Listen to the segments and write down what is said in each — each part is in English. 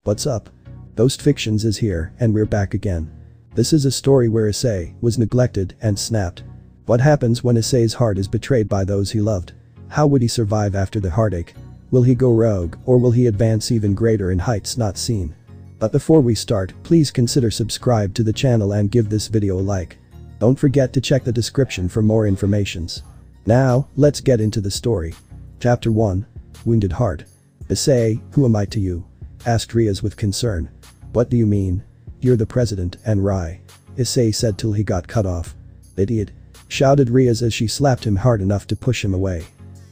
What's up? Ghost Fictions is here, and we're back again. This is a story where Issei was neglected and snapped. What happens when Issei's heart is betrayed by those he loved? How would he survive after the heartache? Will he go rogue, or will he advance even greater in heights not seen? But before we start, please consider subscribe to the channel and give this video a like. Don't forget to check the description for more informations. Now, let's get into the story. Chapter 1. Wounded Heart. Issei, who am I to you? Asked Riaz with concern. What do you mean? You're the president, and Rai. Issei said till he got cut off. Idiot. Shouted Riaz as she slapped him hard enough to push him away.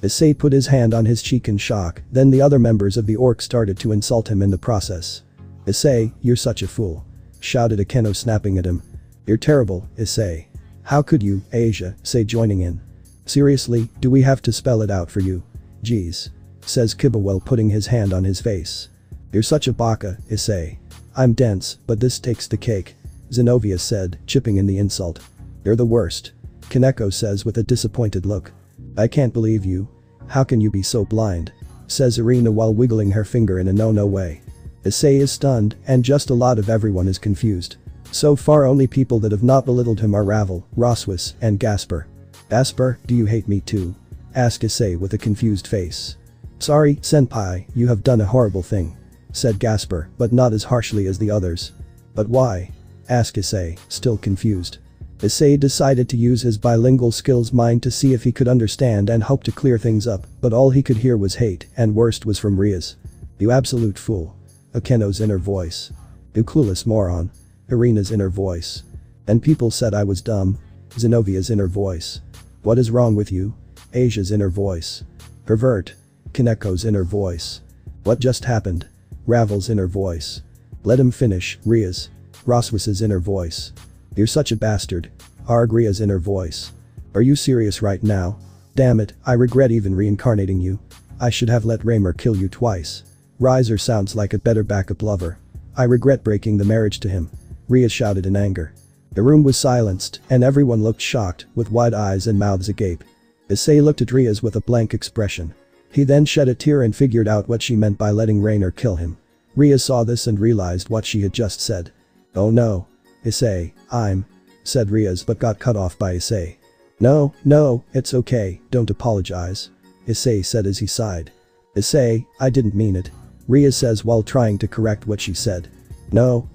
Issei put his hand on his cheek in shock, then the other members of the orc started to insult him in the process. Issei, you're such a fool. Shouted Akeno, snapping at him. You're terrible, Issei. How could you, Asia, say, joining in? Seriously, do we have to spell it out for you? Jeez. Says Kibawell, putting his hand on his face. You're such a baka, Issei. I'm dense, but this takes the cake. Zenobia said, chipping in the insult. You're the worst. Kaneko says with a disappointed look. I can't believe you. How can you be so blind? Says Irina while wiggling her finger in a no way. Issei is stunned, and just a lot of everyone is confused. So far only people that have not belittled him are Ravel, Roswis, and Gasper. Gasper, do you hate me too? Asked Issei with a confused face. Sorry, senpai, you have done a horrible thing. Said Gasper, but not as harshly as the others. But why? Asked Issei, still confused. Issei decided to use his bilingual skills mind to see if he could understand and hope to clear things up, but all he could hear was hate, and worst was from Riaz. You absolute fool. Akeno's inner voice. You clueless moron. Irina's inner voice. And people said I was dumb. Zenovia's inner voice. What is wrong with you? Asia's inner voice. Pervert. Kaneko's inner voice. What just happened? Ravel's inner voice. Let him finish, Riaz. Roswis's inner voice. You're such a bastard. Argria's inner voice. Are you serious right now? Damn it, I regret even reincarnating you. I should have let Raymer kill you twice. Riser sounds like a better backup lover. I regret breaking the marriage to him. Riaz shouted in anger. The room was silenced, and everyone looked shocked, with wide eyes and mouths agape. Issei looked at Riaz with a blank expression. He then shed a tear and figured out what she meant by letting Rayner kill him. Riaz saw this and realized what she had just said. Oh no. Issei, said Riaz but got cut off by Issei. No, it's okay, don't apologize. Issei said as he sighed. Issei, I didn't mean it. Riaz says while trying to correct what she said. No.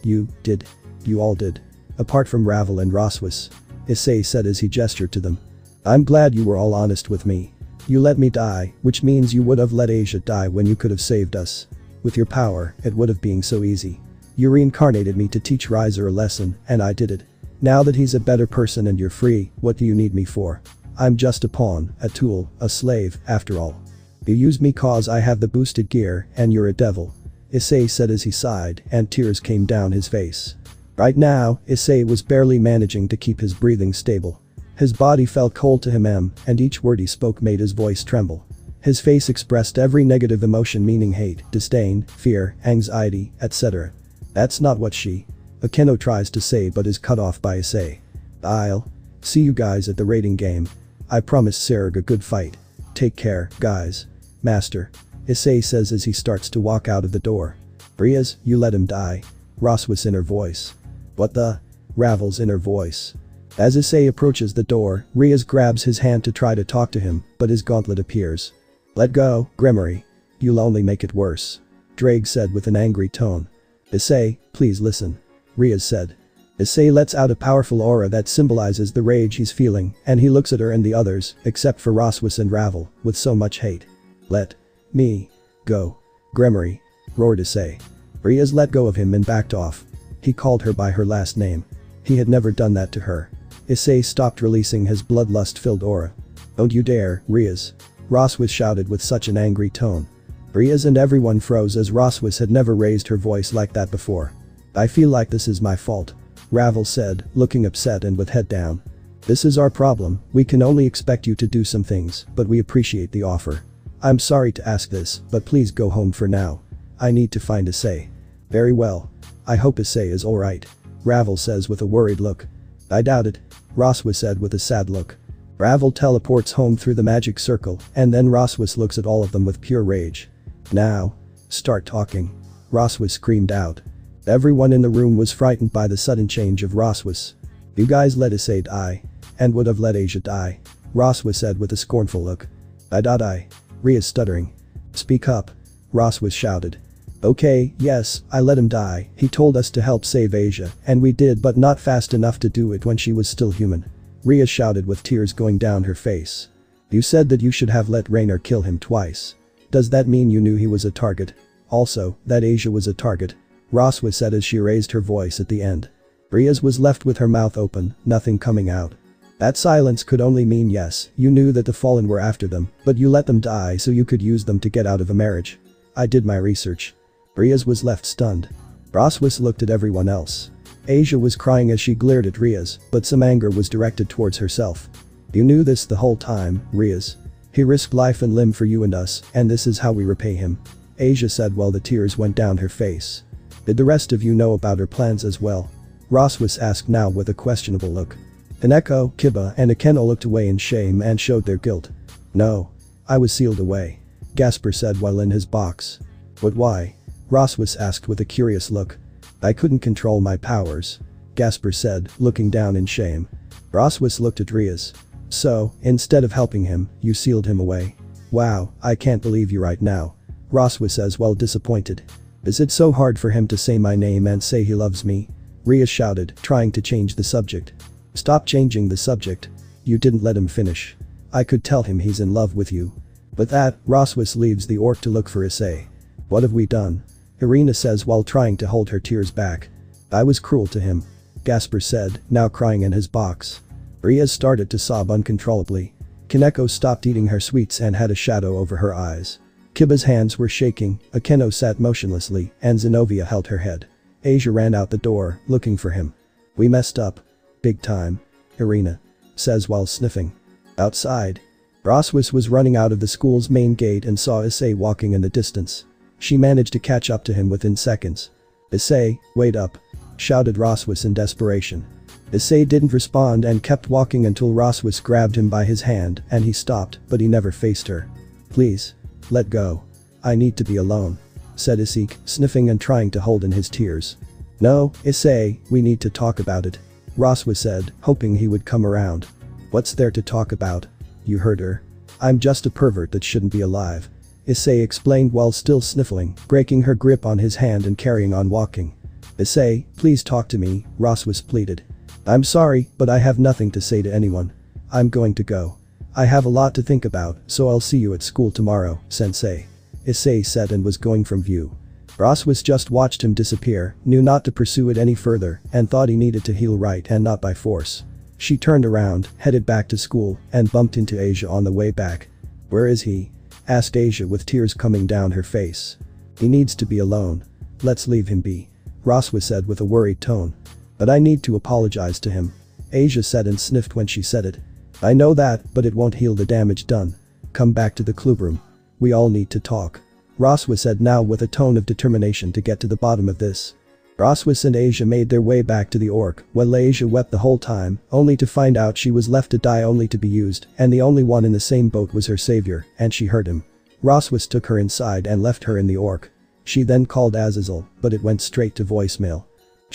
You did. You all did. Apart from Ravel and Roswis. Issei said as he gestured to them. I'm glad you were all honest with me. You let me die, which means you would have let Asia die when you could have saved us. With your power, it would have been so easy. You reincarnated me to teach Riser a lesson, and I did it. Now that he's a better person and you're free, what do you need me for? I'm just a pawn, a tool, a slave, after all. You use me cause I have the boosted gear, and you're a devil. Issei said as he sighed, and tears came down his face. Right now, Issei was barely managing to keep his breathing stable. His body felt cold to him, and each word he spoke made his voice tremble. His face expressed every negative emotion, meaning hate, disdain, fear, anxiety, etc. That's not what Akeno tries to say but is cut off by Issei. I'll see you guys at the rating game. I promised Serg a good fight. Take care, guys. Master. Issei says as he starts to walk out of the door. Riaz, you let him die. Roswis' inner voice. What the? Ravel's inner voice. As Issei approaches the door, Riaz grabs his hand to try to talk to him, but his gauntlet appears. Let go, Gremory. You'll only make it worse. Drake said with an angry tone. Issei, please listen. Riaz said. Issei lets out a powerful aura that symbolizes the rage he's feeling, and he looks at her and the others, except for Roswis and Ravel, with so much hate. Let me go. Gremory, roared Issei. Riaz let go of him and backed off. He called her by her last name. He had never done that to her. Issei stopped releasing his bloodlust-filled aura. Don't you dare, Riaz. Roswis shouted with such an angry tone. Riaz and everyone froze as Roswis had never raised her voice like that before. I feel like this is my fault. Ravel said, looking upset and with head down. This is our problem, we can only expect you to do some things, but we appreciate the offer. I'm sorry to ask this, but please go home for now. I need to find Issei. Very well. I hope Issei is alright. Ravel says with a worried look. I doubt it. Roswis said with a sad look. Ravel teleports home through the magic circle, and then Roswis looks at all of them with pure rage. Now. Start talking. Roswis screamed out. Everyone in the room was frightened by the sudden change of Roswis. You guys let Issei die. And would have let Asia die. Roswis said with a scornful look. I. Ria's stuttering. Speak up. Roswis shouted. Okay, yes, I let him die. He told us to help save Asia, and we did, but not fast enough to do it when she was still human. Ria shouted with tears going down her face. You said that you should have let Raynor kill him twice. Does that mean you knew he was a target? Also, that Asia was a target? Roswis said as she raised her voice at the end. Ria's was left with her mouth open, nothing coming out. That silence could only mean yes, you knew that the Fallen were after them, but you let them die so you could use them to get out of a marriage. I did my research. Ria's was left stunned. Roswis looked at everyone else. Asia was crying as she glared at Ria's, but some anger was directed towards herself. You knew this the whole time, Ria's. He risked life and limb for you and us, and this is how we repay him. Asia said while the tears went down her face. Did the rest of you know about her plans as well? Roswis asked now with a questionable look. Kaneko, Kiba and Akeno looked away in shame and showed their guilt. No. I was sealed away. Gasper said while in his box. But why? Roswis asked with a curious look. I couldn't control my powers. Gasper said, looking down in shame. Roswis looked at Rias. So, instead of helping him, you sealed him away. Wow, I can't believe you right now. Roswis says well disappointed. Is it so hard for him to say my name and say he loves me? Ria shouted, trying to change the subject. Stop changing the subject. You didn't let him finish. I could tell him he's in love with you. With that, Roswis leaves the orc to look for Issei. What have we done? Irina says while trying to hold her tears back. I was cruel to him. Gasper said, now crying in his box. Ria started to sob uncontrollably. Kaneko stopped eating her sweets and had a shadow over her eyes. Kiba's hands were shaking, Akeno sat motionlessly, and Zenobia held her head. Asia ran out the door, looking for him. We messed up. Big time. Irina says while sniffing. Outside. Roswis was running out of the school's main gate and saw Issei walking in the distance. She managed to catch up to him within seconds. Issei, wait up. Shouted Roswis in desperation. Issei didn't respond and kept walking until Roswis grabbed him by his hand and he stopped, but he never faced her. Please. Let go. I need to be alone. Said Issei, sniffing and trying to hold in his tears. No, Issei, we need to talk about it. Roswis said, hoping he would come around. What's there to talk about? You heard her. I'm just a pervert that shouldn't be alive. Issei explained while still sniffling, breaking her grip on his hand and carrying on walking. Issei, please talk to me, Roswis pleaded. I'm sorry, but I have nothing to say to anyone. I'm going to go. I have a lot to think about, so I'll see you at school tomorrow, sensei. Issei said and was going from view. Roswis just watched him disappear, knew not to pursue it any further, and thought he needed to heal right and not by force. She turned around, headed back to school, and bumped into Asia on the way back. Where is he? Asked Asia with tears coming down her face. He needs to be alone. Let's leave him be. Roswis said with a worried tone. But I need to apologize to him. Asia said and sniffed when she said it. I know that, but it won't heal the damage done. Come back to the clubroom. We all need to talk. Roswis said now with a tone of determination to get to the bottom of this. Roswis and Asia made their way back to the orc, while Asia wept the whole time, only to find out she was left to die only to be used, and the only one in the same boat was her savior, and she hurt him. Roswis took her inside and left her in the orc. She then called Azazel, but it went straight to voicemail.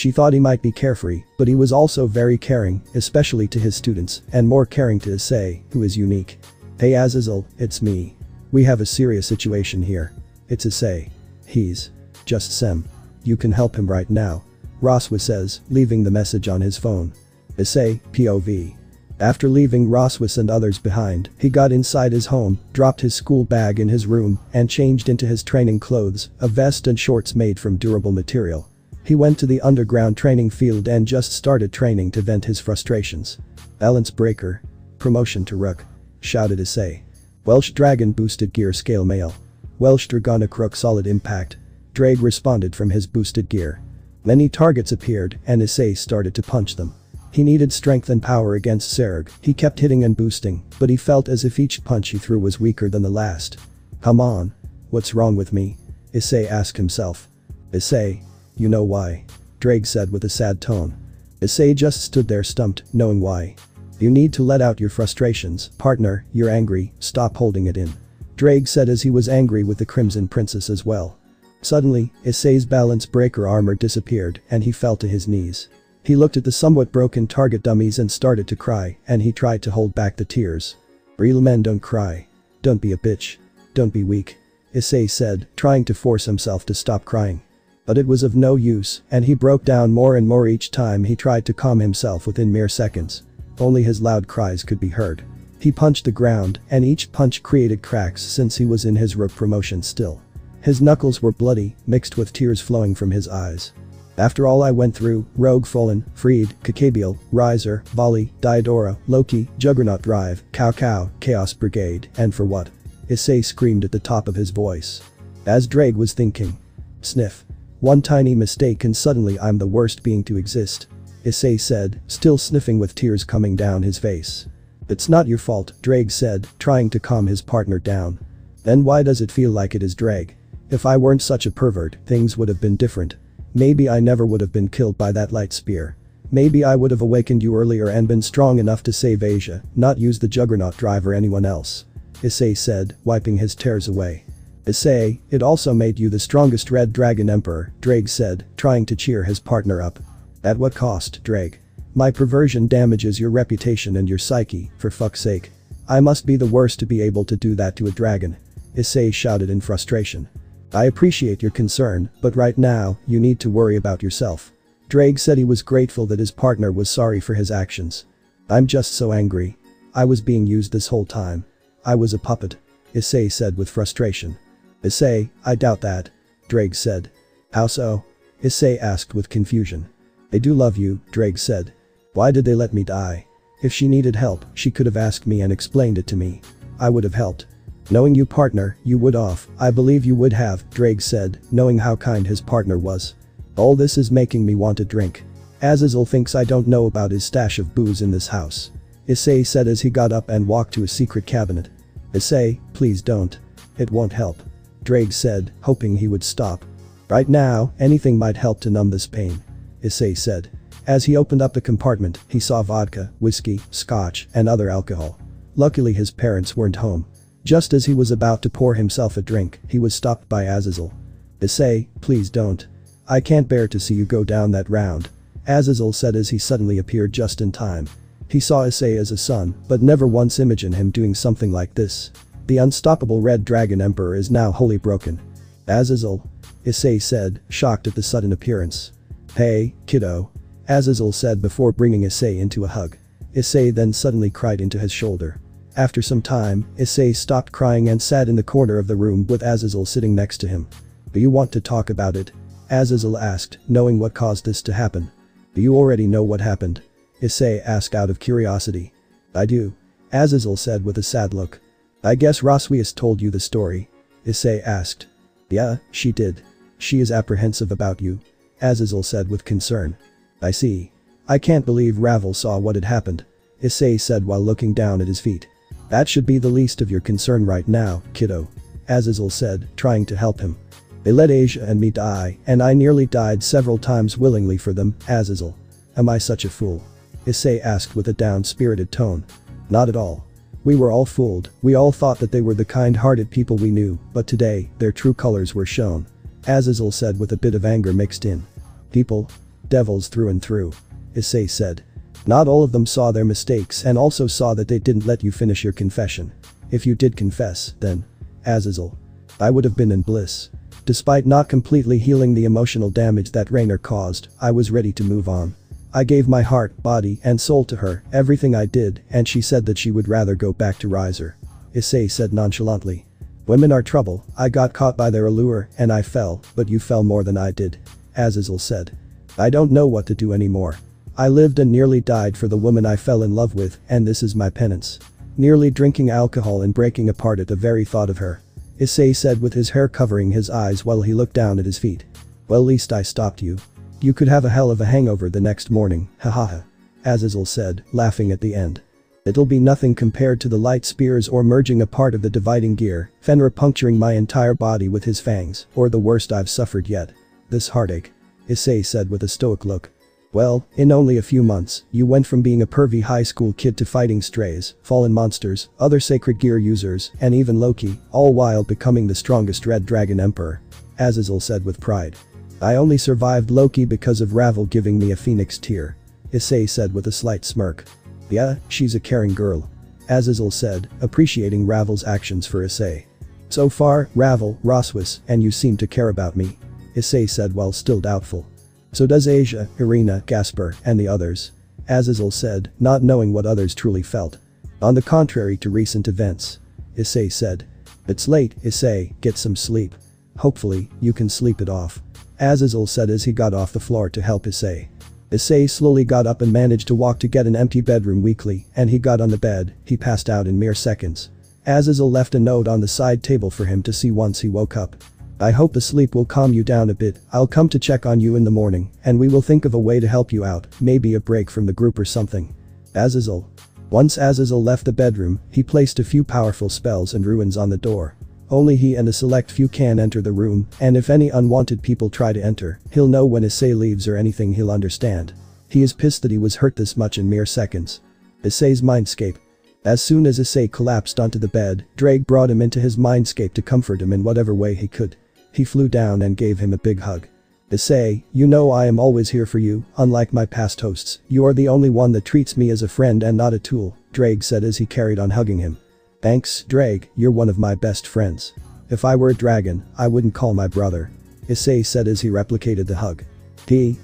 She thought he might be carefree, but he was also very caring, especially to his students, and more caring to Issei, who is unique. Hey Azazel, it's me. We have a serious situation here. It's Issei. He's just Sem. You can help him right now. Roswis says, leaving the message on his phone. Issei, POV. After leaving Roswis and others behind, he got inside his home, dropped his school bag in his room, and changed into his training clothes, a vest and shorts made from durable material. He went to the underground training field and just started training to vent his frustrations. Balance breaker. Promotion to Rook. Shouted Issei. Welsh Dragon boosted gear scale male. Welsh Dragona Crook solid impact. Drake responded from his boosted gear. Many targets appeared and Issei started to punch them. He needed strength and power against Serg. He kept hitting and boosting, but he felt as if each punch he threw was weaker than the last. Come on. What's wrong with me? Issei asked himself. Issei. You know why. Drake said with a sad tone. Issei just stood there stumped, knowing why. You need to let out your frustrations, partner, you're angry, stop holding it in. Drake said as he was angry with the Crimson Princess as well. Suddenly, Issei's balance breaker armor disappeared and he fell to his knees. He looked at the somewhat broken target dummies and started to cry, and he tried to hold back the tears. "Real men don't cry. Don't be a bitch. Don't be weak," Issei said, trying to force himself to stop crying. But it was of no use, and he broke down more and more each time he tried to calm himself within mere seconds. Only his loud cries could be heard. He punched the ground, and each punch created cracks since he was in his rook promotion still. His knuckles were bloody, mixed with tears flowing from his eyes. "After all I went through, Rogue Fallen, Freed, Kakabiel, Riser, Volley, Diodora, Loki, Juggernaut Drive, Cao, Chaos Brigade, and for what?" Issei screamed at the top of his voice. As Drake was thinking. Sniff. "One tiny mistake and suddenly I'm the worst being to exist," Issei said, still sniffing with tears coming down his face. "It's not your fault," Drake said, trying to calm his partner down. "Then why does it feel like it is, Drake? If I weren't such a pervert, things would have been different. Maybe I never would have been killed by that light spear. Maybe I would have awakened you earlier and been strong enough to save Asia, not use the Juggernaut Drive or anyone else," Issei said, wiping his tears away. "Issei, it also made you the strongest Red Dragon Emperor," Drake said, trying to cheer his partner up. "At what cost, Drake? My perversion damages your reputation and your psyche, for fuck's sake. I must be the worst to be able to do that to a dragon," Issei shouted in frustration. "I appreciate your concern, but right now, you need to worry about yourself." Drake said he was grateful that his partner was sorry for his actions. "I'm just so angry. I was being used this whole time. I was a puppet," Issei said with frustration. "Issei, I doubt that," Drake said. "How so?" Issei asked with confusion. "They do love you," Drake said. "Why did they let me die? If she needed help, she could have asked me and explained it to me. I would have helped." "Knowing you, partner, you would have, I believe you would have," Drake said, knowing how kind his partner was. "All this is making me want a drink. Azazel thinks I don't know about his stash of booze in this house," Issei said as he got up and walked to a secret cabinet. "Issei, please don't. It won't help," Drake said, hoping he would stop. "Right now, anything might help to numb this pain," Issei said. As he opened up the compartment, he saw vodka, whiskey, scotch, and other alcohol. Luckily his parents weren't home. Just as he was about to pour himself a drink, he was stopped by Azazel. "Issei, please don't. I can't bear to see you go down that round," Azazel said as he suddenly appeared just in time. He saw Issei as a son, but never once imagined him doing something like this. The unstoppable Red Dragon Emperor is now wholly broken. "Azazel," Issei said, shocked at the sudden appearance. "Hey, kiddo," Azazel said before bringing Issei into a hug. Issei then suddenly cried into his shoulder. After some time, Issei stopped crying and sat in the corner of the room with Azazel sitting next to him. "Do you want to talk about it?" Azazel asked, knowing what caused this to happen. "Do you already know what happened?" Issei asked out of curiosity. "I do," Azazel said with a sad look. "I guess Roswius told you the story?" Issei asked. "Yeah, she did. She is apprehensive about you," Azazel said with concern. "I see. I can't believe Ravel saw what had happened," Issei said while looking down at his feet. "That should be the least of your concern right now, kiddo," Azazel said, trying to help him. "They let Asia and me die, and I nearly died several times willingly for them, Azazel. Am I such a fool?" Issei asked with a down-spirited tone. "Not at all. We were all fooled, we all thought that they were the kind-hearted people we knew, but today, their true colors were shown," Azazel said with a bit of anger mixed in. "People? Devils through and through," Issei said. "Not all of them saw their mistakes and also saw that they didn't let you finish your confession. If you did confess, then, Azazel, I would have been in bliss. Despite not completely healing the emotional damage that Raynor caused, I was ready to move on. I gave my heart, body, and soul to her, everything I did, and she said that she would rather go back to Riser," Issei said nonchalantly. "Women are trouble, I got caught by their allure, and I fell, but you fell more than I did," Azazel said. "I don't know what to do anymore. I lived and nearly died for the woman I fell in love with, and this is my penance. Nearly drinking alcohol and breaking apart at the very thought of her," Issei said with his hair covering his eyes while he looked down at his feet. "Well, at least I stopped you. You could have a hell of a hangover the next morning, hahaha," Azazel said, laughing at the end. "It'll be nothing compared to the light spears or merging a part of the dividing gear, Fenrir puncturing my entire body with his fangs, or the worst I've suffered yet. This heartache," Issei said with a stoic look. "Well, in only a few months, you went from being a pervy high school kid to fighting strays, fallen monsters, other sacred gear users, and even Loki, all while becoming the strongest Red Dragon Emperor," Azazel said with pride. I only survived Loki because of Ravel giving me a phoenix tear. Issei said with a slight smirk. Yeah, she's a caring girl. Azazel said, appreciating Ravel's actions for Issei. So far, Ravel, Roswis, and you seem to care about me. Issei said while still doubtful. So does Asia, Irina, Gasper, and the others. Azazel said, not knowing what others truly felt. On the contrary to recent events. Issei said. It's late, Issei, get some sleep. Hopefully, you can sleep it off. Azazel said as he got off the floor to help Issei. Issei slowly got up and managed to walk to get an empty bedroom weakly, and he got on the bed, he passed out in mere seconds. Azazel left a note on the side table for him to see once he woke up. I hope the sleep will calm you down a bit, I'll come to check on you in the morning, and we will think of a way to help you out, maybe a break from the group or something. Azazel. Once Azazel left the bedroom, he placed a few powerful spells and runes on the door. Only he and a select few can enter the room, and if any unwanted people try to enter, he'll know when Issei leaves or anything he'll understand. He is pissed that he was hurt this much in mere seconds. Issei's mindscape. As soon as Issei collapsed onto the bed, Drake brought him into his mindscape to comfort him in whatever way he could. He flew down and gave him a big hug. Issei, you know I am always here for you, unlike my past hosts, you are the only one that treats me as a friend and not a tool, Drake said as he carried on hugging him. Thanks, Drake, you're one of my best friends. If I were a dragon, I wouldn't call my brother. Issei said as he replicated the hug.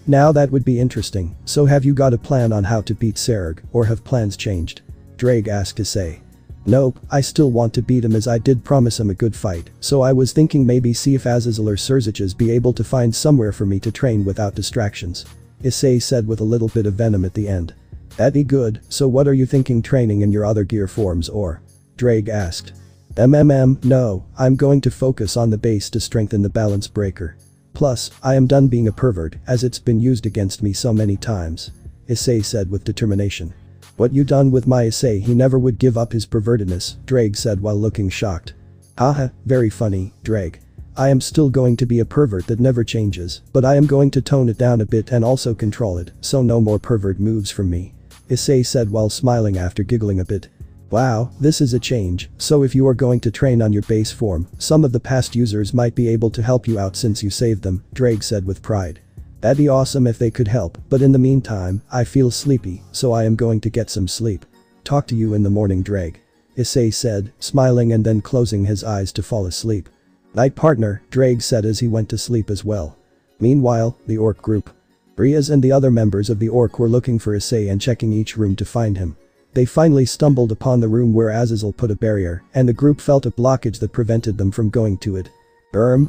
Now that would be interesting, so have you got a plan on how to beat Serg, or have plans changed? Drake asked Issei. Nope, I still want to beat him as I did promise him a good fight, so I was thinking maybe see if Azazel or Surziches be able to find somewhere for me to train without distractions. Issei said with a little bit of venom at the end. That'd be good, so what are you thinking training in your other gear forms or? Drake asked. No, I'm going to focus on the base to strengthen the balance breaker. Plus, I am done being a pervert as it's been used against me so many times. Issei said with determination. What you done with my Issei? He never would give up his pervertedness, Drake said while looking shocked. Haha, very funny, Drake. I am still going to be a pervert that never changes, but I am going to tone it down a bit and also control it, so no more pervert moves from me. Issei said while smiling after giggling a bit. Wow, this is a change, so if you are going to train on your base form, some of the past users might be able to help you out since you saved them, Drake said with pride. That'd be awesome if they could help, but in the meantime, I feel sleepy, so I am going to get some sleep. Talk to you in the morning, Drake. Issei said, smiling and then closing his eyes to fall asleep. Night partner, Drake said as he went to sleep as well. Meanwhile, the orc group. Riaz and the other members of the orc were looking for Issei and checking each room to find him. They finally stumbled upon the room where Azazel put a barrier, and the group felt a blockage that prevented them from going to it.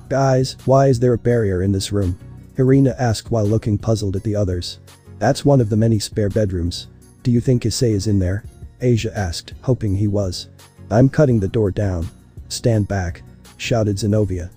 Guys, why is there a barrier in this room? Irina asked while looking puzzled at the others. That's one of the many spare bedrooms. Do you think Issei is in there? Asia asked, hoping he was. I'm cutting the door down. Stand back. Shouted Zenobia.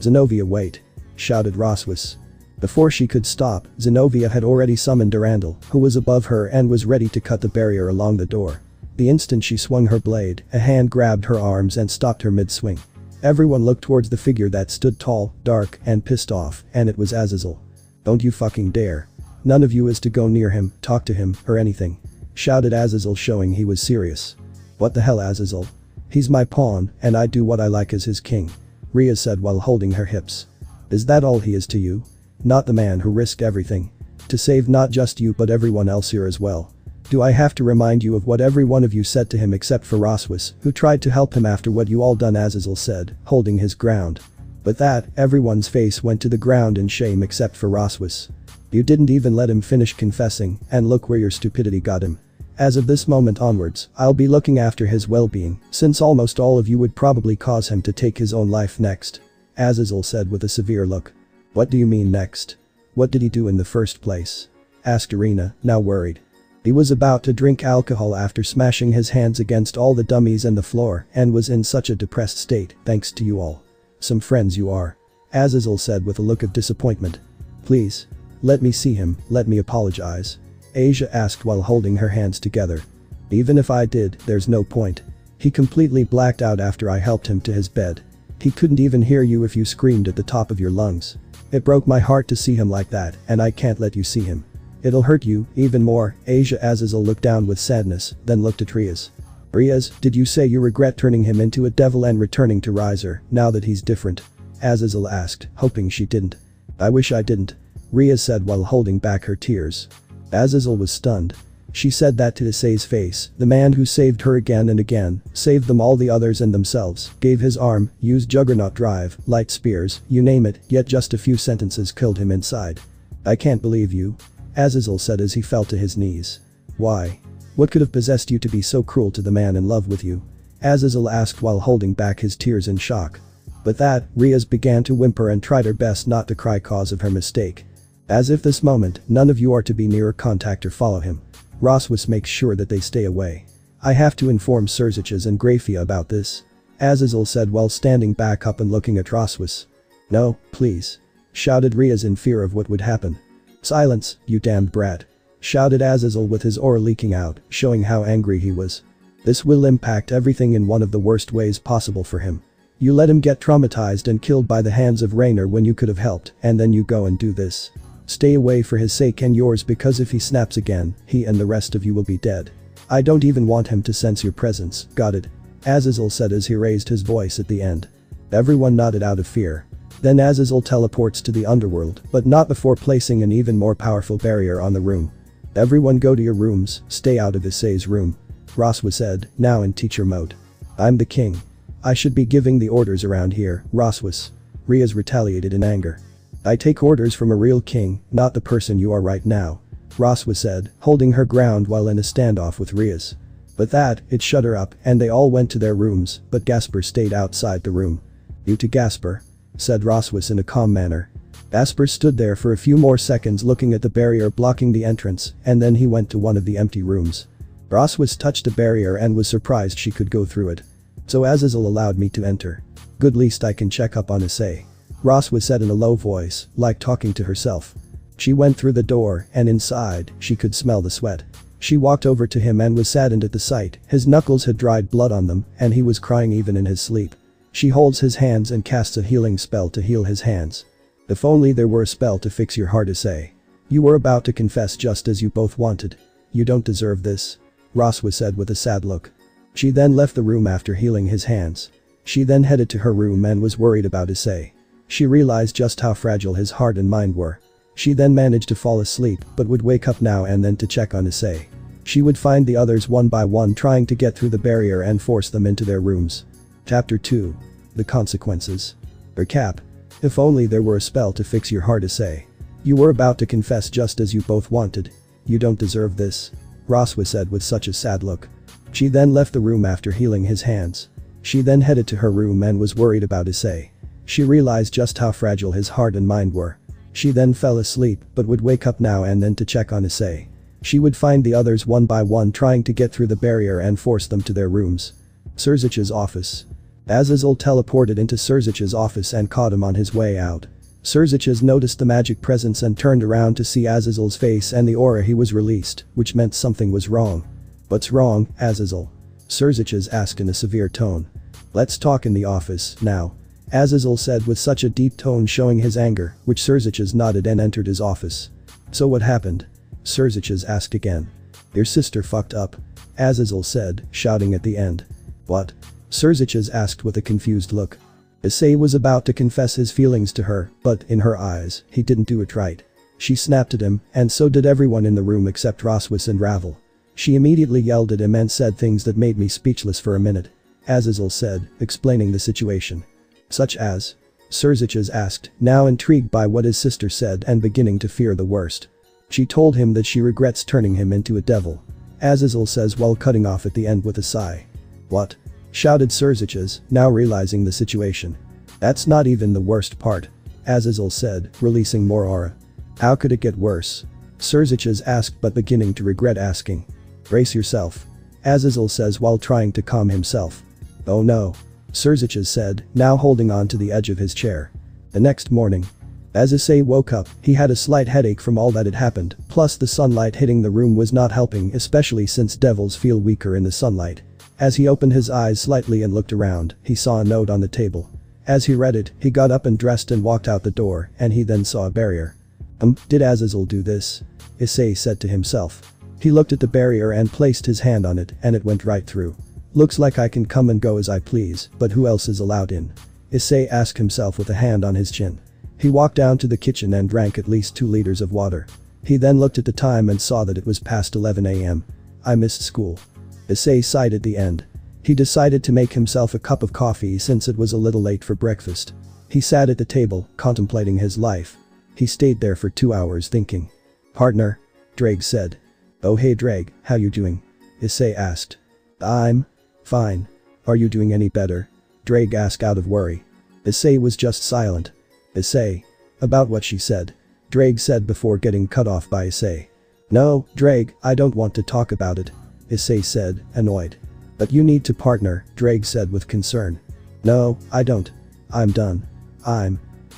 Zenobia wait. Shouted Roswis. Before she could stop, Zenobia had already summoned Durandal, who was above her and was ready to cut the barrier along the door. The instant she swung her blade, a hand grabbed her arms and stopped her mid-swing. Everyone looked towards the figure that stood tall, dark, and pissed off, and it was Azazel. Don't you fucking dare. None of you is to go near him, talk to him, or anything. Shouted Azazel showing he was serious. What the hell, Azazel? He's my pawn, and I do what I like as his king. Rhea said while holding her hips. Is that all he is to you? Not the man who risked everything. To save not just you but everyone else here as well. Do I have to remind you of what every one of you said to him except for Roswis, who tried to help him after what you all done, Azazel said, holding his ground. But that, everyone's face went to the ground in shame except for Roswis. You didn't even let him finish confessing, and look where your stupidity got him. As of this moment onwards, I'll be looking after his well-being, since almost all of you would probably cause him to take his own life next. Azazel said with a severe look. What do you mean next? What did he do in the first place? Asked Irina, now worried. He was about to drink alcohol after smashing his hands against all the dummies and the floor and was in such a depressed state, thanks to you all. Some friends you are. Azazel said with a look of disappointment. Please. Let me see him, let me apologize. Asia asked while holding her hands together. Even if I did, there's no point. He completely blacked out after I helped him to his bed. He couldn't even hear you if you screamed at the top of your lungs. It broke my heart to see him like that, and I can't let you see him. It'll hurt you, even more. Asia Azazel looked down with sadness, then looked at Riaz. Riaz, did you say you regret turning him into a devil and returning to Riser, now that he's different? Azazel asked, hoping she didn't. I wish I didn't. Rhea said while holding back her tears. Azazel was stunned. She said that to Issei's face, the man who saved her again and again, saved them all the others and themselves, gave his arm, used juggernaut drive, light spears, you name it, yet just a few sentences killed him inside. I can't believe you. Azazel said as he fell to his knees. Why? What could have possessed you to be so cruel to the man in love with you? Azazel asked while holding back his tears in shock. But that, Rhea began to whimper and tried her best not to cry cause of her mistake. As if this moment, none of you are to be near or contact or follow him. Roswus makes sure that they stay away. I have to inform Serziches and Grafia about this. Azazel said while standing back up and looking at Roswus. No, please. Shouted Rhea in fear of what would happen. Silence, you damned brat. Shouted Azazel with his aura leaking out, showing how angry he was. This will impact everything in one of the worst ways possible for him. You let him get traumatized and killed by the hands of Raynor when you could have helped, and then you go and do this. Stay away for his sake and yours, because if he snaps again, he and the rest of you will be dead. I don't even want him to sense your presence, got it? Azazel said as he raised his voice at the end. Everyone nodded out of fear. Then Azazel teleports to the underworld, but not before placing an even more powerful barrier on the room. Everyone go to your rooms, stay out of Issei's room. Roswus said, now in teacher mode. I'm the king. I should be giving the orders around here, Roswus. Rhea's retaliated in anger. I take orders from a real king, not the person you are right now. Roswus said, holding her ground while in a standoff with Rhea's. But that, it shut her up and they all went to their rooms, but Gasper stayed outside the room. You to Gasper? Said Roswus in a calm manner. Gasper stood there for a few more seconds looking at the barrier blocking the entrance, and then he went to one of the empty rooms. Roswus touched the barrier and was surprised she could go through it. So Azazel allowed me to enter. Good, least I can check up on Issei. Roswus said in a low voice, like talking to herself. She went through the door, and inside, she could smell the sweat. She walked over to him and was saddened at the sight, his knuckles had dried blood on them, and he was crying even in his sleep. She holds his hands and casts a healing spell to heal his hands. If only there were a spell to fix your heart, Issei. You were about to confess just as you both wanted. You don't deserve this. Roswus said with a sad look. She then left the room after healing his hands. She then headed to her room and was worried about Issei. She realized just how fragile his heart and mind were. She then managed to fall asleep but would wake up now and then to check on Issei. She would find the others one by one trying to get through the barrier and force them into their rooms. Chapter 2. The Consequences. Recap. If only there were a spell to fix your heart, Issei. You were about to confess just as you both wanted. You don't deserve this. Roswus said with such a sad look. She then left the room after healing his hands. She then headed to her room and was worried about Issei. She realized just how fragile his heart and mind were. She then fell asleep but would wake up now and then to check on Issei. She would find the others one by one trying to get through the barrier and force them to their rooms. Serzich's office. Azazel teleported into Serzich's office and caught him on his way out. Serziches noticed the magic presence and turned around to see Azazel's face and the aura he was released, which meant something was wrong. What's wrong, Azazel? Serziches asked in a severe tone. Let's talk in the office, now. Azazel said with such a deep tone showing his anger, which Serziches nodded and entered his office. So what happened? Serziches asked again. Your sister fucked up. Azazel said, shouting at the end. What? Serziches asked with a confused look. Issei was about to confess his feelings to her, but, in her eyes, he didn't do it right. She snapped at him, and so did everyone in the room except Roswus and Ravel. She immediately yelled at him and said things that made me speechless for a minute. Azazel said, explaining the situation. Such as? Serziches asked, now intrigued by what his sister said and beginning to fear the worst. She told him that she regrets turning him into a devil. Azazel says while cutting off at the end with a sigh. What? Shouted Serziches, now realizing the situation. That's not even the worst part. Azazel said, releasing more aura. How could it get worse? Serziches asked but beginning to regret asking. Brace yourself. Azazel says while trying to calm himself. Oh no. Serziches said, now holding on to the edge of his chair. The next morning. As Issei woke up, he had a slight headache from all that had happened, plus the sunlight hitting the room was not helping, especially since devils feel weaker in the sunlight. As he opened his eyes slightly and looked around, he saw a note on the table. As he read it, he got up and dressed and walked out the door, and he then saw a barrier. Did Azazel do this? Issei said to himself. He looked at the barrier and placed his hand on it, and it went right through. Looks like I can come and go as I please, but who else is allowed in? Issei asked himself with a hand on his chin. He walked down to the kitchen and drank at least 2 liters of water. He then looked at the time and saw that it was past 11 a.m. I missed school. Issei sighed at the end. He decided to make himself a cup of coffee since it was a little late for breakfast. He sat at the table, contemplating his life. He stayed there for 2 hours thinking. "Partner," Drake said. "Oh hey Drake, how you doing?" Issei asked. "I'm fine. Are you doing any better?" Drake asked out of worry. Issei was just silent. "Issei. About what she said," Drake said before getting cut off by Issei. "No, Drake, I don't want to talk about it," Issei said, annoyed. "But you need to partner," Drake said with concern. "No, I don't. I'm done.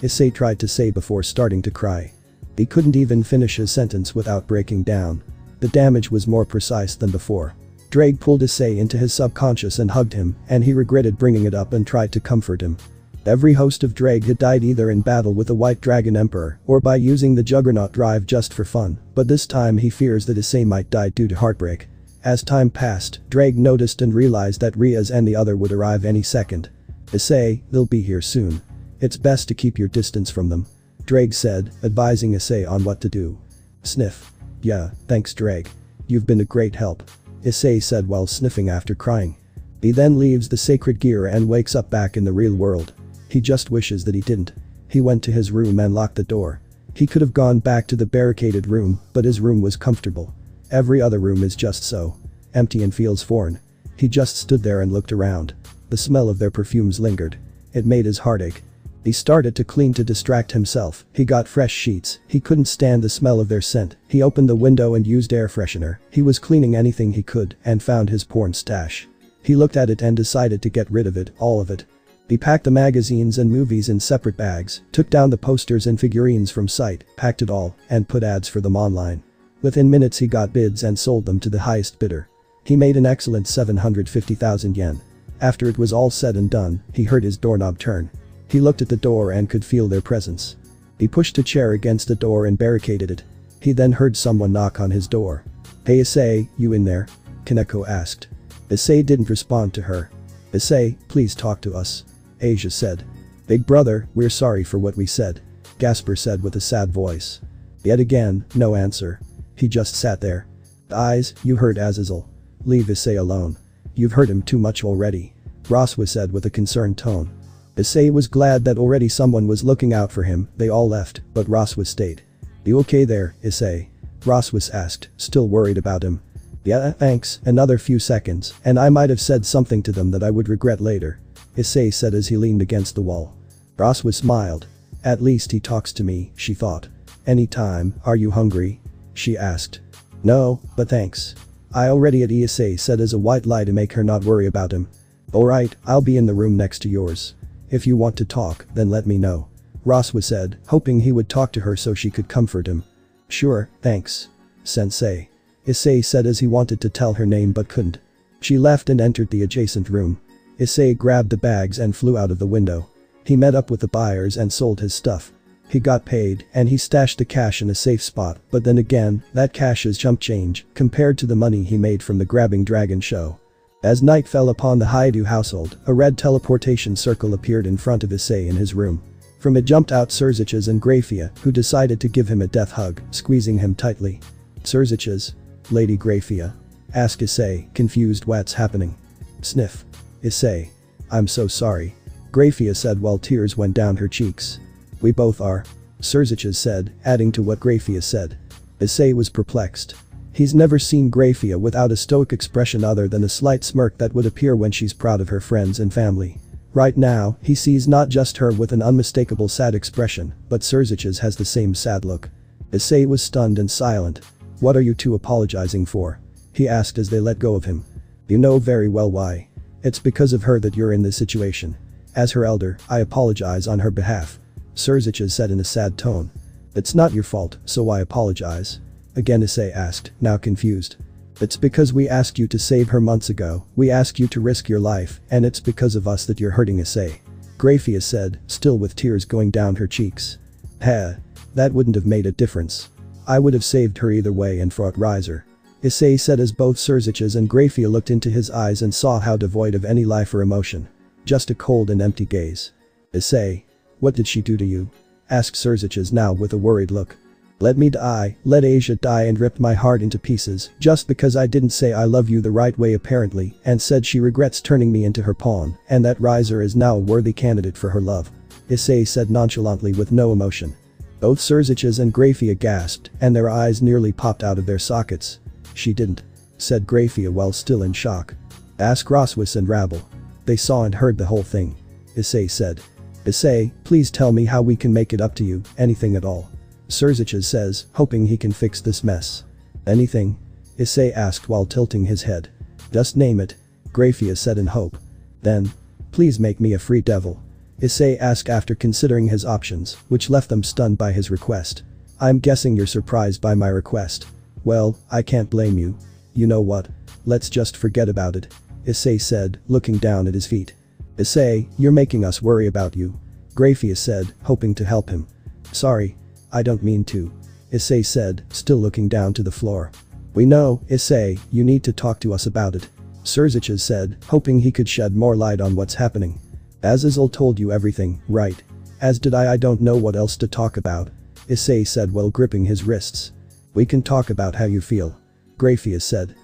Issei tried to say before starting to cry. He couldn't even finish his sentence without breaking down. The damage was more precise than before. Drake pulled Issei into his subconscious and hugged him, and he regretted bringing it up and tried to comfort him. Every host of Drake had died either in battle with the White Dragon Emperor or by using the Juggernaut drive just for fun, but this time he fears that Issei might die due to heartbreak. As time passed, Drake noticed and realized that Riaz and the other would arrive any second. "Issei, they'll be here soon. It's best to keep your distance from them," Drake said, advising Issei on what to do. Sniff. "Yeah, thanks Drake. You've been a great help," Issei said while sniffing after crying. He then leaves the sacred gear and wakes up back in the real world. He just wishes that he didn't. He went to his room and locked the door. He could have gone back to the barricaded room, but his room was comfortable. Every other room is just so empty and feels foreign. He just stood there and looked around. The smell of their perfumes lingered. It made his heart ache. He started to clean to distract himself. He got fresh sheets. He couldn't stand the smell of their scent. He opened the window and used air freshener. He was cleaning anything he could and found his porn stash. He looked at it and decided to get rid of it, all of it. He packed the magazines and movies in separate bags, took down the posters and figurines from site, packed it all, and put ads for them online. Within minutes he got bids and sold them to the highest bidder. He made an excellent 750,000 yen. After it was all said and done, he heard his doorknob turn. He looked at the door and could feel their presence. He pushed a chair against the door and barricaded it. He then heard someone knock on his door. "Hey Issei, you in there?" Kaneko asked. Issei didn't respond to her. "Issei, please talk to us," Asia said. "Big brother, we're sorry for what we said," Gasper said with a sad voice. Yet again, no answer. He just sat there. "Eyes, you heard Azazel. Leave Issei alone. You've hurt him too much already," Roswa said with a concerned tone. Issei was glad that already someone was looking out for him. They all left, but Roswa stayed. "You okay there, Issei?" Roswa asked, still worried about him. "Yeah, thanks." Another few seconds, and I might have said something to them that I would regret later, Issei said as he leaned against the wall. Roswa smiled. "At least he talks to me," she thought. "Anytime, are you hungry?" she asked. "No, but thanks. I already ate," Issei said as a white lie to make her not worry about him. "Alright, I'll be in the room next to yours. If you want to talk, then let me know," Roswa said, hoping he would talk to her so she could comfort him. "Sure, thanks, sensei," Issei said as he wanted to tell her name but couldn't. She left and entered the adjacent room. Issei grabbed the bags and flew out of the window. He met up with the buyers and sold his stuff. He got paid and he stashed the cash in a safe spot, but then again, that cash is chump change compared to the money he made from the grabbing dragon show. As night fell upon the Haidu household, a red teleportation circle appeared in front of Issei in his room. From it jumped out Surziches and Grafia, who decided to give him a death hug, squeezing him tightly. "Surziches? Lady Grafia?" asked Issei, confused. "What's happening?" Sniff. "Issei. I'm so sorry," Grafia said while tears went down her cheeks. "We both are," Surziches said, adding to what Grafia said. Issei was perplexed. He's never seen Grafia without a stoic expression other than a slight smirk that would appear when she's proud of her friends and family. Right now, he sees not just her with an unmistakable sad expression, but Surziches has the same sad look. Issei was stunned and silent. "What are you two apologizing for?" he asked as they let go of him. "You know very well why. It's because of her that you're in this situation. As her elder, I apologize on her behalf," Surziches said in a sad tone. "It's not your fault, so why apologize?" Again Issei asked, now confused. "It's because we asked you to save her months ago, we asked you to risk your life, and it's because of us that you're hurting Issei," Grafia said, still with tears going down her cheeks. "Heh. That wouldn't have made a difference. I would have saved her either way and fought Riser," Issei said as both Surziches and Grafia looked into his eyes and saw how devoid of any life or emotion. Just a cold and empty gaze. Issei. What did she do to you? Asked Surziches now with a worried look. Let me die, let Asia die and ripped my heart into pieces just because I didn't say I love you the right way apparently and said she regrets turning me into her pawn and that Riser is now a worthy candidate for her love. Issei said nonchalantly with no emotion. Both Surziches and Grafia gasped and their eyes nearly popped out of their sockets. She didn't, said Grafia while still in shock. Ask Roswis and Rabble. They saw and heard the whole thing. Issei said. Issei, please tell me how we can make it up to you, anything at all. Surziches says, hoping he can fix this mess. Anything? Issei asked while tilting his head. Just name it, Grafia said in hope. Then, please make me a free devil. Issei asked after considering his options, which left them stunned by his request. I'm guessing you're surprised by my request. Well, I can't blame you. You know what? Let's just forget about it. Issei said, looking down at his feet. Issei, you're making us worry about you. Grafia said, hoping to help him. Sorry. I don't mean to. Issei said, still looking down to the floor. We know, Issei, you need to talk to us about it. Surziches said, hoping he could shed more light on what's happening. Azazel told you everything, right? As did I don't know what else to talk about. Issei said while gripping his wrists. We can talk about how you feel. Grafia said.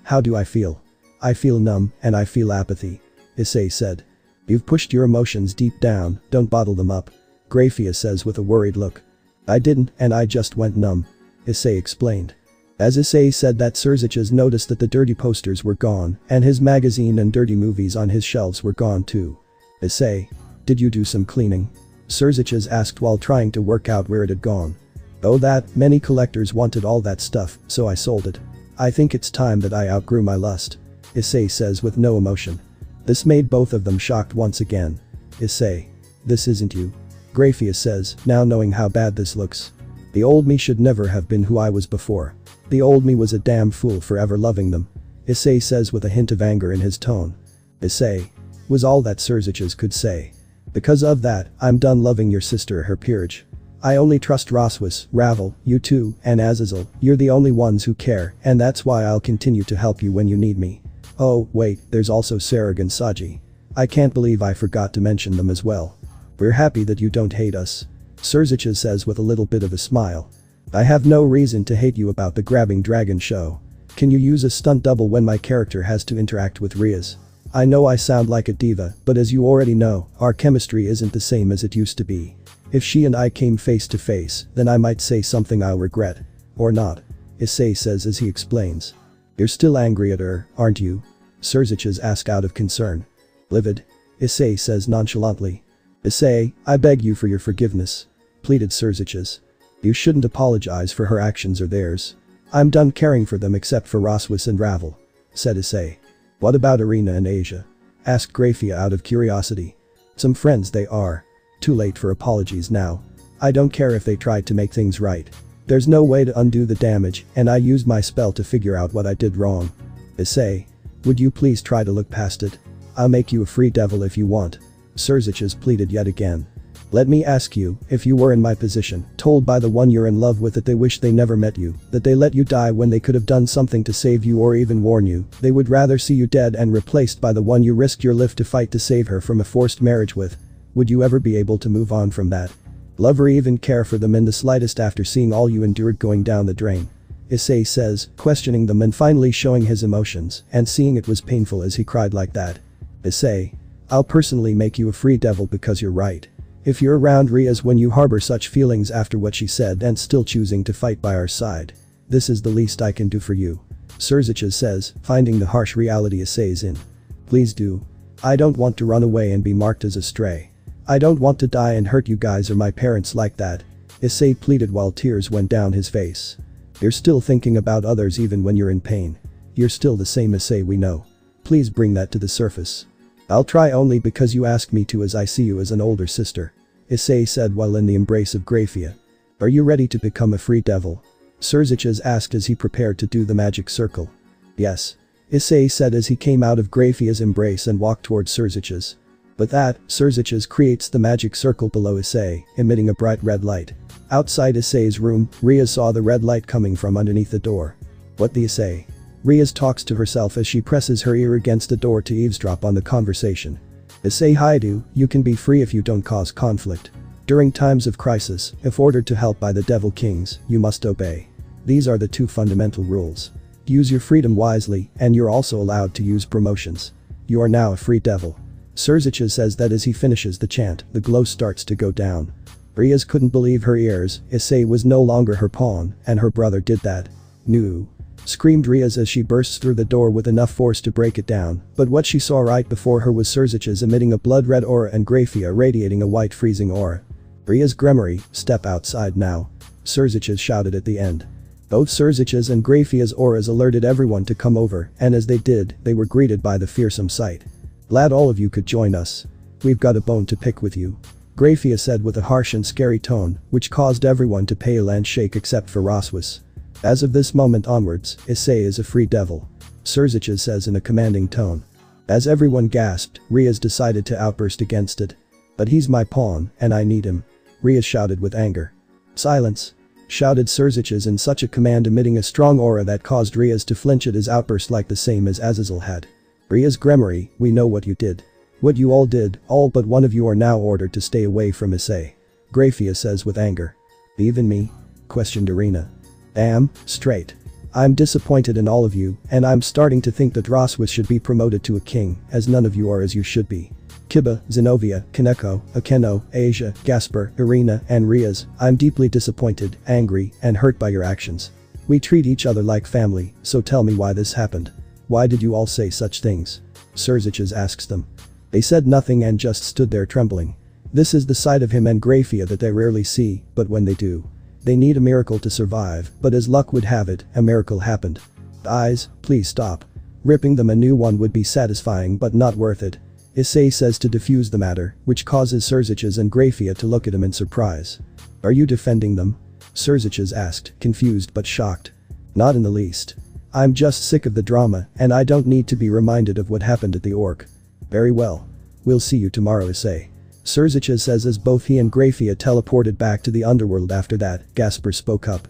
How do I feel? I feel numb and I feel apathy. Issei said. You've pushed your emotions deep down, don't bottle them up. Grafia says with a worried look. I didn't and I just went numb. Issei explained. As Issei said that Surziches noticed that the dirty posters were gone and his magazine and dirty movies on his shelves were gone too. Issei. Did you do some cleaning? Surziches asked while trying to work out where it had gone. Oh that, many collectors wanted all that stuff, so I sold it. I think it's time that I outgrew my lust. Issei says with no emotion. This made both of them shocked once again. Issei. This isn't you. Grafia says, now knowing how bad this looks. The old me should never have been who I was before. The old me was a damn fool for ever loving them. Issei says with a hint of anger in his tone. Issei. Was all that Surziches could say. Because of that, I'm done loving your sister her peerage. I only trust Roswis, Ravel, you two, and Azazel, you're the only ones who care and that's why I'll continue to help you when you need me. Oh, wait, there's also Sarag and Saji. I can't believe I forgot to mention them as well. We're happy that you don't hate us. Surziches says with a little bit of a smile. I have no reason to hate you about the grabbing dragon show. Can you use a stunt double when my character has to interact with Ria's? I know I sound like a diva, but as you already know, our chemistry isn't the same as it used to be. If she and I came face to face, then I might say something I'll regret. Or not. Issei says as he explains. You're still angry at her, aren't you? Surziches asked out of concern. Livid. Issei says nonchalantly. Issei, I beg you for your forgiveness. Pleaded Surziches. You shouldn't apologize for her actions or theirs. I'm done caring for them except for Roswis and Ravel. Said Issei. What about Arena and Asia? Asked Grafia out of curiosity. Some friends they are. Too late for apologies now. I don't care if they tried to make things right. There's no way to undo the damage and I used my spell to figure out what I did wrong. Issei. Would you please try to look past it? I'll make you a free devil if you want. Surziches pleaded yet again. Let me ask you, if you were in my position, told by the one you're in love with that they wish they never met you, that they let you die when they could have done something to save you or even warn you, they would rather see you dead and replaced by the one you risked your life to fight to save her from a forced marriage with. Would you ever be able to move on from that? Love or even care for them in the slightest after seeing all you endured going down the drain? Issei says, questioning them and finally showing his emotions and seeing it was painful as he cried like that. Issei. I'll personally make you a free devil because you're right. If you're around Ria's when you harbor such feelings after what she said and still choosing to fight by our side. This is the least I can do for you. Surziches says, finding the harsh reality Issei's in. Please do. I don't want to run away and be marked as a stray. I don't want to die and hurt you guys or my parents like that. Issei pleaded while tears went down his face. You're still thinking about others even when you're in pain. You're still the same Issei we know. Please bring that to the surface. I'll try only because you asked me to as I see you as an older sister. Issei said while in the embrace of Grafia. Are you ready to become a free devil? Surziches asked as he prepared to do the magic circle. Yes. Issei said as he came out of Grafia's embrace and walked towards Surziches. With that, Surziches creates the magic circle below Issei, emitting a bright red light. Outside Issei's room, Ria saw the red light coming from underneath the door. What the Issei? Ria talks to herself as she presses her ear against the door to eavesdrop on the conversation. Issei Haidu, you can be free if you don't cause conflict. During times of crisis, if ordered to help by the Devil Kings, you must obey. These are the two fundamental rules. Use your freedom wisely, and you're also allowed to use promotions. You are now a free devil. Surzicha says that as he finishes the chant, the glow starts to go down. Riaz couldn't believe her ears. Issei was no longer her pawn, and her brother did that. "No!" screamed Riaz as she bursts through the door with enough force to break it down, but what she saw right before her was Surzicha's emitting a blood-red aura and Grafia radiating a white freezing aura. "Riaz Gremory, step outside now," Surzicha shouted at the end. Both Surzicha's and Grafia's auras alerted everyone to come over, and as they did, they were greeted by the fearsome sight. "Glad all of you could join us. We've got a bone to pick with you," Grafia said with a harsh and scary tone, which caused everyone to pale and shake except for Roswis. "As of this moment onwards, Issei is a free devil," Surzicha says in a commanding tone. As everyone gasped, Riaz decided to outburst against it. "But he's my pawn, and I need him," Riaz shouted with anger. "Silence!" shouted Surzicha in such a command, emitting a strong aura that caused Riaz to flinch at his outburst like the same as Azazel had. "Riaz Gremory, we know what you did. What you all did, all but one of you are now ordered to stay away from Issei," Grafia says with anger. "Even me?" questioned Arena. "Damn straight. I'm disappointed in all of you, and I'm starting to think that Roswis should be promoted to a king, as none of you are as you should be. Kiba, Zenobia, Kaneko, Akeno, Asia, Gasper, Irina, and Riaz, I'm deeply disappointed, angry, and hurt by your actions. We treat each other like family, so tell me why this happened. Why did you all say such things?" Surzicha asks them. They said nothing and just stood there trembling. This is the side of him and Grafia that they rarely see, but when they do, they need a miracle to survive, but as luck would have it, a miracle happened. "Eyes, please stop. Ripping them a new one would be satisfying but not worth it," Issei says to defuse the matter, which causes Surzicha and Grafia to look at him in surprise. "Are you defending them?" Surzicha asked, confused but shocked. "Not in the least. I'm just sick of the drama, and I don't need to be reminded of what happened at the Orc." "Very well. We'll see you tomorrow, Issei," Surzicha says as both he and Grafia teleported back to the underworld. After that, Gasper spoke up.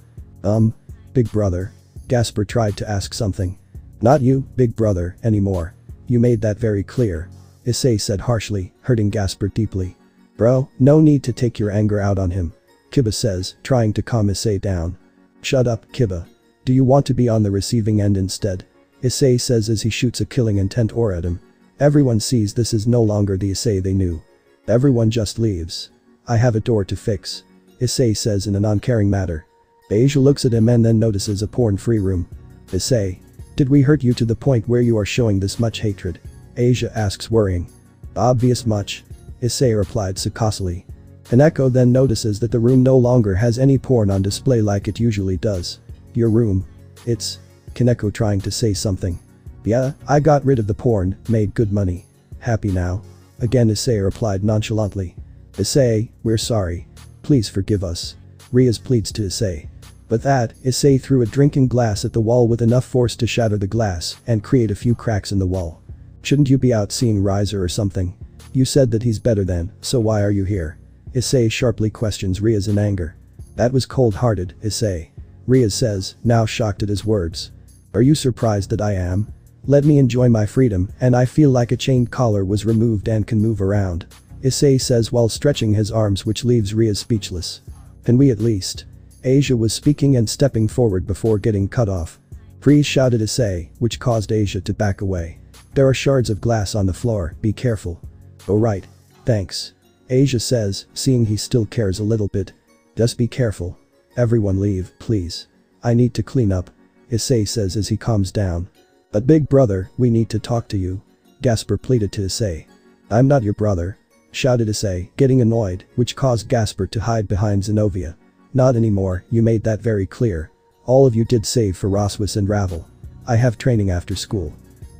Big brother?" Gasper tried to ask something. "Not you, big brother, anymore. You made that very clear," Issei said harshly, hurting Gasper deeply. "Bro, no need to take your anger out on him," Kiba says, trying to calm Issei down. "Shut up, Kiba. Do you want to be on the receiving end instead?" Issei says as he shoots a killing intent aura at him. Everyone sees this is no longer the Issei they knew. Everyone just leaves. "I have a door to fix," Issei says in a non-caring manner. Asia looks at him and then notices a porn-free room. "Issei, did we hurt you to the point where you are showing this much hatred?" Asia asks, worrying. "Obvious much," Issei replied sarcastically. Kaneko then notices that the room no longer has any porn on display like it usually does. "Your room. It's..." Kaneko trying to say something. "Yeah, I got rid of the porn, made good money. Happy now?" Again Issei replied nonchalantly. "Issei, we're sorry. Please forgive us," Riaz pleads to Issei. But that, Issei threw a drinking glass at the wall with enough force to shatter the glass and create a few cracks in the wall. "Shouldn't you be out seeing Riser or something? You said that he's better than, so why are you here?" Issei sharply questions Riaz in anger. "That was cold-hearted, Issei," Riaz says, now shocked at his words. "Are you surprised that I am? Let me enjoy my freedom, and I feel like a chain collar was removed and can move around," Issei says while stretching his arms, which leaves Riaz speechless. "Can we at least?" Asia was speaking and stepping forward before getting cut off. "Freeze," shouted Issei, which caused Asia to back away. "There are shards of glass on the floor, be careful." "Oh right. Thanks," Asia says, seeing he still cares a little bit. "Just be careful. Everyone leave, please. I need to clean up," Issei says as he calms down. "But big brother, we need to talk to you," Gasper pleaded to Issei. "I'm not your brother," shouted Issei, getting annoyed, which caused Gasper to hide behind Zenobia. "Not anymore, you made that very clear. All of you did save for Roswis and Ravel. I have training after school."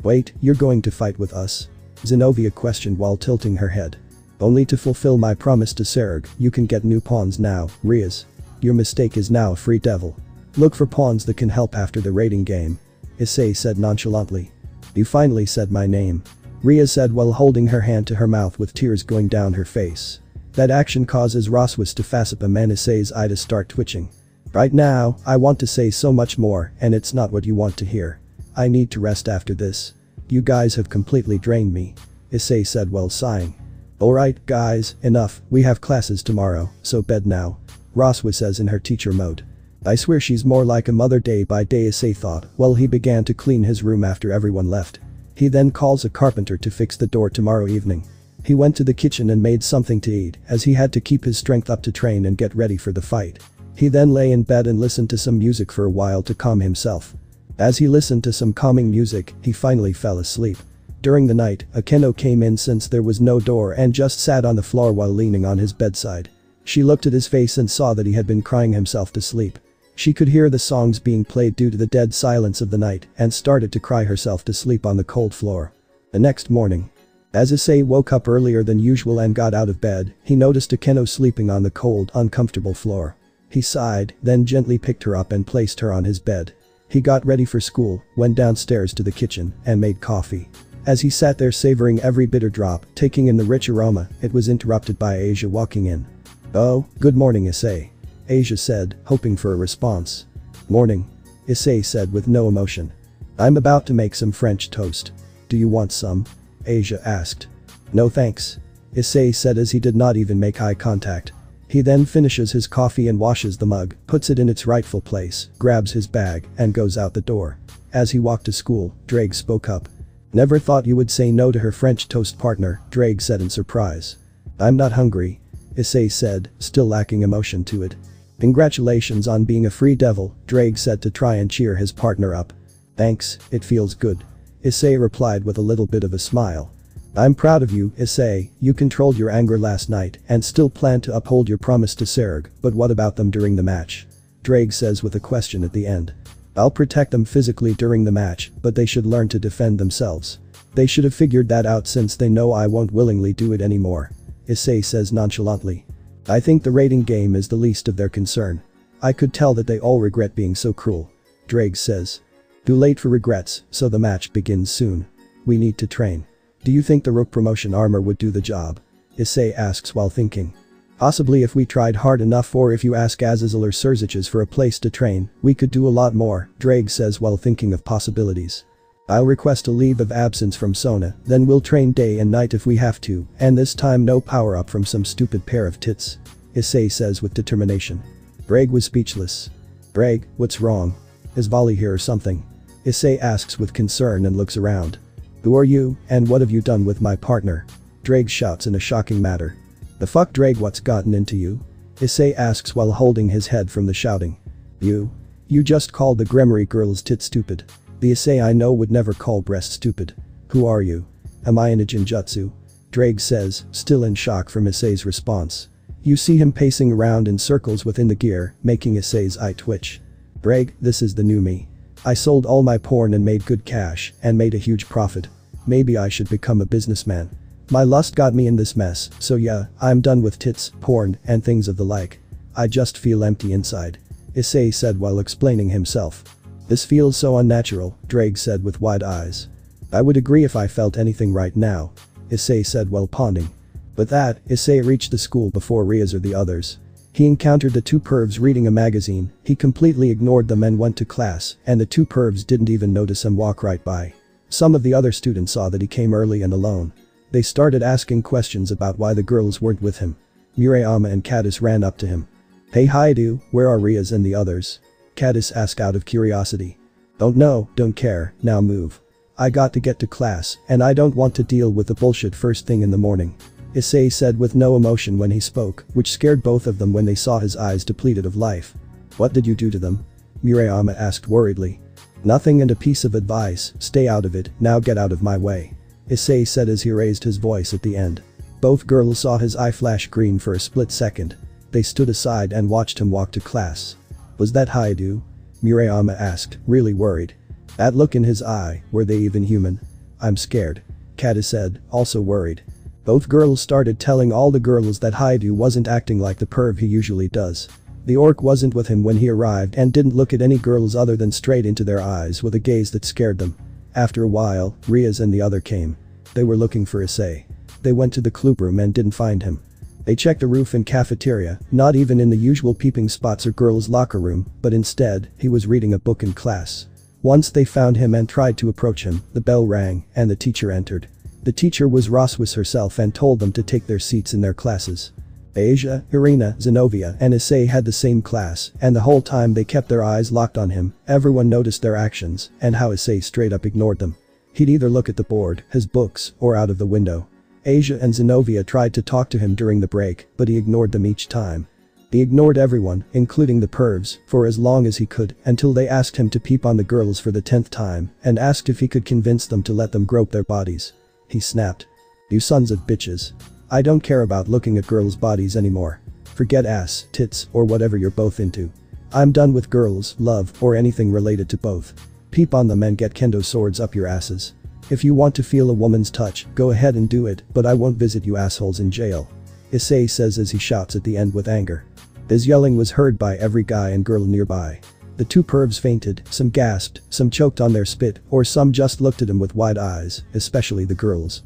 "Wait, you're going to fight with us?" Zenobia questioned while tilting her head. "Only to fulfill my promise to Serg. You can get new pawns now, Riaz. Your mistake is now a free devil. Look for pawns that can help after the raiding game," Issei said nonchalantly. "You finally said my name," Riaz said while holding her hand to her mouth with tears going down her face. That action causes Roswis to fasten him and Issei's eye to start twitching. "Right now, I want to say so much more, and it's not what you want to hear. I need to rest after this. You guys have completely drained me," Issei said while sighing. Alright, guys, enough, we have classes tomorrow, so bed now. Roswa says in her teacher mode. I swear she's more like a mother day by day, Issei thought while he began to clean his room after everyone left. He then calls a carpenter to fix the door tomorrow evening. He went to the kitchen and made something to eat as he had to keep his strength up to train and get ready for the fight. He then lay in bed and listened to some music for a while to calm himself. As he listened to some calming music, he finally fell asleep. During the night, Akeno came in since there was no door and just sat on the floor while leaning on his bedside. She looked at his face and saw that he had been crying himself to sleep. She could hear the songs being played due to the dead silence of the night and started to cry herself to sleep on the cold floor. The next morning, as Issei woke up earlier than usual and got out of bed, he noticed Akeno sleeping on the cold, uncomfortable floor. He sighed, then gently picked her up and placed her on his bed. He got ready for school, went downstairs to the kitchen, and made coffee. As he sat there savoring every bitter drop, taking in the rich aroma, it was interrupted by Asia walking in. Oh, good morning, Issei. Asia said, hoping for a response. Morning. Issei said with no emotion. I'm about to make some French toast. Do you want some? Asia asked. No thanks. Issei said as he did not even make eye contact. He then finishes his coffee and washes the mug, puts it in its rightful place, grabs his bag, and goes out the door. As he walked to school, Drake spoke up. Never thought you would say no to her French toast partner, Drake said in surprise. I'm not hungry. Issei said, still lacking emotion to it. Congratulations on being a free devil, Drake said to try and cheer his partner up. Thanks, it feels good. Issei replied with a little bit of a smile. I'm proud of you, Issei, you controlled your anger last night and still plan to uphold your promise to Serg, but what about them during the match? Drake says with a question at the end. I'll protect them physically during the match, but they should learn to defend themselves. They should have figured that out since they know I won't willingly do it anymore. Issei says nonchalantly. I think the rating game is the least of their concern. I could tell that they all regret being so cruel. Drake says. Too late for regrets, so the match begins soon. We need to train. Do you think the rook promotion armor would do the job? Issei asks while thinking. Possibly if we tried hard enough, or if you ask Azazel or Surziches for a place to train, we could do a lot more, Drake says while thinking of possibilities. I'll request a leave of absence from Sona, then we'll train day and night if we have to, and this time no power up from some stupid pair of tits. Issei says with determination. Drake was speechless. Drake, what's wrong? Is Volley here or something? Issei asks with concern and looks around. Who are you, and what have you done with my partner? Drake shouts in a shocking manner. The fuck, Drake, what's gotten into you? Issei asks while holding his head from the shouting. You just called the Gremory girl's tit stupid. The Issei I know would never call breast stupid. Who are you? Am I in a Jinjutsu? Drake says, still in shock from Issei's response. You see him pacing around in circles within the gear, making Issei's eye twitch. Drake, this is the new me. I sold all my porn and made good cash, and made a huge profit. Maybe I should become a businessman. My lust got me in this mess, so yeah, I'm done with tits, porn, and things of the like. I just feel empty inside. Issei said while explaining himself. This feels so unnatural, Drake said with wide eyes. I would agree if I felt anything right now. Issei said while pondering. With that, Issei reached the school before Riaz or the others. He encountered the two pervs reading a magazine, he completely ignored them and went to class, and the two pervs didn't even notice him walk right by. Some of the other students saw that he came early and alone. They started asking questions about why the girls weren't with him. Murayama and Caddis ran up to him. Hey Haidu, where are Riaz and the others? Caddis asked out of curiosity. Don't know, don't care, now move. I got to get to class, and I don't want to deal with the bullshit first thing in the morning. Issei said with no emotion when he spoke, which scared both of them when they saw his eyes depleted of life. What did you do to them? Murayama asked worriedly. Nothing, and a piece of advice, stay out of it, now get out of my way. Issei said as he raised his voice at the end. Both girls saw his eye flash green for a split second. They stood aside and watched him walk to class. Was that Haidu? Murayama asked, really worried. That look in his eye, were they even human? I'm scared. Kata said, also worried. Both girls started telling all the girls that Haidu wasn't acting like the perv he usually does. The orc wasn't with him when he arrived and didn't look at any girls other than straight into their eyes with a gaze that scared them. After a while, Riaz and the other came. They were looking for Issei. They went to the club room and didn't find him. They checked the roof and cafeteria, not even in the usual peeping spots or girls' locker room, but instead, he was reading a book in class. Once they found him and tried to approach him, the bell rang and the teacher entered. The teacher was Roswis herself and told them to take their seats in their classes. Asia, Irina, Zenobia and Issei had the same class, and the whole time they kept their eyes locked on him. Everyone noticed their actions and how Issei straight up ignored them. He'd either look at the board, his books, or out of the window. Asia and Zenobia tried to talk to him during the break, but he ignored them each time. He ignored everyone, including the pervs, for as long as he could, until they asked him to peep on the girls for the 10th time and asked if he could convince them to let them grope their bodies. He snapped. "You sons of bitches. I don't care about looking at girls' bodies anymore. Forget ass, tits, or whatever you're both into. I'm done with girls, love, or anything related to both. Peep on them and get kendo swords up your asses. If you want to feel a woman's touch, go ahead and do it, but I won't visit you assholes in jail," Issei says as he shouts at the end with anger. His yelling was heard by every guy and girl nearby. The two pervs fainted, some gasped, some choked on their spit, or some just looked at him with wide eyes, especially the girls.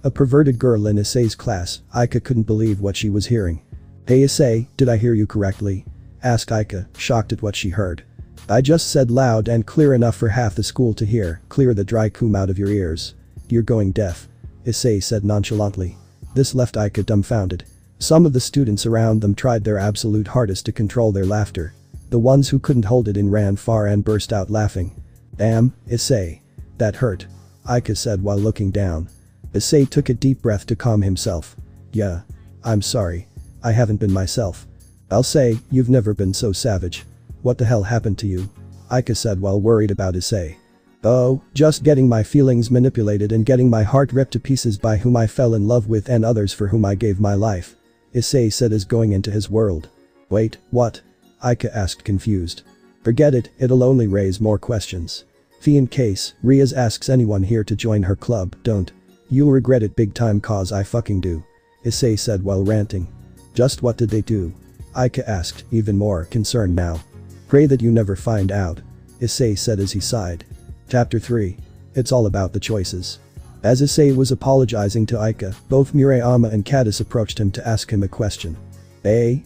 A perverted girl in Issei's class, Aika couldn't believe what she was hearing. "Hey Issei, did I hear you correctly?" asked Aika, shocked at what she heard. "I just said loud and clear enough for half the school to hear, clear the dry cum out of your ears. You're going deaf," Issei said nonchalantly. This left Aika dumbfounded. Some of the students around them tried their absolute hardest to control their laughter. The ones who couldn't hold it in ran far and burst out laughing. "Damn, Issei. That hurt," Aika said while looking down. Issei took a deep breath to calm himself. "Yeah. I'm sorry. I haven't been myself. I'll say, you've never been so savage. What the hell happened to you?" Aika said while worried about Issei. "Oh, just getting my feelings manipulated and getting my heart ripped to pieces by whom I fell in love with and others for whom I gave my life," Issei said as going into his world. "Wait, what?" Aika asked confused. "Forget it, it'll only raise more questions. Fee in case Riaz asks anyone here to join her club, don't. You'll regret it big time cause I fucking do," Issei said while ranting. "Just what did they do?" Aika asked, even more concerned now. "Pray that you never find out," Issei said as he sighed. Chapter 3. It's all about the choices. As Issei was apologizing to Aika, both Murayama and Kadis approached him to ask him a question.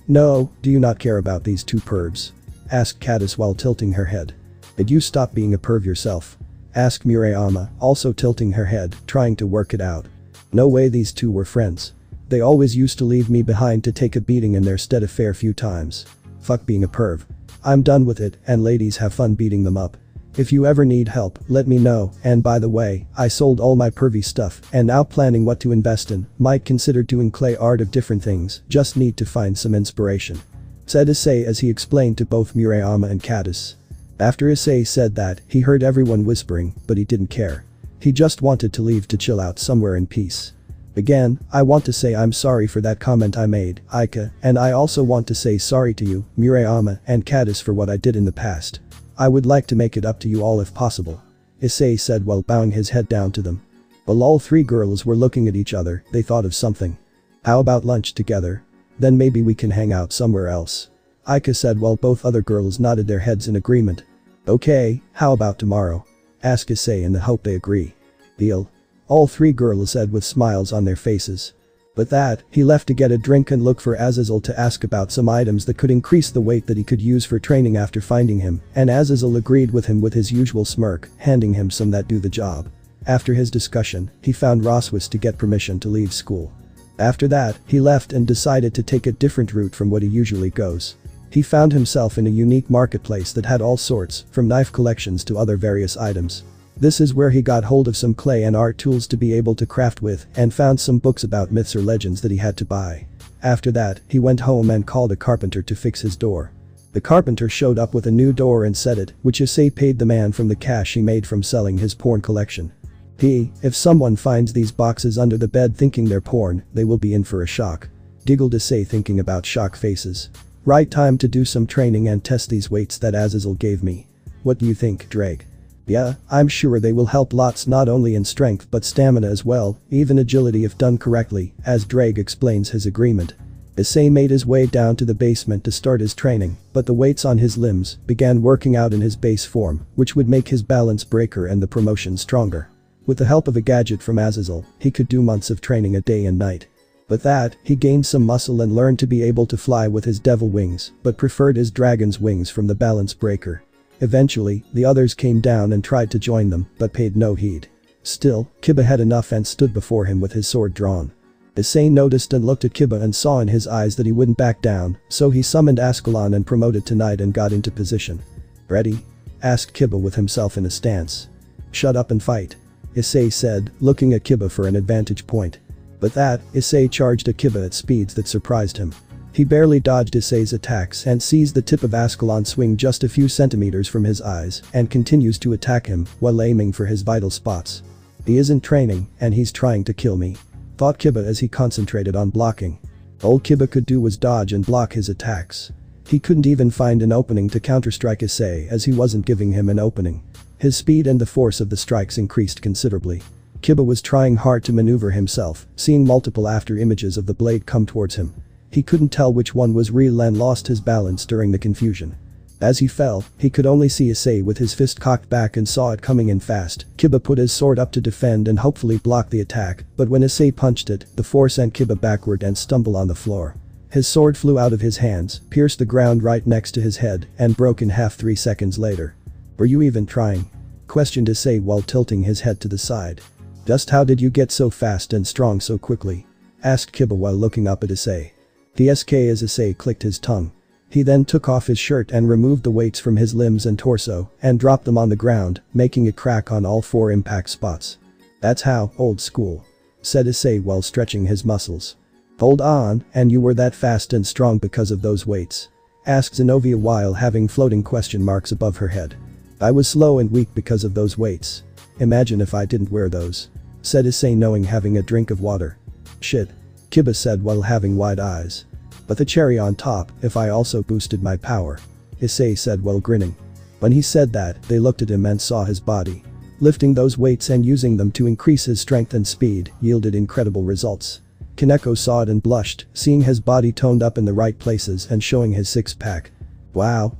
No, do you not care about these two pervs?" asked Kadis while tilting her head. "Did you stop being a perv yourself?" asked Murayama, also tilting her head, trying to work it out. "No way these two were friends. They always used to leave me behind to take a beating in their stead a fair few times. Fuck being a perv. I'm done with it, and ladies have fun beating them up. If you ever need help, let me know, and by the way, I sold all my pervy stuff and now planning what to invest in, might consider doing clay art of different things, just need to find some inspiration," said Issei as he explained to both Murayama and Kadis. After Issei said that, he heard everyone whispering, but he didn't care. He just wanted to leave to chill out somewhere in peace. "Again, I want to say I'm sorry for that comment I made, Aika, and I also want to say sorry to you, Murayama and Kadis for what I did in the past. I would like to make it up to you all if possible," Issei said while bowing his head down to them. While all three girls were looking at each other, they thought of something. "How about lunch together? Then maybe we can hang out somewhere else," Aika said while both other girls nodded their heads in agreement. "Okay, how about tomorrow?" asked Issei in the hope they agree. "Deal," all three girls said with smiles on their faces. With that, he left to get a drink and look for Azazel to ask about some items that could increase the weight that he could use for training after finding him, and Azazel agreed with him with his usual smirk, handing him some that do the job. After his discussion, he found Roswis to get permission to leave school. After that, he left and decided to take a different route from what he usually goes. He found himself in a unique marketplace that had all sorts, from knife collections to other various items. This is where he got hold of some clay and art tools to be able to craft with and found some books about myths or legends that he had to buy. After that, he went home and called a carpenter to fix his door. The carpenter showed up with a new door and set it, which Issei paid the man from the cash he made from selling his porn collection. If someone finds these boxes under the bed thinking they're porn, they will be in for a shock," giggled Issei thinking about shock faces. "Right time to do some training and test these weights that Azazel gave me. What do you think, Drake?" "Yeah, I'm sure they will help lots not only in strength but stamina as well, even agility if done correctly," as Drake explains his agreement. Issei made his way down to the basement to start his training, but the weights on his limbs began working out in his base form, which would make his balance breaker and the promotion stronger. With the help of a gadget from Azazel, he could do months of training a day and night. With that, he gained some muscle and learned to be able to fly with his devil wings, but preferred his dragon's wings from the balance breaker. Eventually, the others came down and tried to join them, but paid no heed. Still, Kiba had enough and stood before him with his sword drawn. Issei noticed and looked at Kiba and saw in his eyes that he wouldn't back down, so he summoned Ascalon and promoted tonight and got into position. "Ready?" asked Kiba with himself in a stance. "Shut up and fight," Issei said, looking at Kiba for an advantage point. But that, Issei charged at Kiba at speeds that surprised him. He barely dodged Issei's attacks and sees the tip of Ascalon swing just a few centimeters from his eyes and continues to attack him while aiming for his vital spots. "He isn't training, and he's trying to kill me," thought Kiba as he concentrated on blocking. All Kiba could do was dodge and block his attacks. He couldn't even find an opening to counterstrike Issei as he wasn't giving him an opening. His speed and the force of the strikes increased considerably. Kiba was trying hard to maneuver himself, seeing multiple after images of the blade come towards him. He couldn't tell which one was real and lost his balance during the confusion. As he fell, he could only see Issei with his fist cocked back and saw it coming in fast. Kiba put his sword up to defend and hopefully block the attack, but when Issei punched it, the force sent Kiba backward and stumbled on the floor. His sword flew out of his hands, pierced the ground right next to his head, and broke in half 3 seconds later. "Were you even trying?" questioned Issei while tilting his head to the side. "Just how did you get so fast and strong so quickly?" asked Kiba while looking up at Issei. "PSK" as Issei clicked his tongue. He then took off his shirt and removed the weights from his limbs and torso and dropped them on the ground, making it crack on all 4 impact spots. "That's how, old school," said Issei while stretching his muscles. "Hold on, and you were that fast and strong because of those weights?" asked Zenobia while having floating question marks above her head. "I was slow and weak because of those weights. Imagine if I didn't wear those," said Issei knowing having a drink of water. "Shit," Kiba said while having wide eyes. "But the cherry on top, if I also boosted my power," Issei said while grinning. When he said that, they looked at him and saw his body. Lifting those weights and using them to increase his strength and speed yielded incredible results. Kaneko saw it and blushed, seeing his body toned up in the right places and showing his six-pack. "Wow,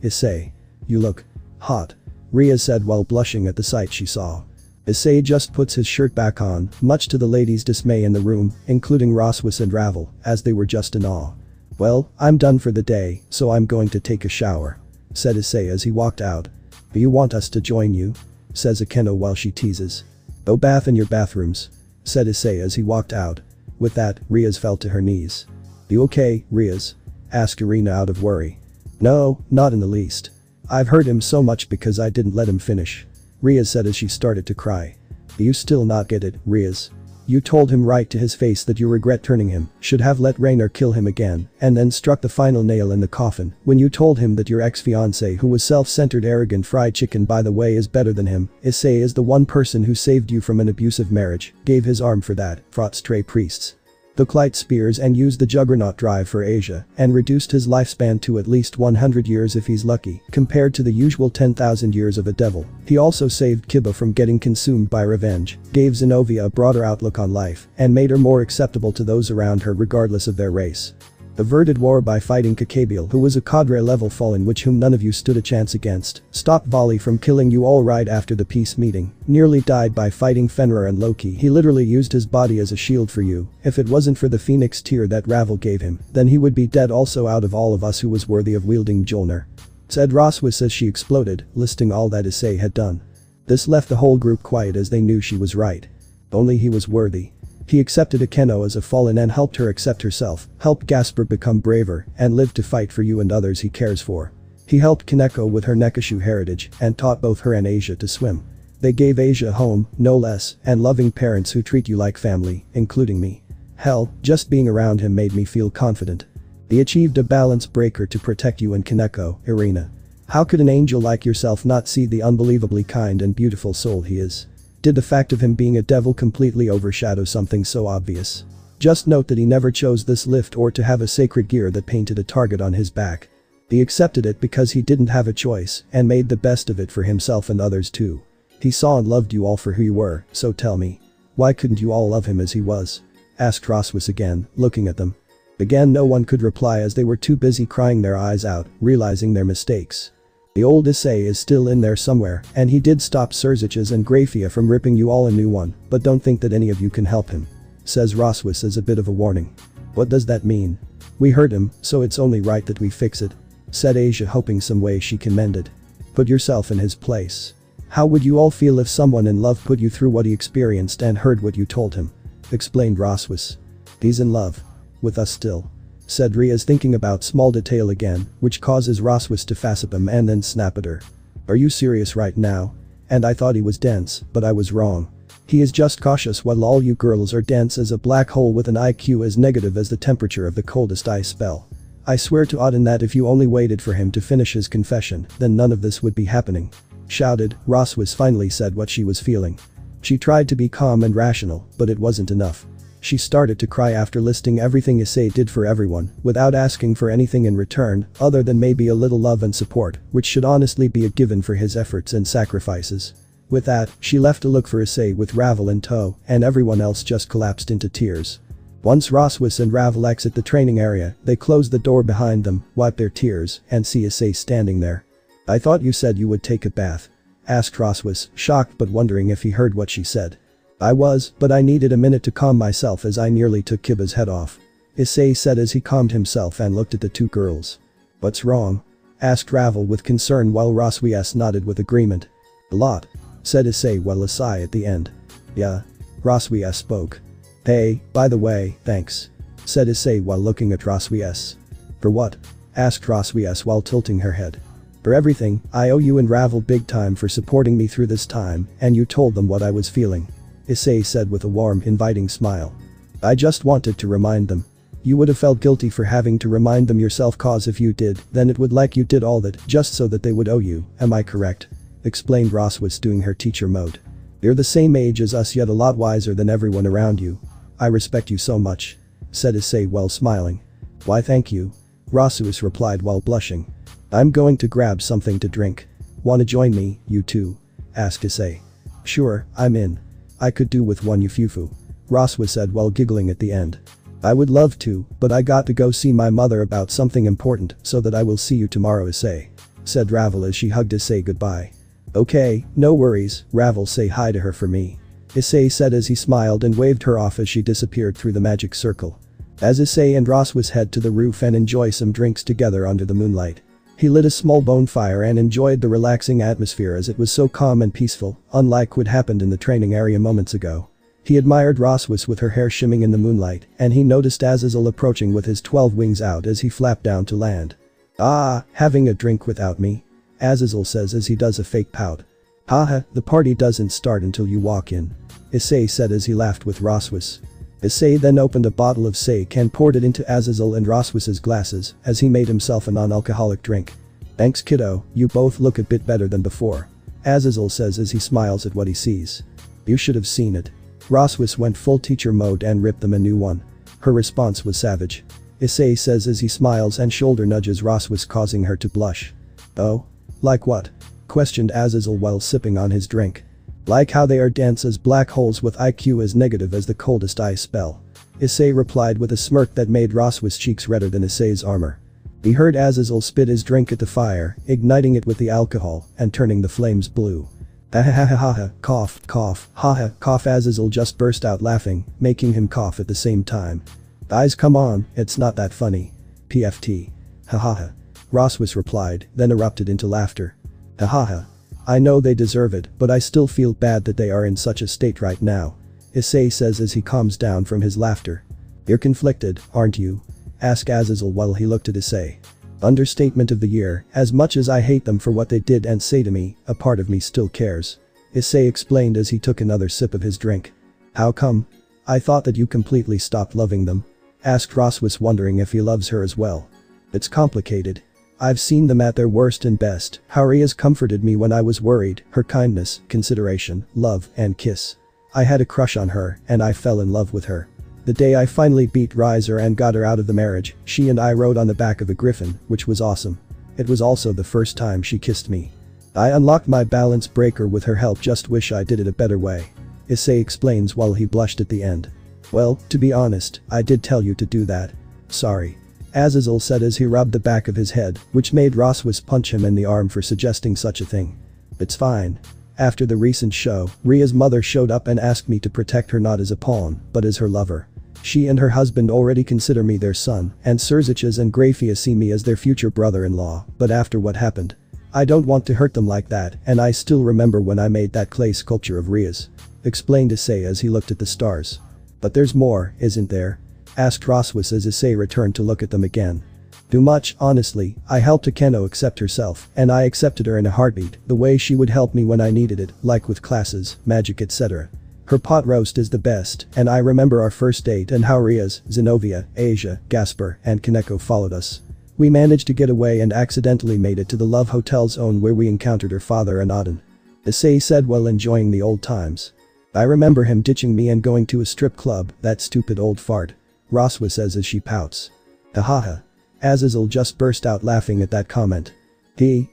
Issei. You look hot," Ria said while blushing at the sight she saw. Issei just puts his shirt back on, much to the ladies' dismay in the room, including Roswis and Ravel, as they were just in awe. "Well, I'm done for the day, so I'm going to take a shower," said Issei as he walked out. "Do you want us to join you?" says Akeno while she teases. "Go bath in your bathrooms," said Issei as he walked out. With that, Riaz fell to her knees. "You okay, Riaz?" asked Irina out of worry. "No, not in the least. I've hurt him so much because I didn't let him finish," Riaz said as she started to cry. "Do you still not get it, Riaz? You told him right to his face that you regret turning him, should have let Rainer kill him again, and then struck the final nail in the coffin when you told him that your ex-fiancé who was self-centered arrogant fried chicken by the way is better than him. Issei is the one person who saved you from an abusive marriage, gave his arm for that, fought stray priests, took light spears and used the juggernaut drive for Asia, and reduced his lifespan to at least 100 years if he's lucky, compared to the usual 10,000 years of a devil. He also saved Kiba from getting consumed by revenge, gave Zenobia a broader outlook on life, and made her more acceptable to those around her regardless of their race. Averted war by fighting Kakabiel, who was a cadre level fallen which whom none of you stood a chance against, stopped Volley from killing you all right after the peace meeting, nearly died by fighting Fenrir and Loki. He literally used his body as a shield for you. If it wasn't for the phoenix tear that Ravel gave him, then he would be dead also. Out of all of us who was worthy of wielding Mjolnir," said Roswis as she exploded, listing all that Issei had done. This left the whole group quiet as they knew she was right. Only he was worthy. He accepted Akeno as a fallen and helped her accept herself, helped Gasper become braver, and live to fight for you and others he cares for. He helped Kaneko with her Nekashu heritage and taught both her and Asia to swim. They gave Asia a home, no less, and loving parents who treat you like family, including me. Hell, just being around him made me feel confident. He achieved a balance breaker to protect you and Kaneko, Irina. How could an angel like yourself not see the unbelievably kind and beautiful soul he is? Did the fact of him being a devil completely overshadow something so obvious? Just note that he never chose this lift or to have a sacred gear that painted a target on his back. He accepted it because he didn't have a choice and made the best of it for himself and others too. He saw and loved you all for who you were, so tell me, why couldn't you all love him as he was? Asked Roswis again, looking at them. Again no one could reply as they were too busy crying their eyes out, realizing their mistakes. The old Issei is still in there somewhere, and he did stop Surziches and Grafia from ripping you all a new one, but don't think that any of you can help him, says Roswis as a bit of a warning. What does that mean? We hurt him, so it's only right that we fix it, said Asia hoping some way she can mend it. Put yourself in his place. How would you all feel if someone in love put you through what he experienced and heard what you told him? Explained Roswis. He's in love. With us still. Said Riaz, thinking about small detail again, which causes Roswis to fassip him and then snap at her. Are you serious right now? And I thought he was dense, but I was wrong. He is just cautious while all you girls are dense as a black hole with an IQ as negative as the temperature of the coldest ice spell. I swear to Auden that if you only waited for him to finish his confession, then none of this would be happening. Shouted, Roswis finally said what she was feeling. She tried to be calm and rational, but it wasn't enough. She started to cry after listing everything Issei did for everyone, without asking for anything in return, other than maybe a little love and support, which should honestly be a given for his efforts and sacrifices. With that, she left to look for Issei with Ravel in tow, and everyone else just collapsed into tears. Once Roswis and Ravel exit the training area, they close the door behind them, wipe their tears, and see Issei standing there. I thought you said you would take a bath. Asked Roswis, shocked but wondering if he heard what she said. I was, but I needed a minute to calm myself as I nearly took Kiba's head off. Issei said as he calmed himself and looked at the two girls. What's wrong? Asked Ravel with concern while Roswis nodded with agreement. A lot. Said Issei while a sigh at the end. Yeah. Roswis spoke. Hey, by the way, thanks. Said Issei while looking at Roswis. For what? Asked Roswis while tilting her head. For everything, I owe you and Ravel big time for supporting me through this time, and you told them what I was feeling. Issei said with a warm, inviting smile. I just wanted to remind them. You would have felt guilty for having to remind them yourself, cause if you did, then it would like you did all that just so that they would owe you, am I correct? Explained Roswis doing her teacher mode. You're the same age as us yet a lot wiser than everyone around you. I respect you so much. Said Issei while smiling. Why thank you? Roswis replied while blushing. I'm going to grab something to drink. Wanna join me, you two? Asked Issei. Sure, I'm in. I could do with one yufufu. Roswis said while giggling at the end. I would love to, but I got to go see my mother about something important, so that I will see you tomorrow, Issei. Said Ravel as she hugged Issei goodbye. Okay, no worries, Ravel, say hi to her for me. Issei said as he smiled and waved her off as she disappeared through the magic circle. As Issei and Roswis head to the roof and enjoy some drinks together under the moonlight. He lit a small bonfire and enjoyed the relaxing atmosphere as it was so calm and peaceful, unlike what happened in the training area moments ago. He admired Roswis with her hair shimming in the moonlight, and he noticed Azazel approaching with his 12 wings out as he flapped down to land. Ah, having a drink without me? Azazel says as he does a fake pout. Haha, the party doesn't start until you walk in. Issei said as he laughed with Roswis. Issei then opened a bottle of sake and poured it into Azazel and Roswis's glasses as he made himself a non-alcoholic drink. Thanks kiddo, you both look a bit better than before. Azazel says as he smiles at what he sees. You should have seen it. Roswis went full teacher mode and ripped them a new one. Her response was savage. Issei says as he smiles and shoulder nudges Roswis, causing her to blush. Oh? Like what? Questioned Azazel while sipping on his drink. Like how they are dense as black holes with IQ as negative as the coldest ice spell. Issei replied with a smirk that made Roswis' cheeks redder than Issei's armor. He heard Azazel spit his drink at the fire, igniting it with the alcohol and turning the flames blue. Ha, cough, cough, ha, cough. Azazel just burst out laughing, making him cough at the same time. Guys, come on, it's not that funny. PFT. Ha. Roswis replied, then erupted into laughter. Ha. I know they deserve it, but I still feel bad that they are in such a state right now. Issei says as he calms down from his laughter. You're conflicted, aren't you? Asked Azazel while he looked at Issei. Understatement of the year, as much as I hate them for what they did and say to me, a part of me still cares. Issei explained as he took another sip of his drink. How come? I thought that you completely stopped loving them. Asked Roswis, wondering if he loves her as well. It's complicated. I've seen them at their worst and best. How Riaz comforted me when I was worried, her kindness, consideration, love, and kiss. I had a crush on her, and I fell in love with her. The day I finally beat Riser and got her out of the marriage, she and I rode on the back of a griffin, which was awesome. It was also the first time she kissed me. I unlocked my balance breaker with her help, just wish I did it a better way. Issei explains while he blushed at the end. Well, to be honest, I did tell you to do that. Sorry. Azazel said as he rubbed the back of his head, which made Roswis punch him in the arm for suggesting such a thing. It's fine. After the recent show, Ria's mother showed up and asked me to protect her not as a pawn, but as her lover. She and her husband already consider me their son, and Surziches and Grafia see me as their future brother-in-law, but after what happened, I don't want to hurt them like that, and I still remember when I made that clay sculpture of Ria's," explained Issei as he looked at the stars. "But there's more, isn't there?" asked Roswis as Issei returned to look at them again. "Too much, honestly. I helped Akeno accept herself, and I accepted her in a heartbeat, the way she would help me when I needed it, like with classes, magic, etc. Her pot roast is the best, and I remember our first date and how Rias, Zenobia, Asia, Gaspar, and Kaneko followed us. We managed to get away and accidentally made it to the Love Hotel zone where we encountered her father and Auden," Issei said while enjoying the old times. "I remember him ditching me and going to a strip club, that stupid old fart," Roswa says as she pouts. "Hahaha." Azazel just burst out laughing at that comment.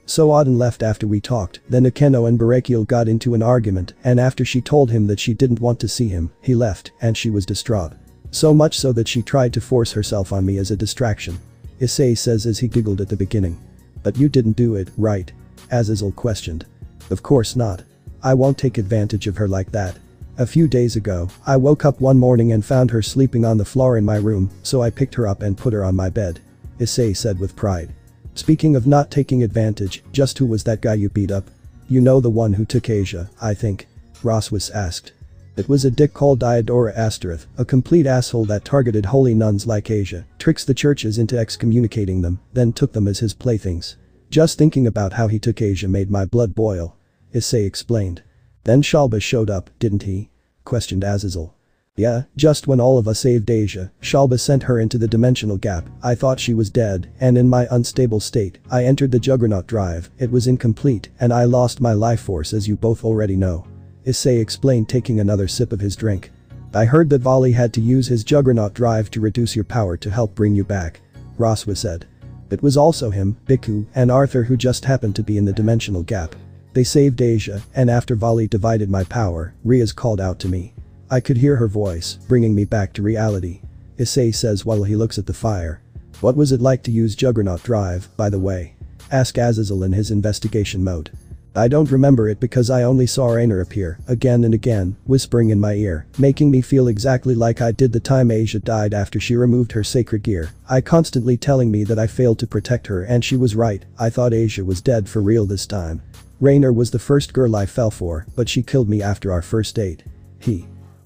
So Auden left after we talked, then Akeno and Barakiel got into an argument, and after she told him that she didn't want to see him, he left, and she was distraught. So much so that she tried to force herself on me as a distraction," Issei says as he giggled at the beginning. "But you didn't do it, right?" Azazel questioned. "Of course not. I won't take advantage of her like that. A few days ago, I woke up one morning and found her sleeping on the floor in my room, so I picked her up and put her on my bed," Issei said with pride. "Speaking of not taking advantage, just who was that guy you beat up?" "You know, the one who took Asia, I think?" Roswis asked. "It was a dick called Diodora Astareth, a complete asshole that targeted holy nuns like Asia, tricks the churches into excommunicating them, then took them as his playthings. Just thinking about how he took Asia made my blood boil," Issei explained. "Then Shalba showed up, didn't he?" questioned Azazel. "Yeah, just when all of us saved Asia, Shalba sent her into the dimensional gap. I thought she was dead, and in my unstable state, I entered the Juggernaut drive, it was incomplete, and I lost my life force as you both already know," Issei explained taking another sip of his drink. "I heard that Vali had to use his Juggernaut drive to reduce your power to help bring you back," Roswa said. "It was also him, Biku, and Arthur who just happened to be in the dimensional gap. They saved Asia, and after Vali divided my power, Riaz called out to me. I could hear her voice, bringing me back to reality," Issei says while he looks at the fire. "What was it like to use Juggernaut drive, by the way?" asked Azazel in his investigation mode. "I don't remember it because I only saw Rainer appear, again and again, whispering in my ear, making me feel exactly like I did the time Asia died after she removed her sacred gear, I constantly telling me that I failed to protect her and she was right, I thought Asia was dead for real this time. Rainer was the first girl I fell for, but she killed me after our first date.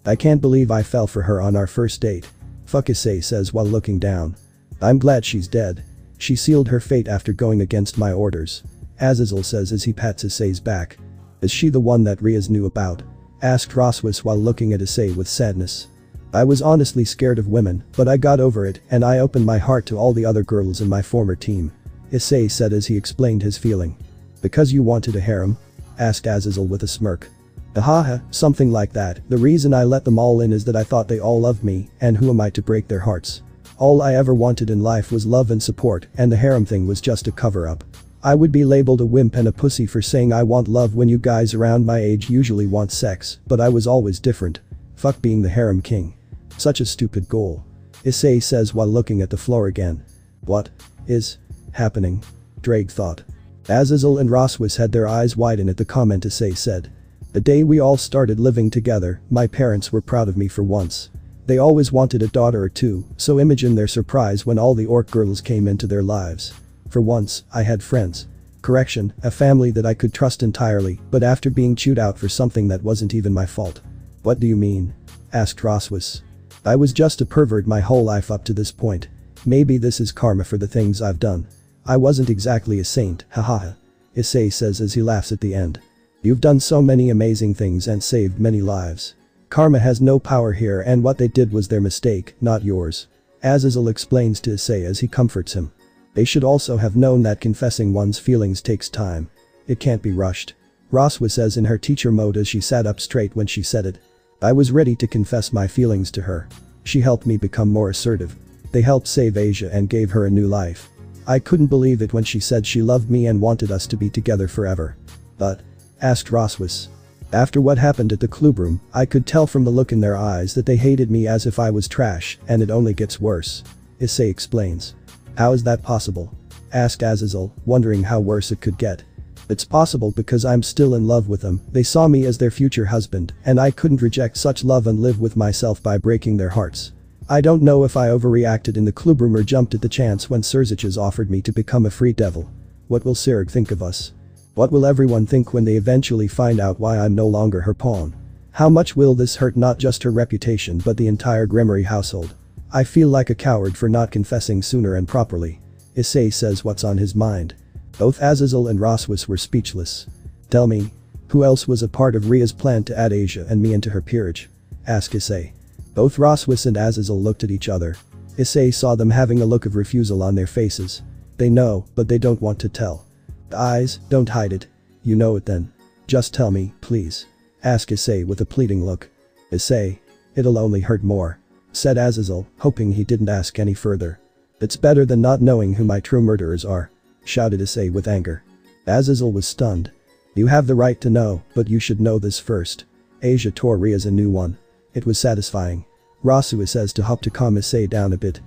I can't believe I fell for her on our first date. Fuck," Issei says while looking down. "I'm glad she's dead. She sealed her fate after going against my orders," Azazel says as he pats Issei's back. "Is she the one that Riaz knew about?" asked Roswis while looking at Issei with sadness. "I was honestly scared of women, but I got over it and I opened my heart to all the other girls in my former team," Issei said as he explained his feeling. "Because you wanted a harem?" asked Azazel with a smirk. "Ahaha, something like that. The reason I let them all in is that I thought they all loved me, and who am I to break their hearts? All I ever wanted in life was love and support, and the harem thing was just a cover-up. I would be labeled a wimp and a pussy for saying I want love when you guys around my age usually want sex, but I was always different. Fuck being the harem king. Such a stupid goal," Issei says while looking at the floor again. "What is happening?" Drake thought. Azazel and Roswis had their eyes widen at the comment Issei said. "The day we all started living together, my parents were proud of me for once. They always wanted a daughter or two, so imagine their surprise when all the orc girls came into their lives. For once, I had friends. Correction, a family that I could trust entirely, but after being chewed out for something that wasn't even my fault." "What do you mean?" asked Roswis. "I was just a pervert my whole life up to this point. Maybe this is karma for the things I've done. I wasn't exactly a saint, hahaha," Issei says as he laughs at the end. "You've done so many amazing things and saved many lives. Karma has no power here and what they did was their mistake, not yours," Azazel explains to Issei as he comforts him. "They should also have known that confessing one's feelings takes time. It can't be rushed," Roswa says in her teacher mode as she sat up straight when she said it. "I was ready to confess my feelings to her. She helped me become more assertive. They helped save Asia and gave her a new life. I couldn't believe it when she said she loved me and wanted us to be together forever." "But?" asked Roswis. "After what happened at the clubroom, I could tell from the look in their eyes that they hated me as if I was trash, and it only gets worse," Issei explains. "How is that possible?" asked Azazel, wondering how worse it could get. "It's possible because I'm still in love with them, they saw me as their future husband, and I couldn't reject such love and live with myself by breaking their hearts. I don't know if I overreacted in the clubroom or jumped at the chance when Serziches offered me to become a free devil. What will Sirg think of us?" What will everyone think when they eventually find out why I'm no longer her pawn? How much will this hurt not just her reputation but the entire Grimory household? I feel like a coward for not confessing sooner and properly. Issei says what's on his mind. Both Azazel and Roswis were speechless. Tell me, who else was a part of Ria's plan to add Asia and me into her peerage? Asked Issei. Both Roswis and Azazel looked at each other. Issei saw them having a look of refusal on their faces. They know, but they don't want to tell. The eyes, don't hide it. You know it then. Just tell me, please. Asked Issei with a pleading look. Issei. It'll only hurt more. Said Azazel, hoping he didn't ask any further. It's better than not knowing who my true murderers are. Shouted Issei with anger. Azazel was stunned. You have the right to know, but you should know this first. Asia tore Ria's a new one. It was satisfying. Rasua says to hop to calm Issei down a bit.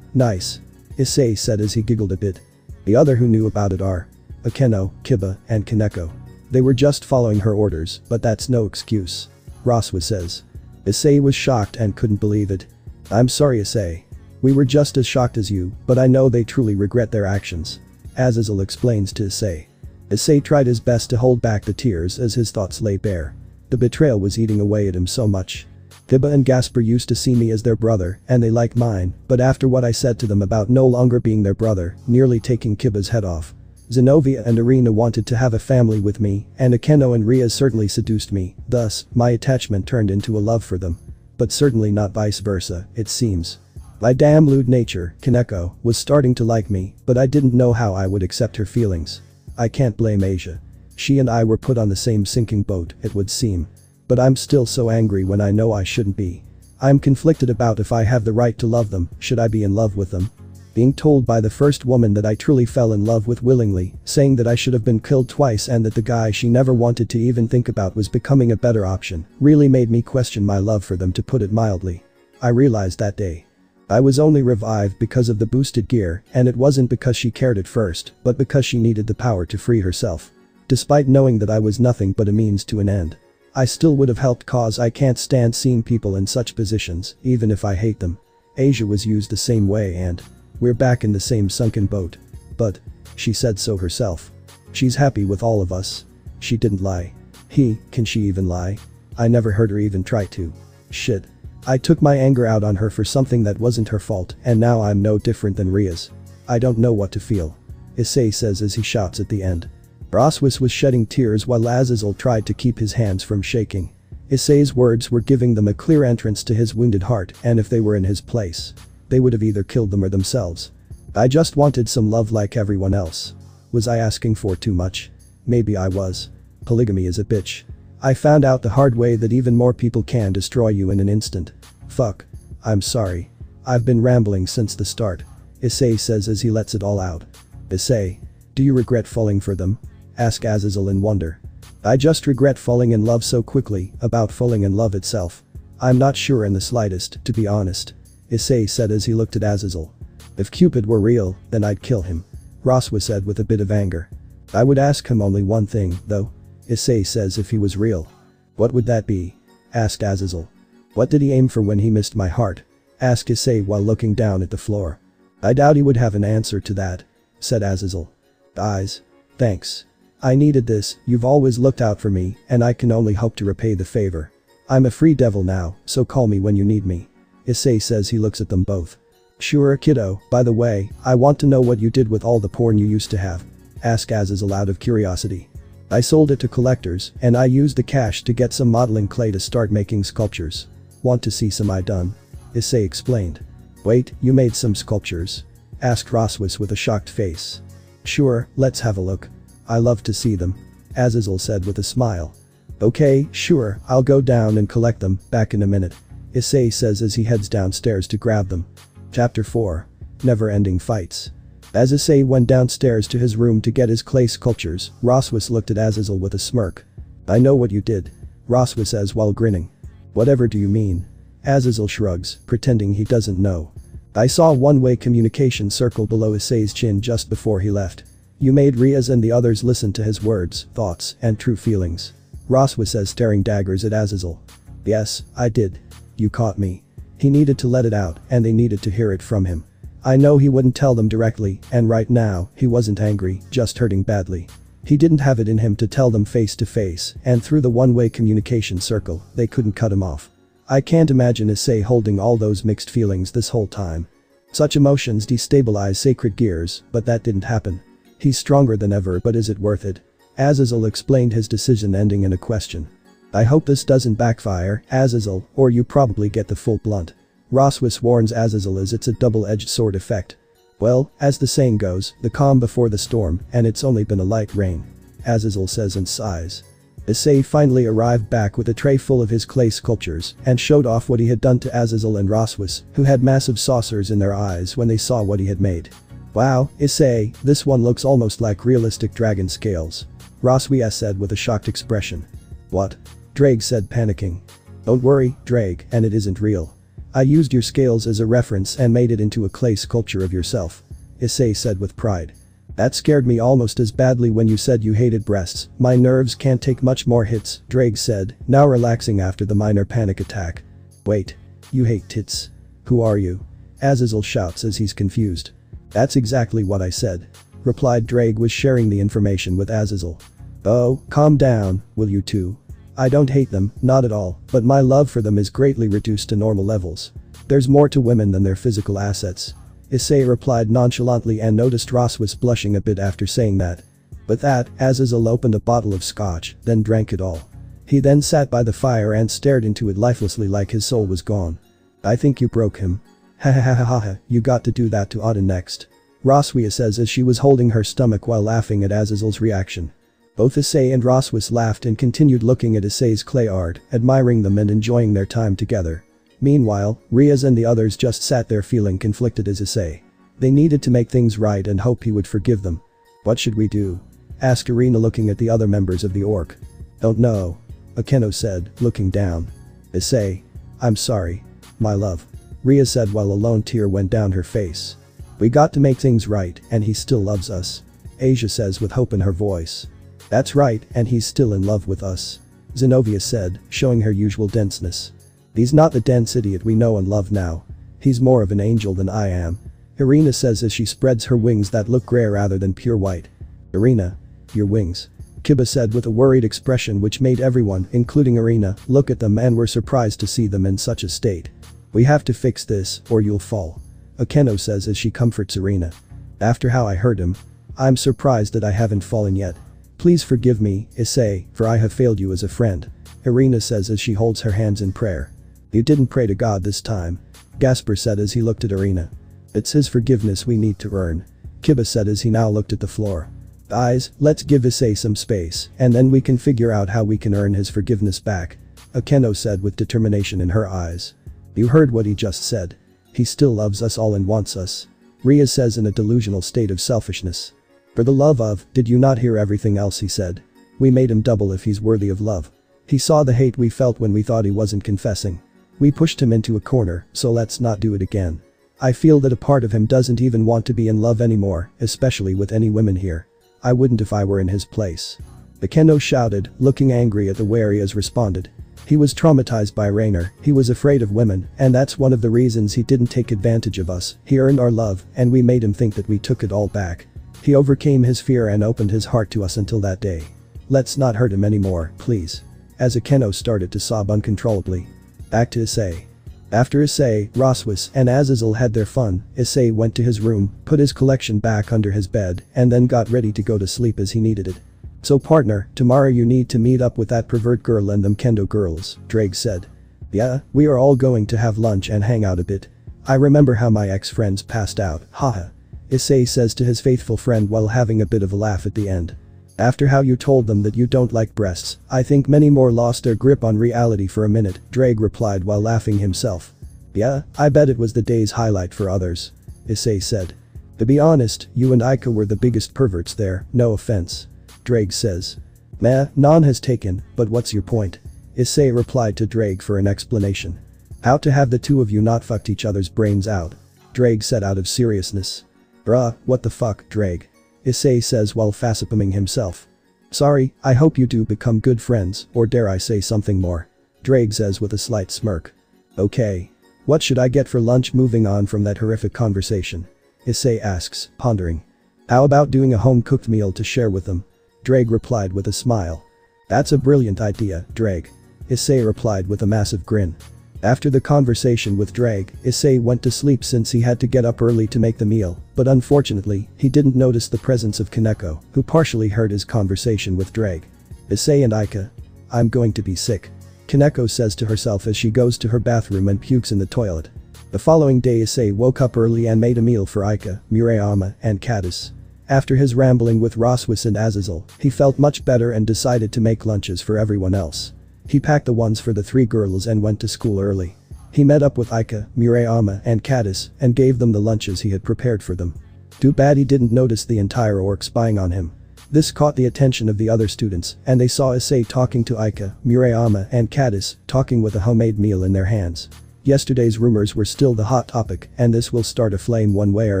Nice. Issei said as he giggled a bit. The other who knew about it are Akeno, Kiba, and Kaneko. They were just following her orders, but that's no excuse. Rasua says. Issei was shocked and couldn't believe it. I'm sorry, Issei. We were just as shocked as you, but I know they truly regret their actions. Azazel explains to Issei. Issei tried his best to hold back the tears as his thoughts lay bare. The betrayal was eating away at him so much. Kiba and Gasper used to see me as their brother, and they like mine, but after what I said to them about no longer being their brother, nearly taking Kiba's head off. Zenobia and Irina wanted to have a family with me, and Akeno and Ria certainly seduced me, thus, my attachment turned into a love for them. But certainly not vice versa, it seems. My damn lewd nature, Kaneko, was starting to like me, but I didn't know how I would accept her feelings. I can't blame Asia. She and I were put on the same sinking boat, it would seem. But I'm still so angry when I know I shouldn't be. I'm conflicted about if I have the right to love them, should I be in love with them? Being told by the first woman that I truly fell in love with willingly, saying that I should have been killed twice and that the guy she never wanted to even think about was becoming a better option, really made me question my love for them, to put it mildly. I realized that day. I was only revived because of the boosted gear, and it wasn't because she cared at first, but because she needed the power to free herself. Despite knowing that I was nothing but a means to an end. I still would have helped, cause I can't stand seeing people in such positions, even if I hate them. Asia was used the same way and we're back in the same sunken boat. But she said so herself. She's happy with all of us. She didn't lie. Can she even lie? I never heard her even try to. Shit. I took my anger out on her for something that wasn't her fault, and now I'm no different than Ria's. I don't know what to feel. Issei says as he shouts at the end. Roswis was shedding tears while Azazel tried to keep his hands from shaking. Issei's words were giving them a clear entrance to his wounded heart, and if they were in his place, they would have either killed them or themselves. I just wanted some love like everyone else. Was I asking for too much? Maybe I was. Polygamy is a bitch. I found out the hard way that even more people can destroy you in an instant. Fuck. I'm sorry. I've been rambling since the start. Issei says as he lets it all out. Issei. Do you regret falling for them? Asked Azazel in wonder. I just regret falling in love so quickly, about falling in love itself. I'm not sure in the slightest, to be honest. Issei said as he looked at Azazel. If Cupid were real, then I'd kill him. Raswa said with a bit of anger. I would ask him only one thing, though. Issei says if he was real. What would that be? Asked Azazel. What did he aim for when he missed my heart? Asked Issei while looking down at the floor. I doubt he would have an answer to that. Said Azazel. Eyes. Thanks. I needed this, you've always looked out for me, and I can only hope to repay the favor. I'm a free devil now, so call me when you need me. Issei says he looks at them both. Sure kiddo, by the way, I want to know what you did with all the porn you used to have. Asked Azazel out of curiosity. I sold it to collectors, and I used the cash to get some modeling clay to start making sculptures. Want to see some I done? Issei explained. Wait, you made some sculptures? Asked Roswis with a shocked face. Sure, let's have a look. I love to see them. Azazel said with a smile. Okay, sure, I'll go down and collect them, back in a minute. Issei says as he heads downstairs to grab them. Chapter 4. Never-ending fights. As Issei went downstairs to his room to get his clay sculptures, Roswis looked at Azazel with a smirk. I know what you did. Roswis says while grinning. Whatever do you mean? Azazel shrugs, pretending he doesn't know. I saw one-way communication circle below Issei's chin just before he left. You made Riaz and the others listen to his words, thoughts, and true feelings. Roswis says staring daggers at Azazel. Yes, I did. You caught me. He needed to let it out, and they needed to hear it from him. I know he wouldn't tell them directly, and right now, he wasn't angry, just hurting badly. He didn't have it in him to tell them face to face, and through the one-way communication circle, they couldn't cut him off. I can't imagine Issei holding all those mixed feelings this whole time. Such emotions destabilize sacred gears, but that didn't happen. He's stronger than ever, but is it worth it? Azazel explained his decision, ending in a question. I hope this doesn't backfire, Azazel, or you probably get the full blunt. Roswis warns Azazel as it's a double-edged sword effect. Well, as the saying goes, the calm before the storm, and it's only been a light rain. Azazel says and sighs. Issei finally arrived back with a tray full of his clay sculptures and showed off what he had done to Azazel and Roswis, who had massive saucers in their eyes when they saw what he had made. Wow, Issei, this one looks almost like realistic dragon scales. Roswis said with a shocked expression. What? Drake said, panicking. Don't worry, Drake, and it isn't real. I used your scales as a reference and made it into a clay sculpture of yourself. Issei said with pride. That scared me almost as badly when you said you hated breasts. My nerves can't take much more hits, Drake said, now relaxing after the minor panic attack. Wait. You hate tits. Who are you? Azazel shouts as he's confused. That's exactly what I said. Replied Drake, was sharing the information with Azazel. Oh, calm down, will you two? I don't hate them, not at all, but my love for them is greatly reduced to normal levels. There's more to women than their physical assets. Issei replied nonchalantly and noticed Roswis blushing a bit after saying that. With that, Azazel opened a bottle of scotch, then drank it all. He then sat by the fire and stared into it lifelessly like his soul was gone. I think you broke him. Ha ha ha ha ha, you got to do that to Auden next. Roswis says as she was holding her stomach while laughing at Azazel's reaction. Both Issei and Roswis laughed and continued looking at Issei's clay art, admiring them and enjoying their time together. Meanwhile, Riaz and the others just sat there feeling conflicted as Issei. They needed to make things right and hope he would forgive them. What should we do? Asked Irina, looking at the other members of the orc. Don't know. Akeno said, looking down. Issei. I'm sorry. My love. Riaz said while a lone tear went down her face. We got to make things right, and he still loves us. Asia says with hope in her voice. That's right, and he's still in love with us. Zenobia said, showing her usual denseness. He's not the dense idiot we know and love now. He's more of an angel than I am. Irina says as she spreads her wings that look grey rather than pure white. Irina. Your wings. Kiba said with a worried expression which made everyone, including Irina, look at them and were surprised to see them in such a state. We have to fix this, or you'll fall. Akeno says as she comforts Irina. After how I hurt him. I'm surprised that I haven't fallen yet. Please forgive me, Issei, for I have failed you as a friend. Irina says as she holds her hands in prayer. You didn't pray to God this time. Gasper said as he looked at Irina. It's his forgiveness we need to earn. Kiba said as he now looked at the floor. Guys, let's give Issei some space, and then we can figure out how we can earn his forgiveness back. Akeno said with determination in her eyes. You heard what he just said. He still loves us all and wants us. Riaz says in a delusional state of selfishness. For the love of, did you not hear everything else he said? We made him double if he's worthy of love. He saw the hate we felt when we thought he wasn't confessing. We pushed him into a corner, so let's not do it again. I feel that a part of him doesn't even want to be in love anymore, especially with any women here. I wouldn't if I were in his place. Akeno shouted, looking angry at the way Riaz responded. He was traumatized by Rainer, he was afraid of women, and that's one of the reasons he didn't take advantage of us. He earned our love, and we made him think that we took it all back. He overcame his fear and opened his heart to us until that day. Let's not hurt him anymore, please. As Akeno started to sob uncontrollably. Back to Issei. After Issei, Roswis, and Azazel had their fun, Issei went to his room, put his collection back under his bed, and then got ready to go to sleep as he needed it. So partner, tomorrow you need to meet up with that pervert girl and them kendo girls, Drake said. Yeah, we are all going to have lunch and hang out a bit. I remember how my ex-friends passed out, haha. Issei says to his faithful friend while having a bit of a laugh at the end. After how you told them that you don't like breasts, I think many more lost their grip on reality for a minute, Drake replied while laughing himself. Yeah, I bet it was the day's highlight for others. Issei said. To be honest, you and Aika were the biggest perverts there, no offense. Drake says. Meh, none has taken, but what's your point? Issei replied to Drake for an explanation. How to have the two of you not fucked each other's brains out? Drake said out of seriousness. Bruh, what the fuck, Drake? Issei says while facepalming himself. Sorry, I hope you do become good friends, or dare I say something more. Drake says with a slight smirk. Okay. What should I get for lunch? Moving on from that horrific conversation. Issei asks, pondering. How about doing a home-cooked meal to share with them? Drake replied with a smile. That's a brilliant idea, Drake. Issei replied with a massive grin. After the conversation with Drake, Issei went to sleep since he had to get up early to make the meal, but unfortunately, he didn't notice the presence of Kaneko, who partially heard his conversation with Drake. Issei and Aika. I'm going to be sick. Kaneko says to herself as she goes to her bathroom and pukes in the toilet. The following day Issei woke up early and made a meal for Aika, Murayama, and Caddis. After his rambling with Roswis and Azazel, he felt much better and decided to make lunches for everyone else. He packed the ones for the 3 girls and went to school early. He met up with Aika, Murayama, and Caddis and gave them the lunches he had prepared for them. Too bad he didn't notice the entire orc spying on him. This caught the attention of the other students and they saw Issei talking to Aika, Murayama, and Caddis, talking with a homemade meal in their hands. Yesterday's rumors were still the hot topic and this will start a flame one way or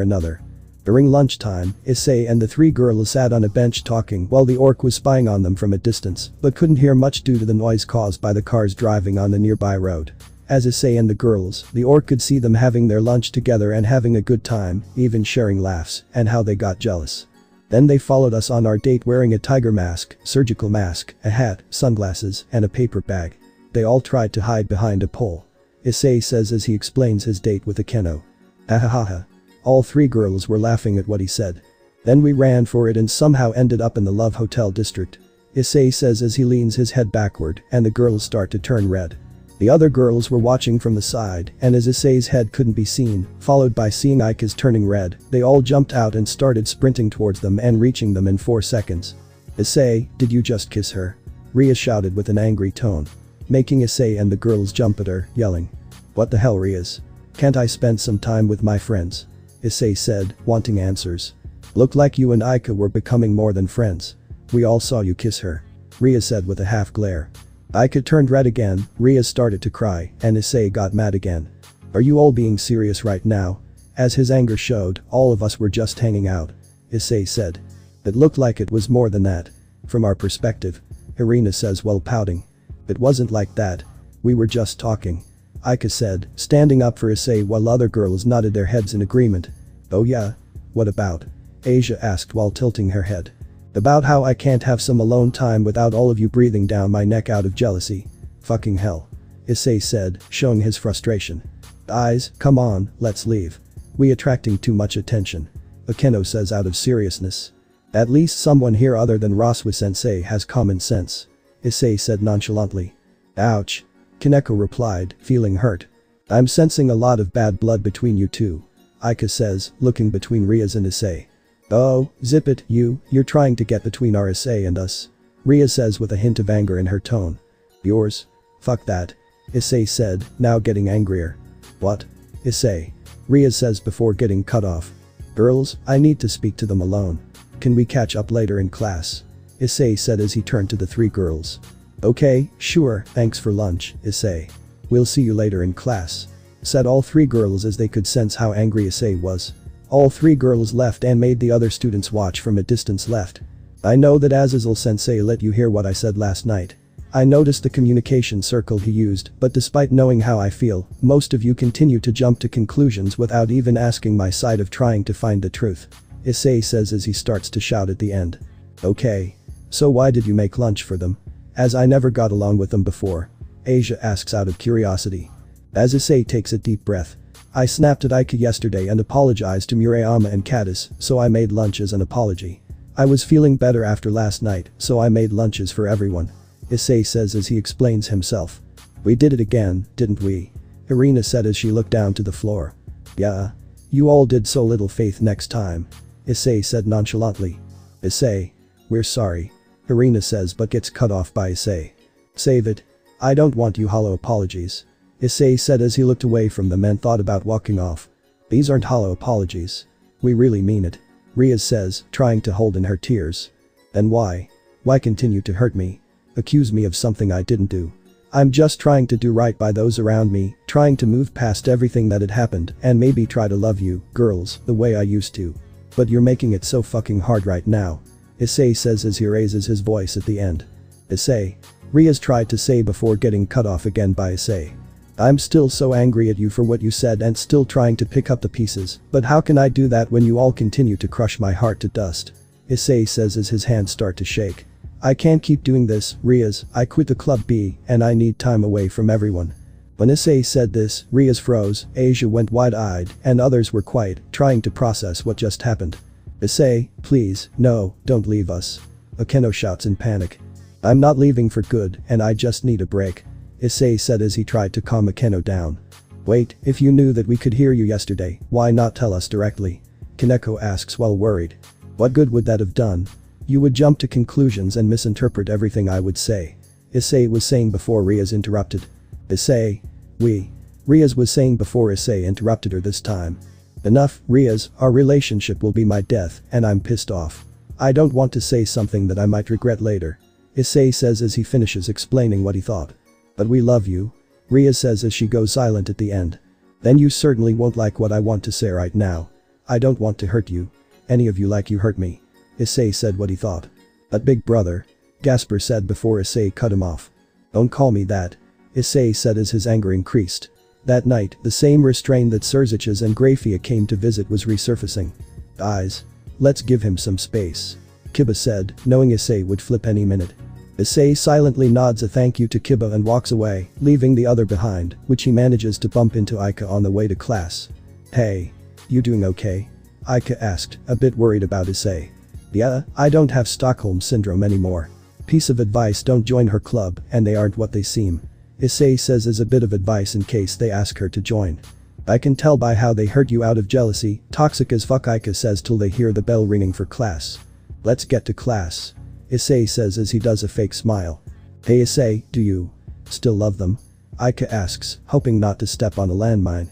another. During lunchtime, Issei and the 3 girls sat on a bench talking while the orc was spying on them from a distance but couldn't hear much due to the noise caused by the cars driving on the nearby road. As Issei and the girls, the orc could see them having their lunch together and having a good time, even sharing laughs, and how they got jealous. Then they followed us on our date wearing a tiger mask, surgical mask, a hat, sunglasses, and a paper bag. They all tried to hide behind a pole. Issei says as he explains his date with Akeno. Ahahaha. All 3 girls were laughing at what he said. Then we ran for it and somehow ended up in the Love Hotel district. Issei says as he leans his head backward and the girls start to turn red. The other girls were watching from the side and as Issei's head couldn't be seen, followed by seeing Aika's turning red, they all jumped out and started sprinting towards them and reaching them in 4 seconds. Issei, did you just kiss her? Ria shouted with an angry tone. Making Issei and the girls jump at her, yelling. What the hell, Rias? Can't I spend some time with my friends? Issei said, wanting answers. Looked like you and Aika were becoming more than friends. We all saw you kiss her. Ria said with a half glare. Aika turned red again, Ria started to cry, and Issei got mad again. Are you all being serious right now? As his anger showed, all of us were just hanging out. Issei said. It looked like it was more than that. From our perspective. Irina says while pouting. It wasn't like that. We were just talking. Aika said, standing up for Issei while other girls nodded their heads in agreement. Oh yeah? What about? Asia asked while tilting her head. About how I can't have some alone time without all of you breathing down my neck out of jealousy. Fucking hell. Issei said, showing his frustration. Eyes, come on, let's leave. We attracting too much attention. Akeno says out of seriousness. At least someone here other than Roswa-sensei has common sense. Issei said nonchalantly. Ouch. Kaneko replied, feeling hurt. I'm sensing a lot of bad blood between you two. Aika says, looking between Rias and Issei. Oh, zip it, you're trying to get between our Issei and us. Ria says with a hint of anger in her tone. Yours? Fuck that. Issei said, now getting angrier. What? Issei. Ria says before getting cut off. Girls, I need to speak to them alone. Can we catch up later in class? Issei said as he turned to the 3 girls. Okay, sure, thanks for lunch, Issei. We'll see you later in class. Said all 3 girls as they could sense how angry Issei was. All 3 girls left and made the other students watch from a distance left. I know that Azazel-sensei let you hear what I said last night. I noticed the communication circle he used, but despite knowing how I feel, most of you continue to jump to conclusions without even asking my side of trying to find the truth. Issei says as he starts to shout at the end. Okay. So why did you make lunch for them? As I never got along with them before. Asia asks out of curiosity. As Issei takes a deep breath. I snapped at Aika yesterday and apologized to Murayama and Caddis, so I made lunch as an apology. I was feeling better after last night, so I made lunches for everyone. Issei says as he explains himself. We did it again, didn't we? Irina said as she looked down to the floor. Yeah. You all did so little faith next time. Issei said nonchalantly. Issei. We're sorry. Irina says but gets cut off by Issei. Save it. I don't want you hollow apologies. Issei said as he looked away from them and thought about walking off. These aren't hollow apologies. We really mean it. Ria says, trying to hold in her tears. Then why? Why continue to hurt me? Accuse me of something I didn't do. I'm just trying to do right by those around me, trying to move past everything that had happened and maybe try to love you, girls, the way I used to. But you're making it so fucking hard right now. Issei says as he raises his voice at the end. Issei. Rias tried to say before getting cut off again by Issei. I'm still so angry at you for what you said and still trying to pick up the pieces, but how can I do that when you all continue to crush my heart to dust? Issei says as his hands start to shake. I can't keep doing this, Riaz, I quit the club B, and I need time away from everyone. When Issei said this, Riaz froze, Asia went wide-eyed, and others were quiet, trying to process what just happened. Issei, please, no, don't leave us. Akeno shouts in panic. I'm not leaving for good, and I just need a break. Issei said as he tried to calm Akeno down. Wait, if you knew that we could hear you yesterday, why not tell us directly? Kaneko asks while worried. What good would that have done? You would jump to conclusions and misinterpret everything I would say. Issei was saying before Riaz interrupted. Issei. Riaz was saying before Issei interrupted her this time. Enough, Riaz, our relationship will be my death, and I'm pissed off. I don't want to say something that I might regret later. Issei says as he finishes explaining what he thought. But we love you. Riaz says as she goes silent at the end. Then you certainly won't like what I want to say right now. I don't want to hurt you. Any of you like you hurt me. Issei said what he thought. But big brother. Gasper said before Issei cut him off. Don't call me that. Issei said as his anger increased. That night, the same restraint that Surziches and Grafia came to visit was resurfacing. Guys. Let's give him some space. Kiba said, knowing Issei would flip any minute. Issei silently nods a thank you to Kiba and walks away, leaving the other behind, which he manages to bump into Aika on the way to class. Hey. You doing okay? Aika asked, a bit worried about Issei. Yeah, I don't have Stockholm Syndrome anymore. Piece of advice, don't join her club, and they aren't what they seem. Issei says as a bit of advice in case they ask her to join. I can tell by how they hurt you out of jealousy, toxic as fuck, Aika says till they hear the bell ringing for class. Let's get to class. Issei says as he does a fake smile. Hey Issei, do you still love them? Aika asks, hoping not to step on a landmine.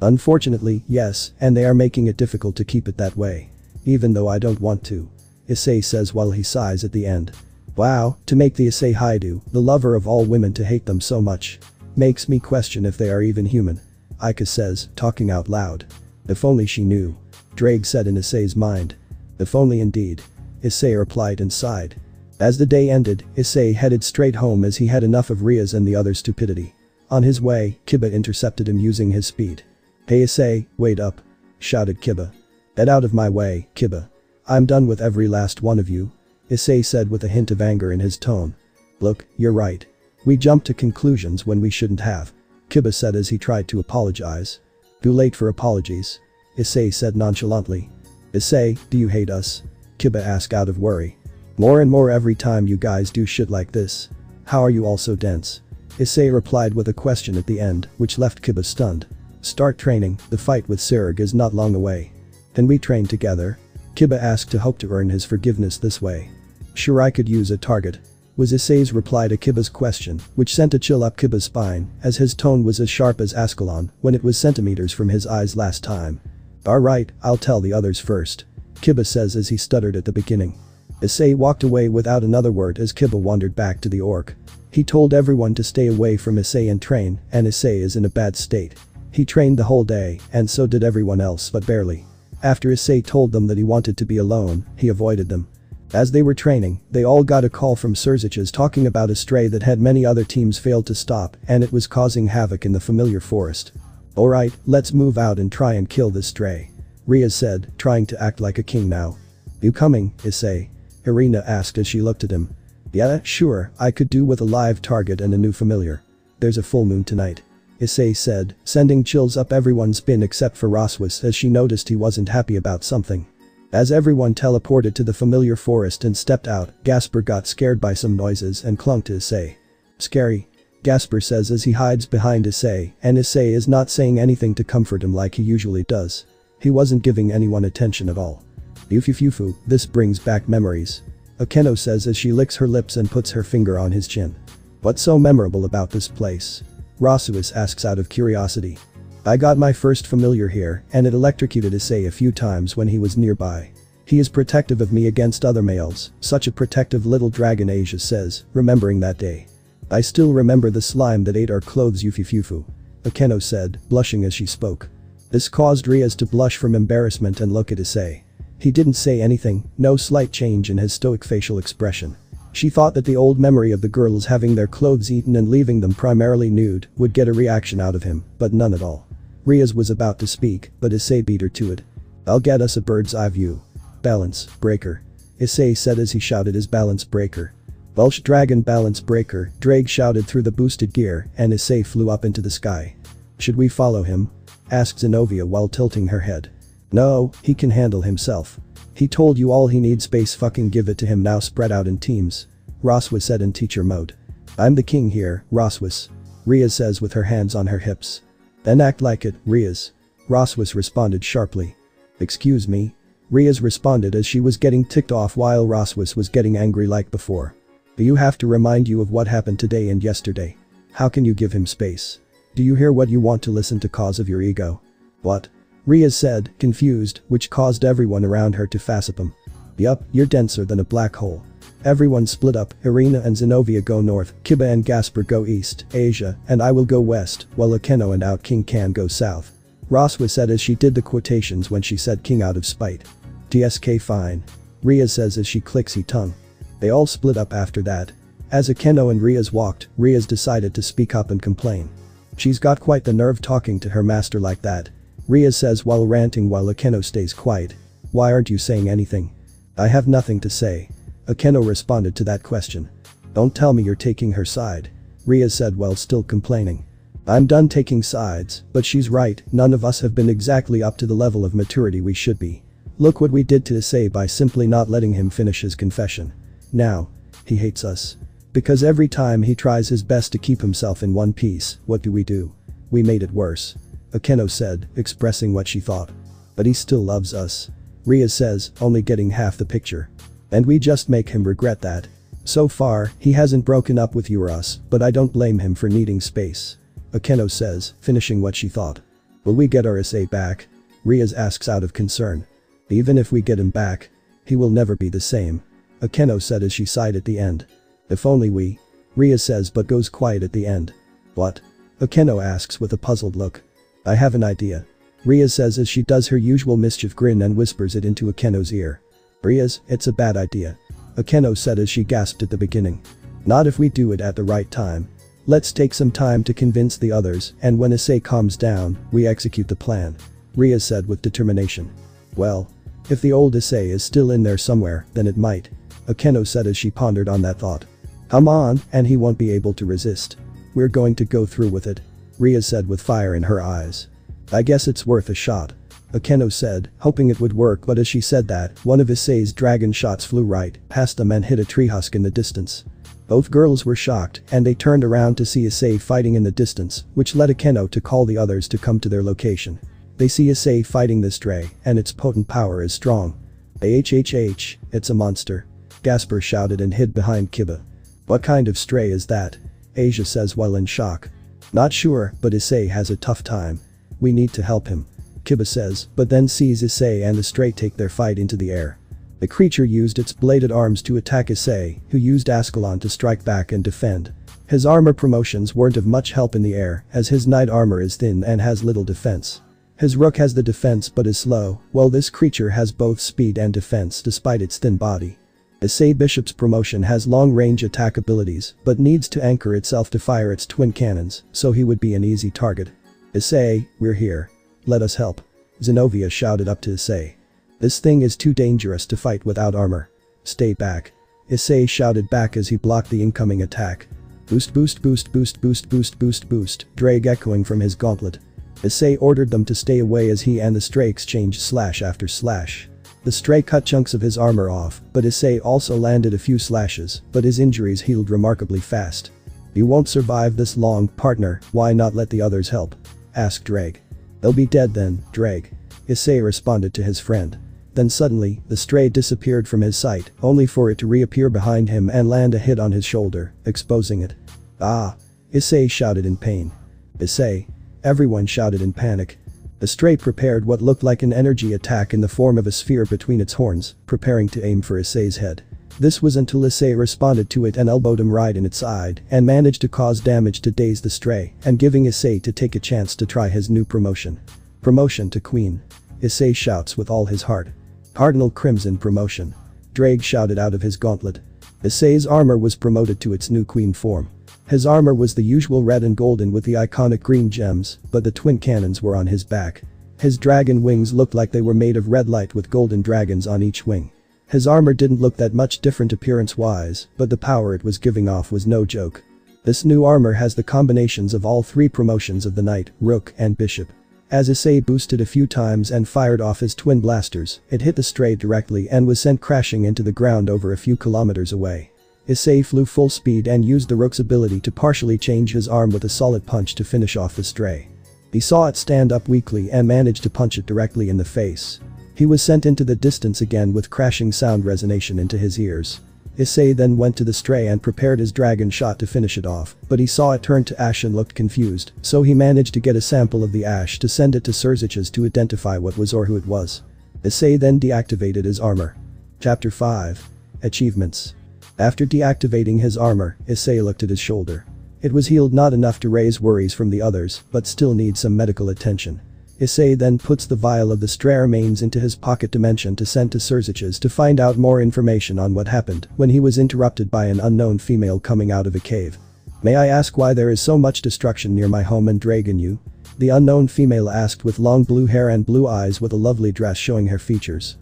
Unfortunately, yes, and they are making it difficult to keep it that way. Even though I don't want to. Issei says while he sighs at the end. Wow, to make the Issei Haidu, the lover of all women, to hate them so much. Makes me question if they are even human. Aika says, talking out loud. If only she knew. Drake said in Issei's mind. If only indeed. Issei replied and sighed. As the day ended, Issei headed straight home as he had enough of Riaz and the other's stupidity. On his way, Kiba intercepted him using his speed. Hey Issei, wait up. Shouted Kiba. Get out of my way, Kiba. I'm done with every last one of you. Issei said with a hint of anger in his tone. Look, you're right. We jumped to conclusions when we shouldn't have. Kiba said as he tried to apologize. Too late for apologies. Issei said nonchalantly. Issei, do you hate us? Kiba asked out of worry. More and more every time you guys do shit like this. How are you all so dense? Issei replied with a question at the end, which left Kiba stunned. Start training, the fight with Serg is not long away. Can we train together? Kiba asked to hope to earn his forgiveness this way. Sure, I could use a target. Was Issei's reply to Kiba's question, which sent a chill up Kiba's spine, as his tone was as sharp as Ascalon when it was centimeters from his eyes last time. Alright, I'll tell the others first. Kiba says as he stuttered at the beginning. Issei walked away without another word as Kiba wandered back to the orc. He told everyone to stay away from Issei and train, and Issei is in a bad state. He trained the whole day, and so did everyone else but barely. After Issei told them that he wanted to be alone, he avoided them. As they were training, they all got a call from Surziches talking about a stray that had many other teams failed to stop, and it was causing havoc in the familiar forest. Alright, let's move out and try and kill this stray. Riaz said, trying to act like a king now. You coming, Issei? Irina asked as she looked at him. Yeah, sure, I could do with a live target and a new familiar. There's a full moon tonight. Issei said, sending chills up everyone's spine except for Roswis as she noticed he wasn't happy about something. As everyone teleported to the familiar forest and stepped out, Gasper got scared by some noises and clung to Issei. Scary. Gasper says as he hides behind Issei, and Issei is not saying anything to comfort him like he usually does. He wasn't giving anyone attention at all. Yufufufu, this brings back memories. Akeno says as she licks her lips and puts her finger on his chin. What's so memorable about this place? Rasuis asks out of curiosity. I got my first familiar here, and it electrocuted Issei a few times when he was nearby. He is protective of me against other males, such a protective little dragon, Asia says, remembering that day. I still remember the slime that ate our clothes, Yufufufu. Akeno said, blushing as she spoke. This caused Riaz to blush from embarrassment and look at Issei. He didn't say anything, no slight change in his stoic facial expression. She thought that the old memory of the girls having their clothes eaten and leaving them primarily nude would get a reaction out of him, but none at all. Riaz was about to speak, but Issei beat her to it. I'll get us a bird's eye view. Balance, breaker. Issei said as he shouted his balance breaker. Welsh Dragon balance breaker, Drake shouted through the boosted gear, and Issei flew up into the sky. Should we follow him? Asked Zenobia while tilting her head. No, he can handle himself. He told you all he needs, space, fucking give it to him now, spread out in teams. Roswis said in teacher mode. I'm the king here, Roswis. Riaz says with her hands on her hips. Then act like it, Riaz. Roswis responded sharply. Excuse me? Riaz responded as she was getting ticked off while Roswis was getting angry like before. Do you have to remind you of what happened today and yesterday? How can you give him space? Do you hear what you want to listen to cause of your ego? What? Riaz said, confused, which caused everyone around her to facepalm. Yup, you're denser than a black hole. Everyone split up, Irina and Zenobia go north, Kiba and Gasper go east, Asia and I will go west, while Akeno and Out King can go south. Roswa said as she did the quotations when she said king out of spite. TSK fine. Riaz says as she clicks he tongue. They all split up after that. As Akeno and Riaz walked, Riaz decided to speak up and complain. She's got quite the nerve talking to her master like that. Riaz says while ranting while Akeno stays quiet. Why aren't you saying anything? I have nothing to say. Akeno responded to that question. Don't tell me you're taking her side. Riaz said while still complaining. I'm done taking sides, but she's right, none of us have been exactly up to the level of maturity we should be. Look what we did to Issei by simply not letting him finish his confession. Now, he hates us. Because every time he tries his best to keep himself in one piece, what do? We made it worse. Akeno said, expressing what she thought. But he still loves us. Riaz says, only getting half the picture. And we just make him regret that. So far, he hasn't broken up with you or us, but I don't blame him for needing space. Akeno says, finishing what she thought. Will we get our Issei back? Riaz asks out of concern. Even if we get him back, he will never be the same. Akeno said as she sighed at the end. If only we. Riaz says but goes quiet at the end. What? Akeno asks with a puzzled look. I have an idea. Riaz says as she does her usual mischief grin and whispers it into Akeno's ear. Riaz, it's a bad idea. Akeno said as she gasped at the beginning. Not if we do it at the right time. Let's take some time to convince the others, and when Issei calms down, we execute the plan. Riaz said with determination. Well, if the old Issei is still in there somewhere, then it might. Akeno said as she pondered on that thought. Come on, and he won't be able to resist. We're going to go through with it. Riaz said with fire in her eyes. I guess it's worth a shot. Akeno said, hoping it would work, but as she said that, one of Issei's dragon shots flew right past them and hit a tree husk in the distance. Both girls were shocked, and they turned around to see Issei fighting in the distance, which led Akeno to call the others to come to their location. They see Issei fighting this Dray, and its potent power is strong. HHH, it's a monster. Gasper shouted and hid behind Kiba. What kind of stray is that? Asia says while in shock. Not sure, but Issei has a tough time. We need to help him. Kiba says, but then sees Issei and the stray take their fight into the air. The creature used its bladed arms to attack Issei, who used Ascalon to strike back and defend. His armor promotions weren't of much help in the air, as his knight armor is thin and has little defense. His rook has the defense but is slow, while this creature has both speed and defense despite its thin body. Issei Bishop's promotion has long-range attack abilities, but needs to anchor itself to fire its twin cannons, so he would be an easy target. Issei, we're here. Let us help. Zenobia shouted up to Issei. This thing is too dangerous to fight without armor. Stay back. Issei shouted back as he blocked the incoming attack. Boost boost boost boost boost boost boost boost, Drake echoing from his gauntlet. Issei ordered them to stay away as he and the stray exchanged slash after slash. The stray cut chunks of his armor off, but Issei also landed a few slashes, but his injuries healed remarkably fast. You won't survive this long, partner, why not let the others help? Asked Drake. They'll be dead then, Drake. Issei responded to his friend. Then suddenly, the stray disappeared from his sight, only for it to reappear behind him and land a hit on his shoulder, exposing it. Ah! Issei shouted in pain. Issei! Everyone shouted in panic. The stray prepared what looked like an energy attack in the form of a sphere between its horns, preparing to aim for Issei's head. This was until Issei responded to it and elbowed him right in its side and managed to cause damage to daze the stray and giving Issei to take a chance to try his new promotion. Promotion to Queen. Issei shouts with all his heart. Cardinal Crimson promotion. Drake shouted out of his gauntlet. Issei's armor was promoted to its new queen form. His armor was the usual red and golden with the iconic green gems, but the twin cannons were on his back. His dragon wings looked like they were made of red light with golden dragons on each wing. His armor didn't look that much different appearance-wise, but the power it was giving off was no joke. This new armor has the combinations of all three promotions of the knight, rook, and bishop. As Issei boosted a few times and fired off his twin blasters, it hit the stray directly and was sent crashing into the ground over a few kilometers away. Issei flew full speed and used the rook's ability to partially change his arm with a solid punch to finish off the stray. He saw it stand up weakly and managed to punch it directly in the face. He was sent into the distance again with crashing sound resonation into his ears. Issei then went to the stray and prepared his dragon shot to finish it off, but he saw it turn to ash and looked confused, so he managed to get a sample of the ash to send it to Surzich's to identify what was or who it was. Issei then deactivated his armor. Chapter 5. Achievements. After deactivating his armor, Issei looked at his shoulder. It was healed, not enough to raise worries from the others, but still needs some medical attention. Issei then puts the vial of the stray remains into his pocket dimension to send to Surzich's to find out more information on what happened when he was interrupted by an unknown female coming out of a cave. "May I ask why there is so much destruction near my home and dragging you?" The unknown female asked, with long blue hair and blue eyes with a lovely dress showing her features.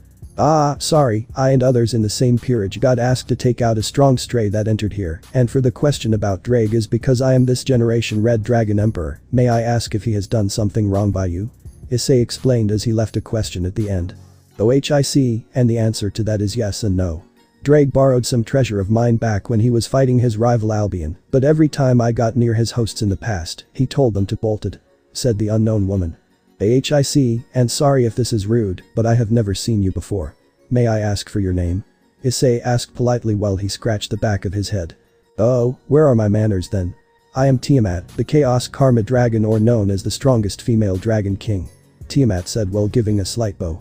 Sorry, I and others in the same peerage got asked to take out a strong stray that entered here, and for the question about Drag is because I am this generation Red Dragon Emperor. May I ask if he has done something wrong by you?" Issei explained as he left a question at the end. "OHIC, and the answer to that is yes and no. Drag borrowed some treasure of mine back when he was fighting his rival Albion, but every time I got near his hosts in the past, he told them to bolt it," said the unknown woman. "AHIC, and sorry if this is rude, but I have never seen you before. May I ask for your name?" Issei asked politely while he scratched the back of his head. "Oh, where are my manners then? I am Tiamat, the Chaos Karma Dragon, or known as the strongest female Dragon King," Tiamat said while giving a slight bow.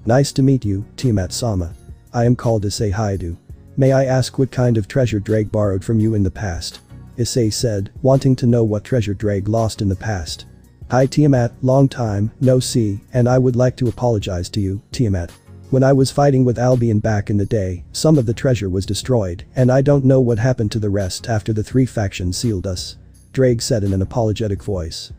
"Nice to meet you, Tiamat-sama. I am called Issei Haidu. May I ask what kind of treasure Drag borrowed from you in the past?" Issei said, wanting to know what treasure Drag lost in the past. "Hi Tiamat, long time, no see, and I would like to apologize to you, Tiamat. When I was fighting with Albion back in the day, some of the treasure was destroyed, and I don't know what happened to the rest after the three factions sealed us," Drag said in an apologetic voice.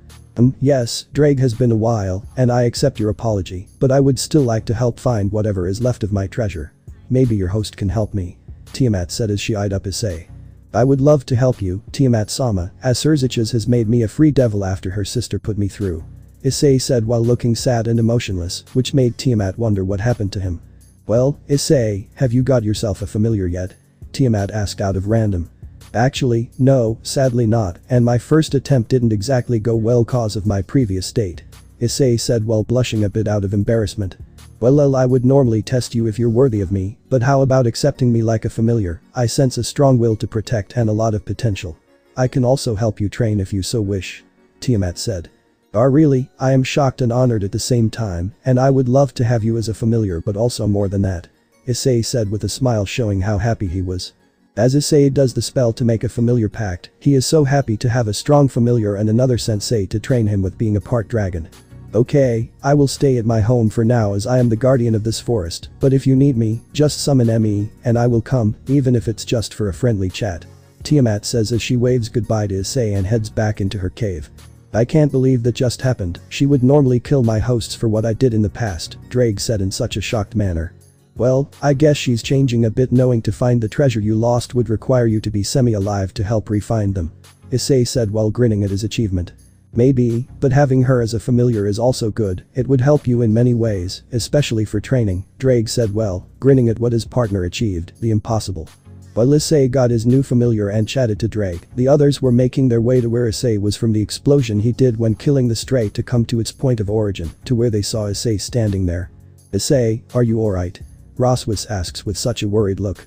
Yes, Drag has been a while, and I accept your apology, but I would still like to help find whatever is left of my treasure. Maybe your host can help me," Tiamat said as she eyed up Issei. "I would love to help you, Tiamat-sama, as Surzich's has made me a free devil after her sister put me through," Issei said while looking sad and emotionless, which made Tiamat wonder what happened to him. "Well, Issei, have you got yourself a familiar yet?" Tiamat asked out of random. "Actually, no, sadly not, and my first attempt didn't exactly go well cause of my previous state," Issei said while blushing a bit out of embarrassment. "Well, I would normally test you if you're worthy of me, but how about accepting me like a familiar? I sense a strong will to protect and a lot of potential. I can also help you train if you so wish," Tiamat said. Really, I am shocked and honored at the same time, and I would love to have you as a familiar, but also more than that," Issei said with a smile showing how happy he was. As Issei does the spell to make a familiar pact, he is so happy to have a strong familiar and another sensei to train him with being a part dragon. "Okay, I will stay at my home for now as I am the guardian of this forest, but if you need me, just summon me, and I will come, even if it's just for a friendly chat," Tiamat says as she waves goodbye to Issei and heads back into her cave. "I can't believe that just happened. She would normally kill my hosts for what I did in the past," Drag said in such a shocked manner. "Well, I guess she's changing a bit, knowing to find the treasure you lost would require you to be semi-alive to help re-find them," Issei said while grinning at his achievement. "Maybe, but having her as a familiar is also good. It would help you in many ways, especially for training," Drag said well, grinning at what his partner achieved, the impossible. While Issei got his new familiar and chatted to Drag, the others were making their way to where Issei was from the explosion he did when killing the stray to come to its point of origin, to where they saw Issei standing there. "Issei, are you alright?" Roswis asks with such a worried look.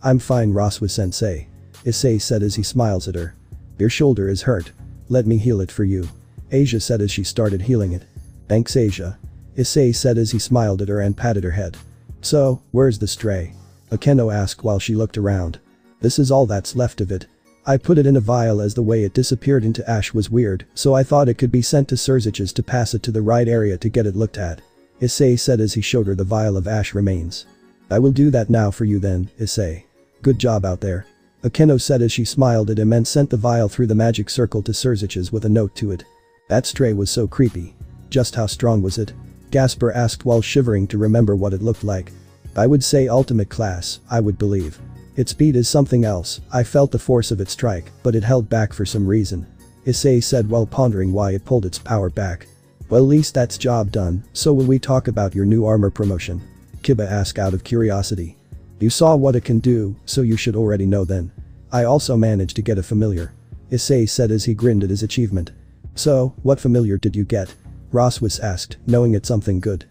I'm fine, Roswis-sensei," Issei said as he smiles at her. "Your shoulder is hurt. Let me heal it for you," Asia said as she started healing it. "Thanks, Asia," Issei said as he smiled at her and patted her head. "So, where's the stray?" Akeno asked while she looked around. "This is all that's left of it. I put it in a vial as the way it disappeared into ash was weird, so I thought it could be sent to Surzich's to pass it to the right area to get it looked at," Issei said as he showed her the vial of ash remains. "I will do that now for you then, Issei. Good job out there," Akeno said as she smiled at him and sent the vial through the magic circle to Surzich's with a note to it. "That stray was so creepy. Just how strong was it?" Gasper asked while shivering to remember what it looked like. I would say ultimate class, I would believe. Its speed is something else, I felt the force of its strike, but it held back for some reason. Issei said while pondering why it pulled its power back. Well, at least that's job done, so will we talk about your new armor promotion? Kiba asked out of curiosity. You saw what it can do, so you should already know then. I also managed to get a familiar. Issei said as he grinned at his achievement. So, what familiar did you get? Roswis asked, knowing it's something good.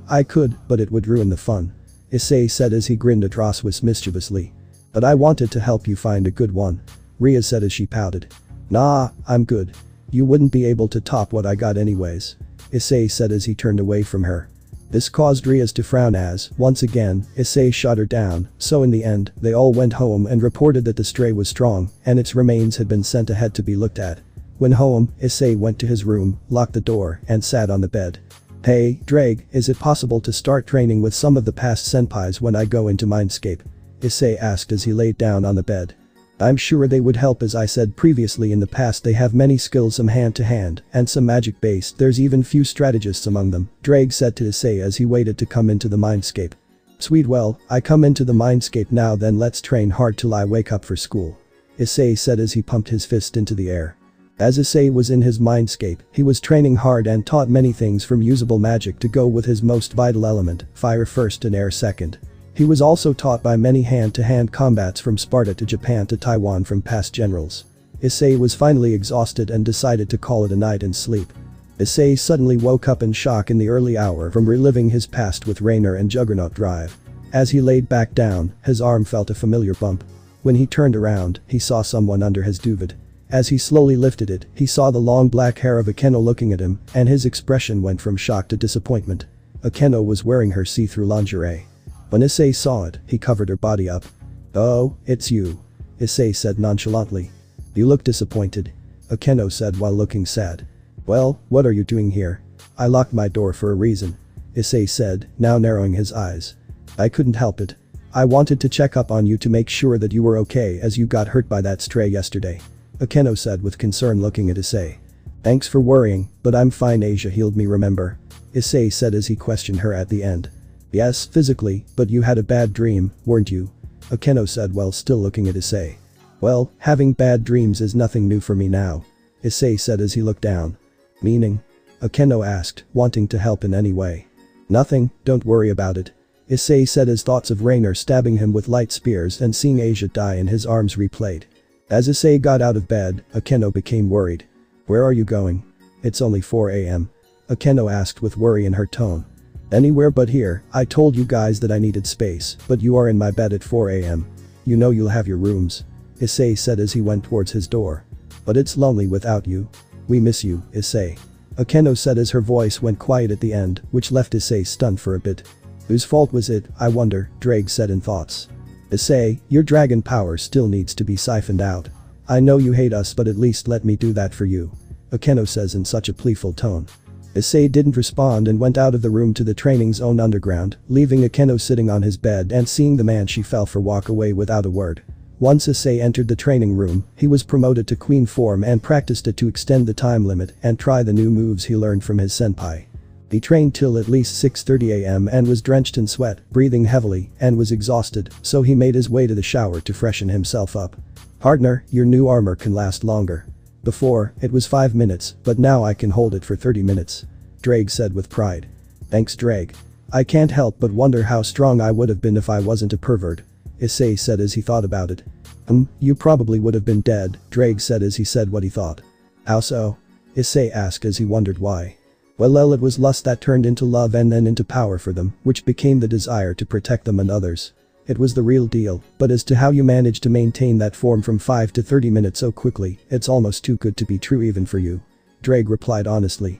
I could, but it would ruin the fun. Issei said as he grinned at Roswis mischievously. But I wanted to help you find a good one. Ria said as she pouted. Nah, I'm good. You wouldn't be able to top what I got anyways. Issei said as he turned away from her. This caused Rias to frown as, once again, Issei shot her down, so in the end, they all went home and reported that the stray was strong, and its remains had been sent ahead to be looked at. When home, Issei went to his room, locked the door, and sat on the bed. Hey, Drake, is it possible to start training with some of the past senpais when I go into Mindscape? Issei asked as he laid down on the bed. I'm sure they would help, as I said previously, in the past they have many skills, some hand-to-hand, and some magic-based, there's even few strategists among them, Drake said to Issei as he waited to come into the Mindscape. Sweet, well, I come into the Mindscape now, then let's train hard till I wake up for school. Issei said as he pumped his fist into the air. As Issei was in his Mindscape, he was training hard and taught many things from usable magic to go with his most vital element, fire first and air second. He was also taught by many hand-to-hand combats from Sparta to Japan to Taiwan from past generals. Issei was finally exhausted and decided to call it a night and sleep. Issei suddenly woke up in shock in the early hour from reliving his past with Rainer and Juggernaut Drive. As he laid back down, his arm felt a familiar bump. When he turned around, he saw someone under his duvet. As he slowly lifted it, he saw the long black hair of Akeno looking at him, and his expression went from shock to disappointment. Akeno was wearing her see-through lingerie. When Issei saw it, he covered her body up. Oh, it's you. Issei said nonchalantly. You look disappointed. Akeno said while looking sad. Well, what are you doing here? I locked my door for a reason. Issei said, now narrowing his eyes. I couldn't help it. I wanted to check up on you to make sure that you were okay as you got hurt by that stray yesterday. Akeno said with concern, looking at Issei. Thanks for worrying, but I'm fine. Asia healed me, remember? Issei said as he questioned her at the end. Yes, physically, but you had a bad dream, weren't you? Akeno said while still looking at Issei. Well, having bad dreams is nothing new for me now. Issei said as he looked down. Meaning? Akeno asked, wanting to help in any way. Nothing, don't worry about it. Issei said as thoughts of Rainer stabbing him with light spears and seeing Asia die in his arms replayed. As Issei got out of bed, Akeno became worried. Where are you going? It's only 4 a.m. Akeno asked with worry in her tone. Anywhere but here. I told you guys that I needed space, but you are in my bed at 4 a.m. You know you'll have your rooms. Issei said as he went towards his door. But it's lonely without you. We miss you, Issei. Akeno said as her voice went quiet at the end, which left Issei stunned for a bit. Whose fault was it, I wonder, Drake said in thoughts. Issei, your dragon power still needs to be siphoned out. I know you hate us, but at least let me do that for you. Akeno says in such a playful tone. Issei didn't respond and went out of the room to the training zone underground, leaving Akeno sitting on his bed and seeing the man she fell for walk away without a word. Once Issei entered the training room, he was promoted to queen form and practiced it to extend the time limit and try the new moves he learned from his senpai. He trained till at least 6:30 a.m. and was drenched in sweat, breathing heavily, and was exhausted, so he made his way to the shower to freshen himself up. Partner, your new armor can last longer. Before, it was 5 minutes, but now I can hold it for 30 minutes. Drake said with pride. Thanks, Drake. I can't help but wonder how strong I would have been if I wasn't a pervert. Issei said as he thought about it. You probably would have been dead, Drake said as he said what he thought. How so? Issei asked as he wondered why. Well, it was lust that turned into love and then into power for them, which became the desire to protect them and others. It was the real deal, but as to how you managed to maintain that form from 5 to 30 minutes so quickly, it's almost too good to be true even for you. Drake replied honestly.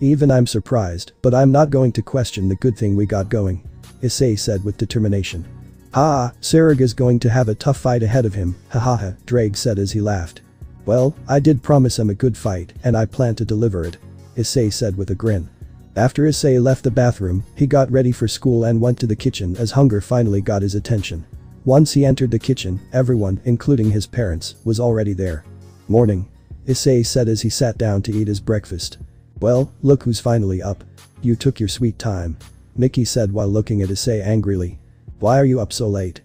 Even I'm surprised, but I'm not going to question the good thing we got going. Issei said with determination. Sarag is going to have a tough fight ahead of him, hahaha, Drake said as he laughed. Well, I did promise him a good fight, and I plan to deliver it. Issei said with a grin. After Issei left the bathroom, he got ready for school and went to the kitchen as hunger finally got his attention. Once he entered the kitchen, everyone, including his parents, was already there. Morning. Issei said as he sat down to eat his breakfast. Well, look who's finally up. You took your sweet time. Mickey said while looking at Issei angrily. Why are you up so late?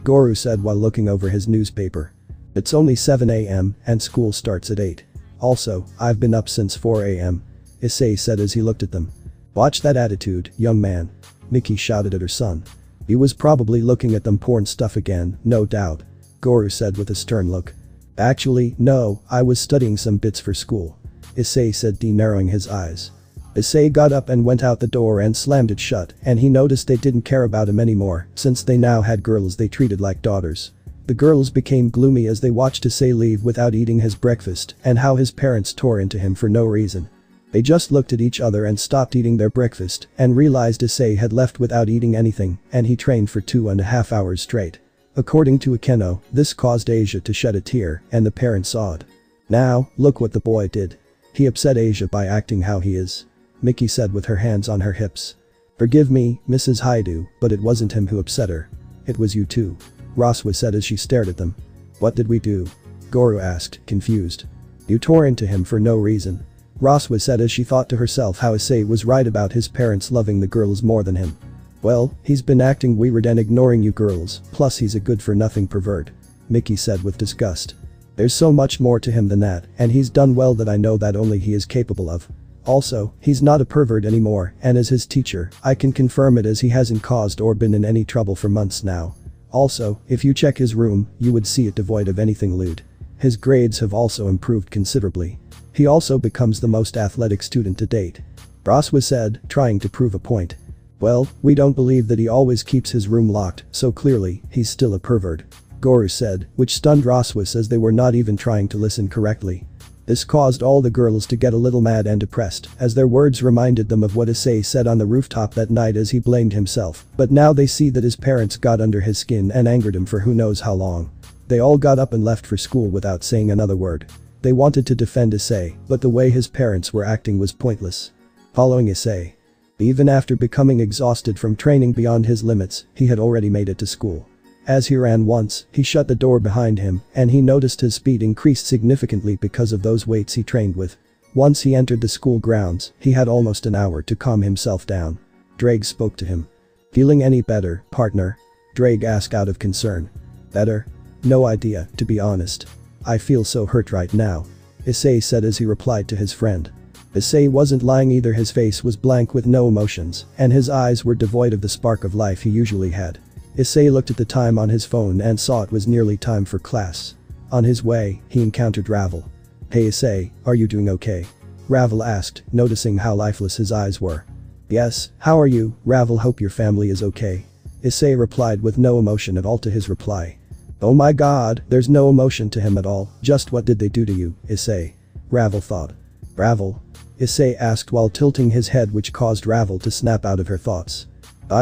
Goro said while looking over his newspaper. It's only 7 AM and school starts at 8. Also, I've been up since 4 AM. Issei said as he looked at them. Watch that attitude, young man. Mickey shouted at her son. He was probably looking at them porn stuff again, no doubt. Goro said with a stern look. Actually, no, I was studying some bits for school. Issei said, narrowing his eyes. Issei got up and went out the door and slammed it shut, and he noticed they didn't care about him anymore since they now had girls they treated like daughters. The girls became gloomy as they watched Issei leave without eating his breakfast and how his parents tore into him for no reason. They just looked at each other and stopped eating their breakfast and realized Issei had left without eating anything and he trained for 2.5 hours straight. According to Akeno, this caused Asia to shed a tear and the parents awed. Now, look what the boy did. He upset Asia by acting how he is. Mickey said with her hands on her hips. Forgive me, Mrs. Haidu, but it wasn't him who upset her. It was you too. Roswa said as she stared at them. What did we do? Goro asked, confused. You tore into him for no reason. Roswa said as she thought to herself how Issei was right about his parents loving the girls more than him. Well, he's been acting weird and ignoring you girls, plus he's a good-for-nothing pervert. Mickey said with disgust. There's so much more to him than that, and he's done well that I know that only he is capable of. Also, he's not a pervert anymore, and as his teacher, I can confirm it as he hasn't caused or been in any trouble for months now. Also, if you check his room, you would see it devoid of anything lewd. His grades have also improved considerably. He also becomes the most athletic student to date. Roswa said, trying to prove a point. Well, we don't believe that he always keeps his room locked, so clearly, he's still a pervert. Goro said, which stunned Roswa as they were not even trying to listen correctly. This caused all the girls to get a little mad and depressed, as their words reminded them of what Issei said on the rooftop that night as he blamed himself, but now they see that his parents got under his skin and angered him for who knows how long. They all got up and left for school without saying another word. They wanted to defend Issei, but the way his parents were acting was pointless. Following Issei. Even after becoming exhausted from training beyond his limits, he had already made it to school. As he ran once, he shut the door behind him and he noticed his speed increased significantly because of those weights he trained with. Once he entered the school grounds, he had almost an hour to calm himself down. Drake spoke to him. Feeling any better, partner? Drake asked out of concern. Better? No idea, to be honest. I feel so hurt right now. Issei said as he replied to his friend. Issei wasn't lying either, his face was blank with no emotions and his eyes were devoid of the spark of life he usually had. Issei looked at the time on his phone and saw it was nearly time for class. On his way, he encountered Ravel. Hey Issei, are you doing okay? Ravel asked, noticing how lifeless his eyes were. Yes, how are you, Ravel? Hope your family is okay. Issei replied with no emotion at all to his reply. Oh my god, there's no emotion to him at all, just what did they do to you, Issei? Ravel thought. Ravel? Issei asked while tilting his head, which caused Ravel to snap out of her thoughts.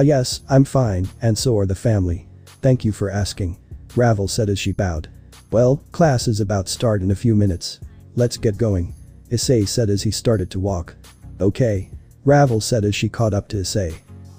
Yes, I'm fine, and so are the family. Thank you for asking. Ravel said as she bowed. Well, class is about to start in a few minutes. Let's get going. Issei said as he started to walk. Okay. Ravel said as she caught up to Issei.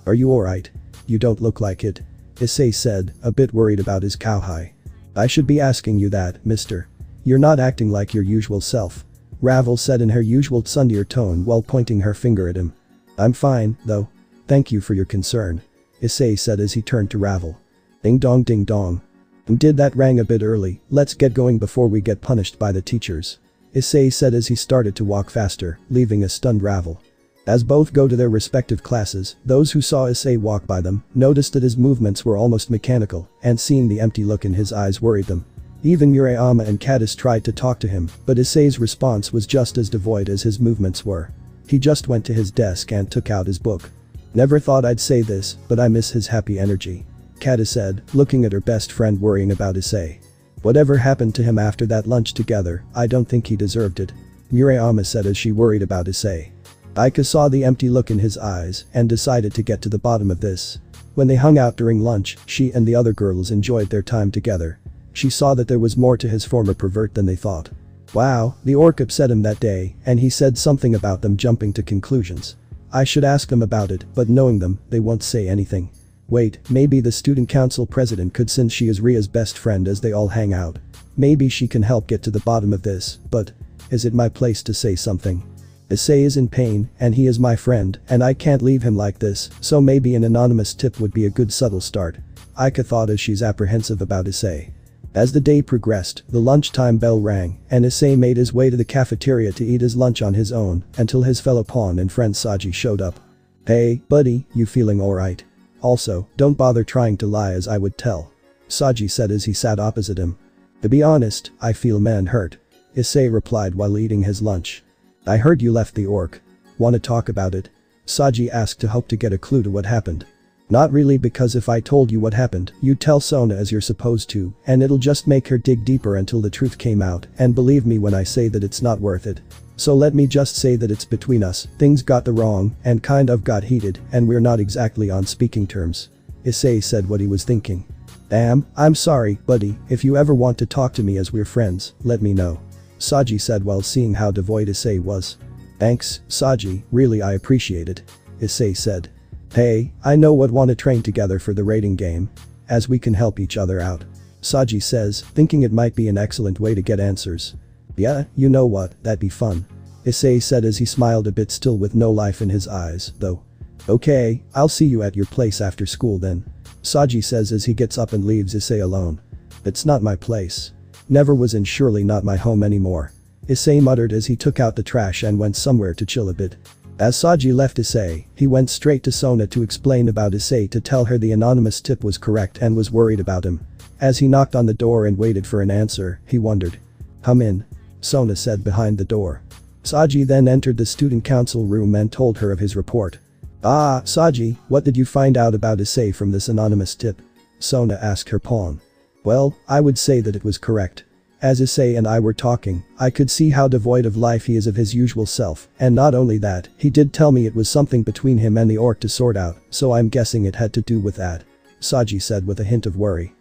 Are you alright? You don't look like it. Issei said, a bit worried about his cowhide. I should be asking you that, mister. You're not acting like your usual self. Ravel said in her usual tsundier tone while pointing her finger at him. I'm fine, though. Thank you for your concern. Issei said as he turned to Ravel. Ding dong ding dong. Did that rang a bit early, let's get going before we get punished by the teachers. Issei said as he started to walk faster, leaving a stunned Ravel. As both go to their respective classes, those who saw Issei walk by them noticed that his movements were almost mechanical, and seeing the empty look in his eyes worried them. Even Murayama and Caddis tried to talk to him, but Issei's response was just as devoid as his movements were. He just went to his desk and took out his book. Never thought I'd say this, but I miss his happy energy. Caddis said, looking at her best friend worrying about Issei. Whatever happened to him after that lunch together, I don't think he deserved it. Murayama said as she worried about Issei. Aika saw the empty look in his eyes and decided to get to the bottom of this. When they hung out during lunch, she and the other girls enjoyed their time together. She saw that there was more to his former pervert than they thought. Wow, the orc upset him that day, and he said something about them jumping to conclusions. I should ask them about it, but knowing them, they won't say anything. Wait, maybe the student council president could, since she is Ria's best friend, as they all hang out. Maybe she can help get to the bottom of this, but is it my place to say something? Issei is in pain, and he is my friend, and I can't leave him like this, so maybe an anonymous tip would be a good subtle start. Aika thought as she's apprehensive about Issei. As the day progressed, the lunchtime bell rang, and Issei made his way to the cafeteria to eat his lunch on his own, until his fellow pawn and friend Saji showed up. "Hey, buddy, you feeling alright? Also, don't bother trying to lie as I would tell," Saji said as he sat opposite him. "To be honest, I feel hurt," Issei replied while eating his lunch. "I heard you left the orc. Wanna talk about it?" Saji asked to hope to get a clue to what happened. "Not really, because if I told you what happened, you'd tell Sona as you're supposed to, and it'll just make her dig deeper until the truth came out, and believe me when I say that it's not worth it. So let me just say that it's between us, things got the wrong, and kind of got heated, and we're not exactly on speaking terms." Issei said what he was thinking. "Damn, I'm sorry, buddy, if you ever want to talk to me as we're friends, let me know," Saji said while seeing how devoid Issei was. "Thanks, Saji, really I appreciate it," Issei said. "Hey, I know what wanna train together for the raiding game. As we can help each other out," Saji says, thinking it might be an excellent way to get answers. "Yeah, you know what, that'd be fun," Issei said as he smiled a bit, still with no life in his eyes, though. "Okay, I'll see you at your place after school then," Saji says as he gets up and leaves Issei alone. "It's not my place. Never was and surely not my home anymore," Issei muttered as he took out the trash and went somewhere to chill a bit. As Saji left Issei, he went straight to Sona to explain about Issei, to tell her the anonymous tip was correct and was worried about him. As he knocked on the door and waited for an answer, he wondered. "Come in," Sona said behind the door. Saji then entered the student council room and told her of his report. "Ah, Saji, what did you find out about Issei from this anonymous tip?" Sona asked her pawn. "Well, I would say that it was correct. As Issei and I were talking, I could see how devoid of life he is of his usual self, and not only that, he did tell me it was something between him and the orc to sort out, so I'm guessing it had to do with that," Saji said with a hint of worry.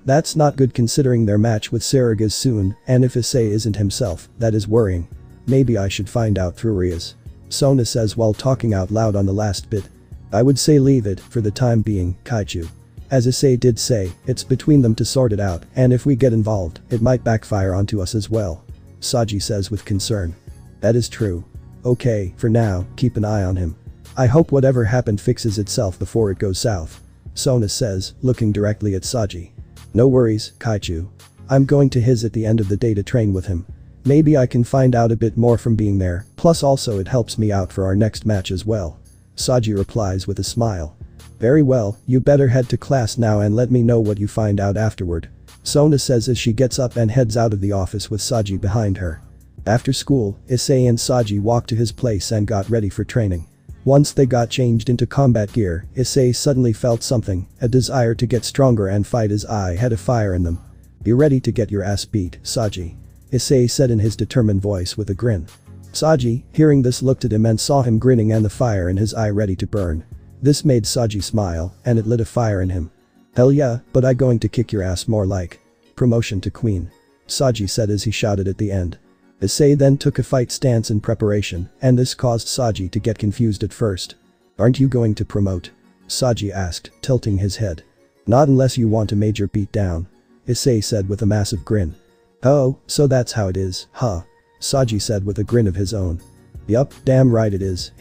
That's not good considering their match with Sarag is soon, and if Issei isn't himself, that is worrying. Maybe I should find out through Rias," Sona says while talking out loud on the last bit. "I would say leave it, for the time being, Kaichu. As Issei did say, it's between them to sort it out, and if we get involved, it might backfire onto us as well," Saji says with concern. "That is true. Okay, for now, keep an eye on him. I hope whatever happened fixes itself before it goes south," Sona says, looking directly at Saji. "No worries, Kaichu. I'm going to his at the end of the day to train with him. Maybe I can find out a bit more from being there, plus also it helps me out for our next match as well," Saji replies with a smile. "Very well, you better head to class now and let me know what you find out afterward," Sona says as she gets up and heads out of the office with Saji behind her. After school, Issei and Saji walked to his place and got ready for training. Once they got changed into combat gear, Issei suddenly felt something, a desire to get stronger and fight. His eye had a fire in them. "Be ready to get your ass beat, Saji," Issei said in his determined voice with a grin. Saji, hearing this, looked at him and saw him grinning and the fire in his eye ready to burn. This made Saji smile, and it lit a fire in him. "Hell yeah, but I going to kick your ass more like. Promotion to queen," Saji said as he shouted at the end. Issei then took a fight stance in preparation, and this caused Saji to get confused at first. "Aren't you going to promote?" Saji asked, tilting his head. "Not unless you want a major beatdown," Issei said with a massive grin. "Oh, so that's how it is, huh?" Saji said with a grin of his own. "Yup, damn right it is,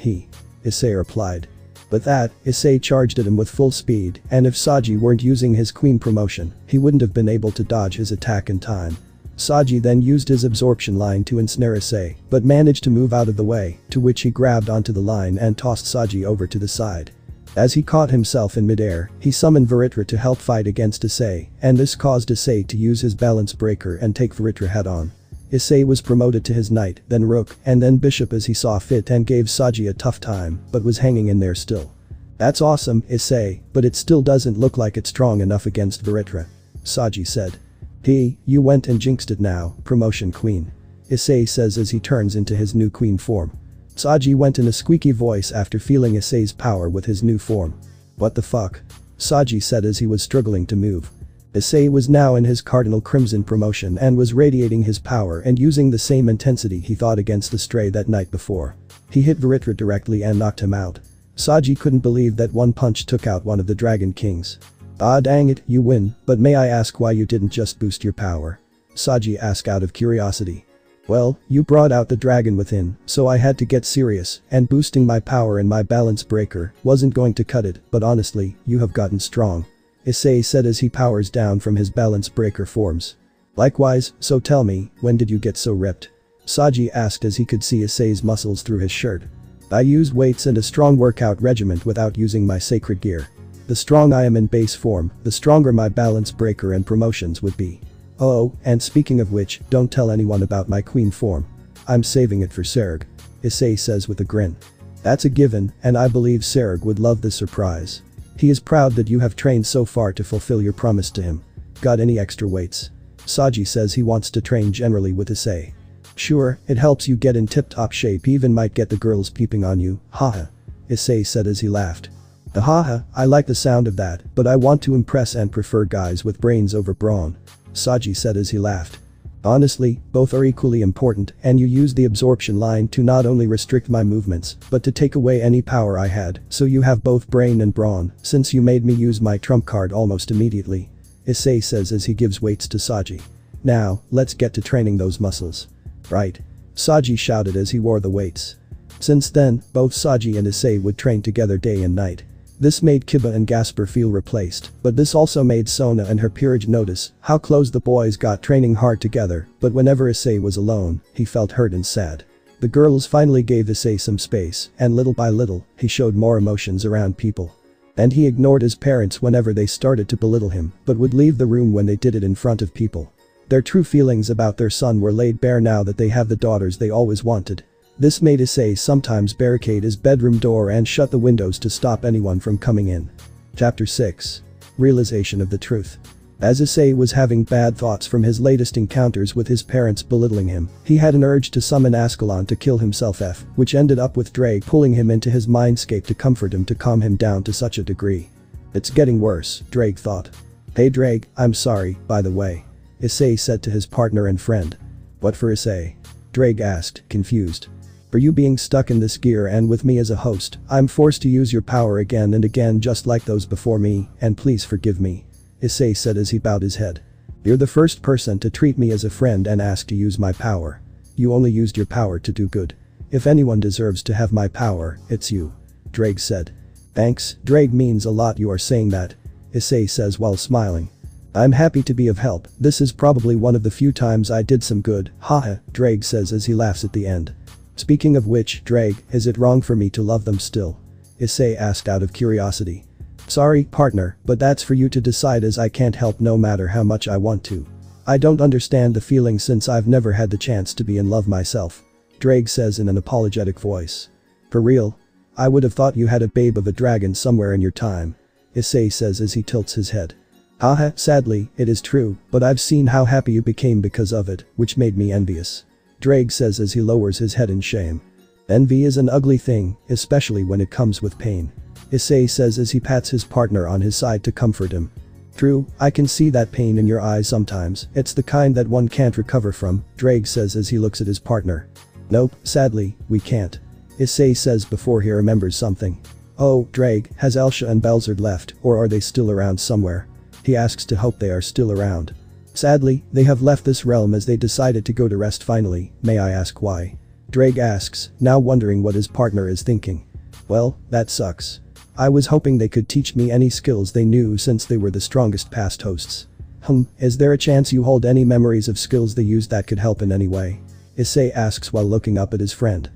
Issei replied. With that, Issei charged at him with full speed, and if Saji weren't using his queen promotion, he wouldn't have been able to dodge his attack in time. Saji then used his absorption line to ensnare Issei, but managed to move out of the way, to which he grabbed onto the line and tossed Saji over to the side. As he caught himself in midair, he summoned Veritra to help fight against Issei, and this caused Issei to use his balance breaker and take Veritra head on. Issei was promoted to his knight, then rook, and then bishop as he saw fit, and gave Saji a tough time, but was hanging in there still. "That's awesome, Issei, but it still doesn't look like it's strong enough against Veritra," Saji said. You went and jinxed it now, promotion queen," Issei says as he turns into his new queen form. Saji went in a squeaky voice after feeling Issei's power with his new form. "What the fuck?" Saji said as he was struggling to move. Issei was now in his cardinal crimson promotion and was radiating his power and using the same intensity he thought against the stray that night before. He hit Veritra directly and knocked him out. Saji couldn't believe that one punch took out one of the Dragon Kings. "Ah dang it, you win, but may I ask why you didn't just boost your power?" Saji asked out of curiosity. Well, you brought out the dragon within, so I had to get serious, and boosting my power and my balance breaker wasn't going to cut it, but honestly, you have gotten strong. Issei said as he powers down from his balance breaker forms. Likewise, so tell me, when did you get so ripped? Saji asked as he could see Issei's muscles through his shirt. I use weights and a strong workout regimen without using my sacred gear. The strong I am in base form, the stronger my balance breaker and promotions would be. Oh, and speaking of which, don't tell anyone about my queen form. I'm saving it for Serg. Issei says with a grin. That's a given, and I believe Serg would love this surprise. He is proud that you have trained so far to fulfill your promise to him. Got any extra weights? Saji says he wants to train generally with Issei. Sure, it helps you get in tip-top shape, even might get the girls peeping on you, haha. Issei said as he laughed. Haha, I like the sound of that, but I want to impress and prefer guys with brains over brawn. Saji said as he laughed. Honestly, both are equally important, and you used the absorption line to not only restrict my movements, but to take away any power I had, so you have both brain and brawn, since you made me use my trump card almost immediately. Issei says as he gives weights to Saji. Now, let's get to training those muscles. Right. Saji shouted as he wore the weights. Since then, both Saji and Issei would train together day and night. This made Kiba and Gasper feel replaced, but this also made Sona and her peerage notice how close the boys got training hard together, but whenever Issei was alone, he felt hurt and sad. The girls finally gave Issei some space, and little by little, he showed more emotions around people. And he ignored his parents whenever they started to belittle him, but would leave the room when they did it in front of people. Their true feelings about their son were laid bare now that they have the daughters they always wanted. This made Issei sometimes barricade his bedroom door and shut the windows to stop anyone from coming in. Chapter 6. Realization of the truth. As Issei was having bad thoughts from his latest encounters with his parents belittling him, he had an urge to summon Ascalon to kill himself, which ended up with Drake pulling him into his mindscape to comfort him to calm him down to such a degree. It's getting worse, Drake thought. Hey Drake, I'm sorry, by the way. Issei said to his partner and friend. What for Issei? Drake asked, confused. For you being stuck in this gear and with me as a host, I'm forced to use your power again and again just like those before me, and please forgive me. Issei said as he bowed his head. You're the first person to treat me as a friend and ask to use my power. You only used your power to do good. If anyone deserves to have my power, it's you. Drake said. Thanks, Drake means a lot you are saying that. Issei says while smiling. I'm happy to be of help, this is probably one of the few times I did some good, haha, Drake says as he laughs at the end. Speaking of which, Drake, is it wrong for me to love them still? Issei asked out of curiosity. Sorry, partner, but that's for you to decide as I can't help no matter how much I want to. I don't understand the feeling since I've never had the chance to be in love myself. Drake says in an apologetic voice. For real? I would have thought you had a babe of a dragon somewhere in your time. Issei says as he tilts his head. Haha, sadly, it is true, but I've seen how happy you became because of it, which made me envious. Drake says as he lowers his head in shame. Envy is an ugly thing, especially when it comes with pain. Issei says as he pats his partner on his side to comfort him. True, I can see that pain in your eyes sometimes, it's the kind that one can't recover from, Drake says as he looks at his partner. Nope, sadly, we can't. Issei says before he remembers something. Oh, Drake, has Elsha and Belzard left, or are they still around somewhere? He asks to hope they are still around. Sadly, they have left this realm as they decided to go to rest finally, may I ask why? Drake asks, now wondering what his partner is thinking. Well, that sucks. I was hoping they could teach me any skills they knew since they were the strongest past hosts. Is there a chance you hold any memories of skills they used that could help in any way? Issei asks while looking up at his friend.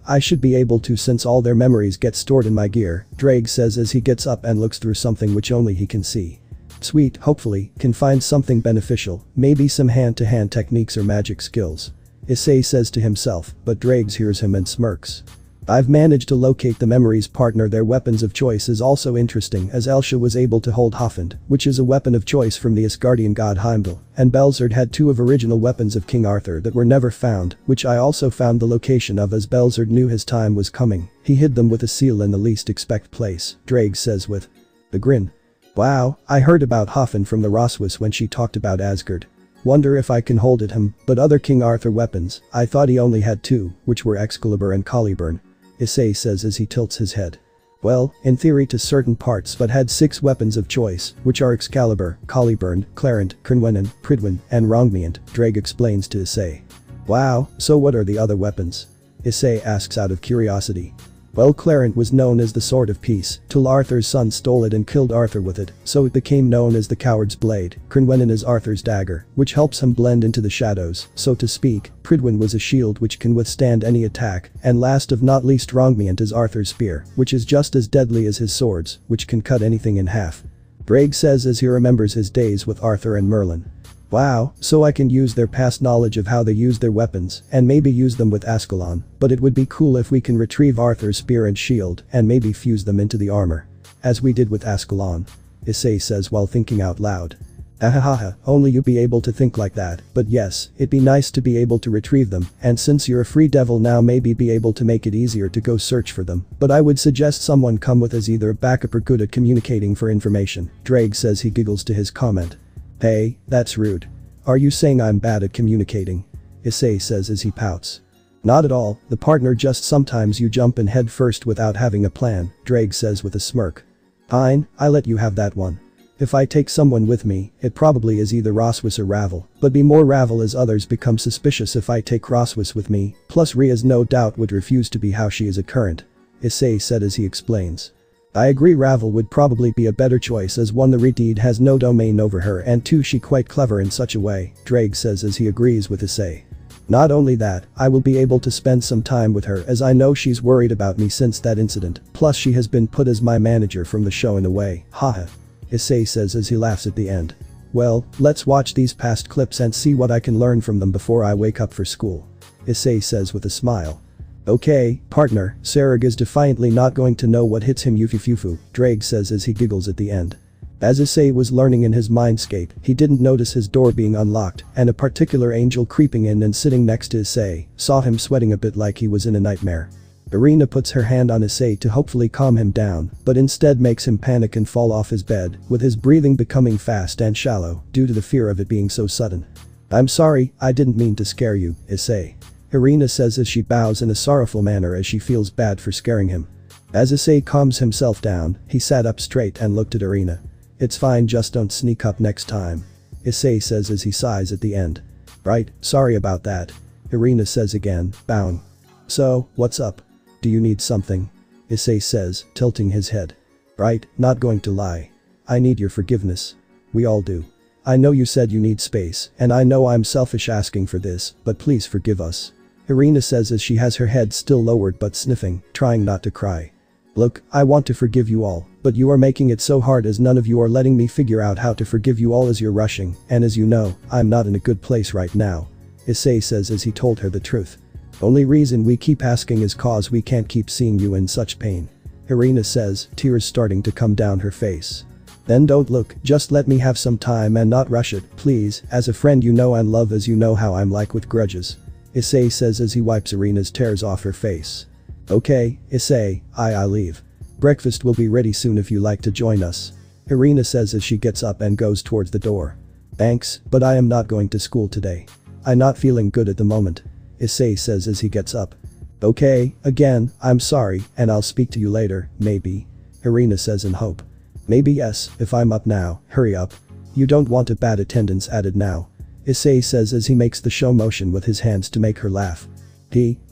I should be able to since all their memories get stored in my gear, Drake says as he gets up and looks through something which only he can see. Sweet, hopefully, can find something beneficial, maybe some hand-to-hand techniques or magic skills. Issei says to himself, but Drake hears him and smirks. I've managed to locate the memories partner. Their weapons of choice is also interesting as Elsha was able to hold Hoffend, which is a weapon of choice from the Asgardian god Heimdall, and Belzard had two of original weapons of King Arthur that were never found, which I also found the location of as Belzard knew his time was coming, he hid them with a seal in the least expect place, Drake says with a grin. Wow, I heard about Hoffend from the Roswis when she talked about Asgard. Wonder if I can hold it but other King Arthur weapons, I thought he only had two, which were Excalibur and Caliburn. Issei says as he tilts his head. Well, in theory to certain parts but had 6 weapons of choice, which are Excalibur, Caliburn, Clarent, Cernwenin, Pridwen, and Rongmiant, Drake explains to Issei. Wow, so what are the other weapons? Issei asks out of curiosity. Well, Clarent was known as the Sword of Peace, till Arthur's son stole it and killed Arthur with it, so it became known as the Coward's Blade. Crinwenin is Arthur's dagger, which helps him blend into the shadows, so to speak. Pridwin was a shield which can withstand any attack, and last of not least Rongmiant is Arthur's spear, which is just as deadly as his swords, which can cut anything in half. Brage says as he remembers his days with Arthur and Merlin. Wow, so I can use their past knowledge of how they use their weapons and maybe use them with Ascalon, but it would be cool if we can retrieve Arthur's spear and shield and maybe fuse them into the armor. As we did with Ascalon. Issei says while thinking out loud. Ahahaha, only you be able to think like that, but yes, it'd be nice to be able to retrieve them, and since you're a free devil now maybe be able to make it easier to go search for them, but I would suggest someone come with as either a backup or good at communicating for information. Drake says he giggles to his comment. Hey, that's rude. Are you saying I'm bad at communicating? Issei says as he pouts. Not at all, the partner just sometimes you jump in head first without having a plan, Drake says with a smirk. Fine, I let you have that one. If I take someone with me, it probably is either Roswis or Ravel, but be more Ravel as others become suspicious if I take Roswis with me, plus Ria's no doubt would refuse to be how she is a current. Issei said as he explains. I agree Ravel would probably be a better choice as 1 the Redeed has no domain over her and 2 she quite clever in such a way, Drake says as he agrees with Issei. Not only that, I will be able to spend some time with her as I know she's worried about me since that incident, plus she has been put as my manager from the show in a way, haha. Issei says as he laughs at the end. Well, let's watch these past clips and see what I can learn from them before I wake up for school. Issei says with a smile. Okay, partner, Sarag is defiantly not going to know what hits him yufufufu, Drake says as he giggles at the end. As Issei was learning in his mindscape, he didn't notice his door being unlocked and a particular angel creeping in and sitting next to Issei saw him sweating a bit like he was in a nightmare. Irina puts her hand on Issei to hopefully calm him down, but instead makes him panic and fall off his bed, with his breathing becoming fast and shallow due to the fear of it being so sudden. I'm sorry, I didn't mean to scare you, Issei. Irina says as she bows in a sorrowful manner as she feels bad for scaring him. As Issei calms himself down, he sat up straight and looked at Irina. It's fine, just don't sneak up next time. Issei says as he sighs at the end. Right, sorry about that. Irina says again, bowing. So, what's up? Do you need something? Issei says, tilting his head. Right, not going to lie. I need your forgiveness. We all do. I know you said you need space, and I know I'm selfish asking for this, but please forgive us. Irina says as she has her head still lowered but sniffing, trying not to cry. Look, I want to forgive you all, but you are making it so hard as none of you are letting me figure out how to forgive you all as you're rushing, and as you know, I'm not in a good place right now. Issei says as he told her the truth. Only reason we keep asking is cause we can't keep seeing you in such pain. Irina says, tears starting to come down her face. Then don't look, just let me have some time and not rush it, please, as a friend you know and love as you know how I'm like with grudges. Issei says as he wipes Irina's tears off her face. Okay, Issei, I'll leave. Breakfast will be ready soon if you like to join us. Irina says as she gets up and goes towards the door. Thanks, but I am not going to school today. I'm not feeling good at the moment. Issei says as he gets up. Okay, again, I'm sorry, and I'll speak to you later, maybe. Irina says in hope. Maybe yes, if I'm up now, hurry up. You don't want a bad attendance added now. Issei says as he makes the show motion with his hands to make her laugh.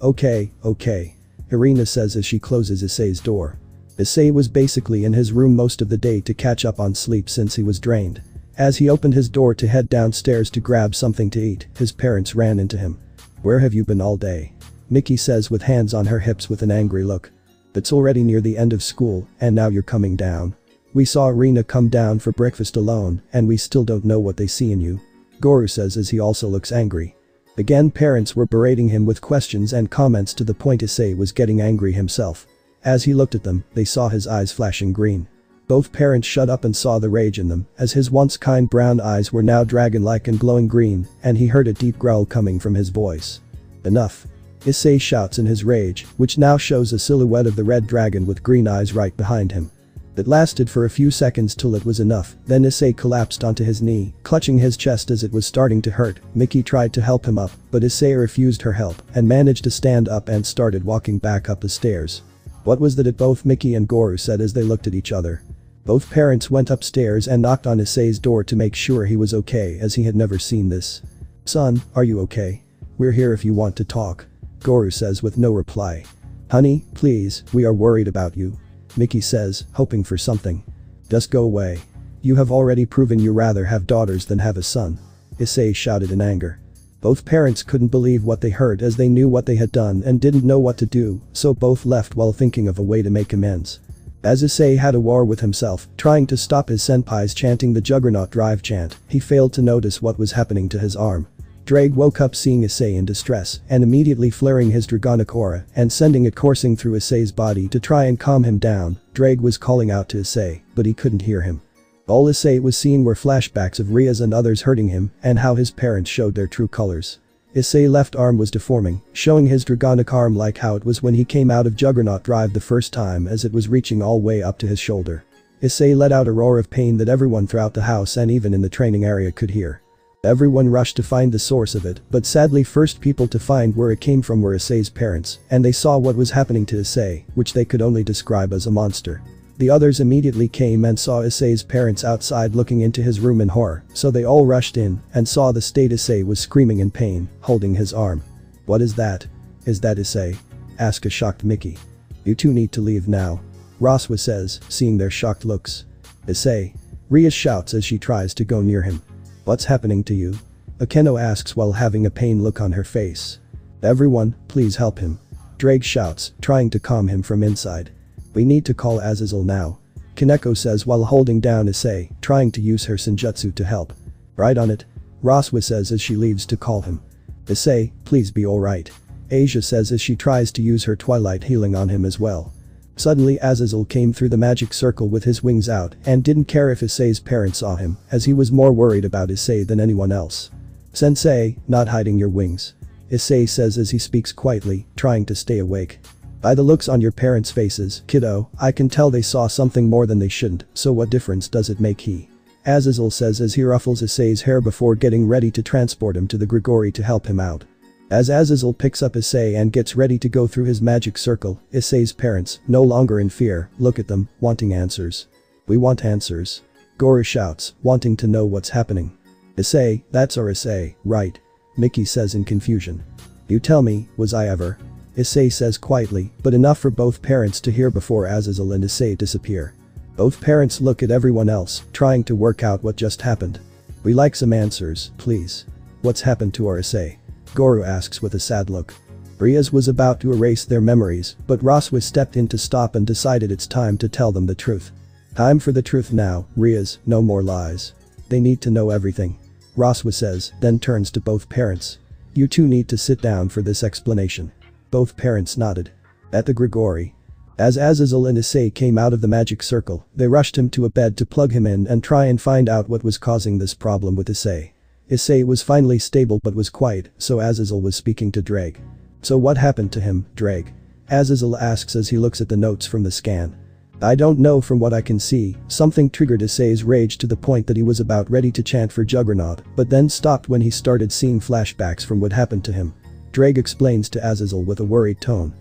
Okay. Irina says as she closes Issei's door. Issei was basically in his room most of the day to catch up on sleep since he was drained. As he opened his door to head downstairs to grab something to eat, his parents ran into him. Where have you been all day? Nikki says with hands on her hips with an angry look. It's already near the end of school, and now you're coming down. We saw Irina come down for breakfast alone, and we still don't know what they see in you. Goru says as he also looks angry. Again, parents were berating him with questions and comments to the point Issei was getting angry himself. As he looked at them, they saw his eyes flashing green. Both parents shut up and saw the rage in them, as his once kind brown eyes were now dragon-like and glowing green, and he heard a deep growl coming from his voice. Enough. Issei shouts in his rage, which now shows a silhouette of the red dragon with green eyes right behind him. It lasted for a few seconds till it was enough, then Issei collapsed onto his knee, clutching his chest as it was starting to hurt. Mickey tried to help him up, but Issei refused her help and managed to stand up and started walking back up the stairs. What was that? Both Mickey and Goru said as they looked at each other. Both parents went upstairs and knocked on Issei's door to make sure he was okay as he had never seen this. Son, are you okay? we're here if you want to talk. Goro says with no reply. Honey, please, we are worried about you. Miki says, hoping for something. Just go away. You have already proven you rather have daughters than have a son. Issei shouted in anger. Both parents couldn't believe what they heard as they knew what they had done and didn't know what to do, so both left while thinking of a way to make amends. As Issei had a war with himself, trying to stop his senpais chanting the Juggernaut Drive chant, he failed to notice what was happening to his arm. Drake woke up seeing Issei in distress and immediately flaring his dragonic aura and sending it coursing through Issei's body to try and calm him down. Drake was calling out to Issei, but he couldn't hear him. All Issei was seeing were flashbacks of Ria's and others hurting him and how his parents showed their true colors. Issei's left arm was deforming, showing his dragonic arm like how it was when he came out of Juggernaut Drive the first time as it was reaching all way up to his shoulder. Issei let out a roar of pain that everyone throughout the house and even in the training area could hear. Everyone rushed to find the source of it, but sadly first people to find where it came from were Issei's parents, and they saw what was happening to Issei, which they could only describe as a monster. The others immediately came and saw Issei's parents outside looking into his room in horror, so they all rushed in and saw the state Issei was screaming in pain, holding his arm. What is that? Is that Issei? Asked a shocked Mickey. You two need to leave now. Roswa says, seeing their shocked looks. Issei. Ria shouts as she tries to go near him. What's happening to you? Akeno asks while having a pain look on her face. Everyone, please help him. Drake shouts, trying to calm him from inside. We need to call Azazel now. Kaneko says while holding down Issei, trying to use her senjutsu to help. Right on it. Roswa says as she leaves to call him. Issei, please be alright. Asia says as she tries to use her twilight healing on him as well. Suddenly Azazel came through the magic circle with his wings out and didn't care if Issei's parents saw him as he was more worried about Issei than anyone else. Sensei, not hiding your wings. Issei says as he speaks quietly, trying to stay awake. By the looks on your parents' faces, kiddo, I can tell they saw something more than they shouldn't, so what difference does it make he? Azazel says as he ruffles Issei's hair before getting ready to transport him to the Grigori to help him out. As Azazel picks up Issei and gets ready to go through his magic circle, Issei's parents, no longer in fear, look at them, wanting answers. We want answers. Goro shouts, wanting to know what's happening. Issei, that's our Issei, right? Mickey says in confusion. You tell me, was I ever? Issei says quietly, but enough for both parents to hear before Azazel and Issei disappear. Both parents look at everyone else, trying to work out what just happened. We like some answers, please. What's happened to our Issei? Goro asks with a sad look. Riaz was about to erase their memories, but Roswa stepped in to stop and decided it's time to tell them the truth. Time for the truth now, Riaz, no more lies. They need to know everything. Roswa says, then turns to both parents. You two need to sit down for this explanation. Both parents nodded. At the Grigori. As Azazel and Issei came out of the magic circle, they rushed him to a bed to plug him in and try and find out what was causing this problem with Issei. Issei was finally stable but was quiet, so Azazel was speaking to Drake. So what happened to him, Drake? Azazel asks as he looks at the notes from the scan. I don't know, from what I can see, something triggered Issei's rage to the point that he was about ready to chant for Juggernaut, but then stopped when he started seeing flashbacks from what happened to him. Drake explains to Azazel with a worried tone.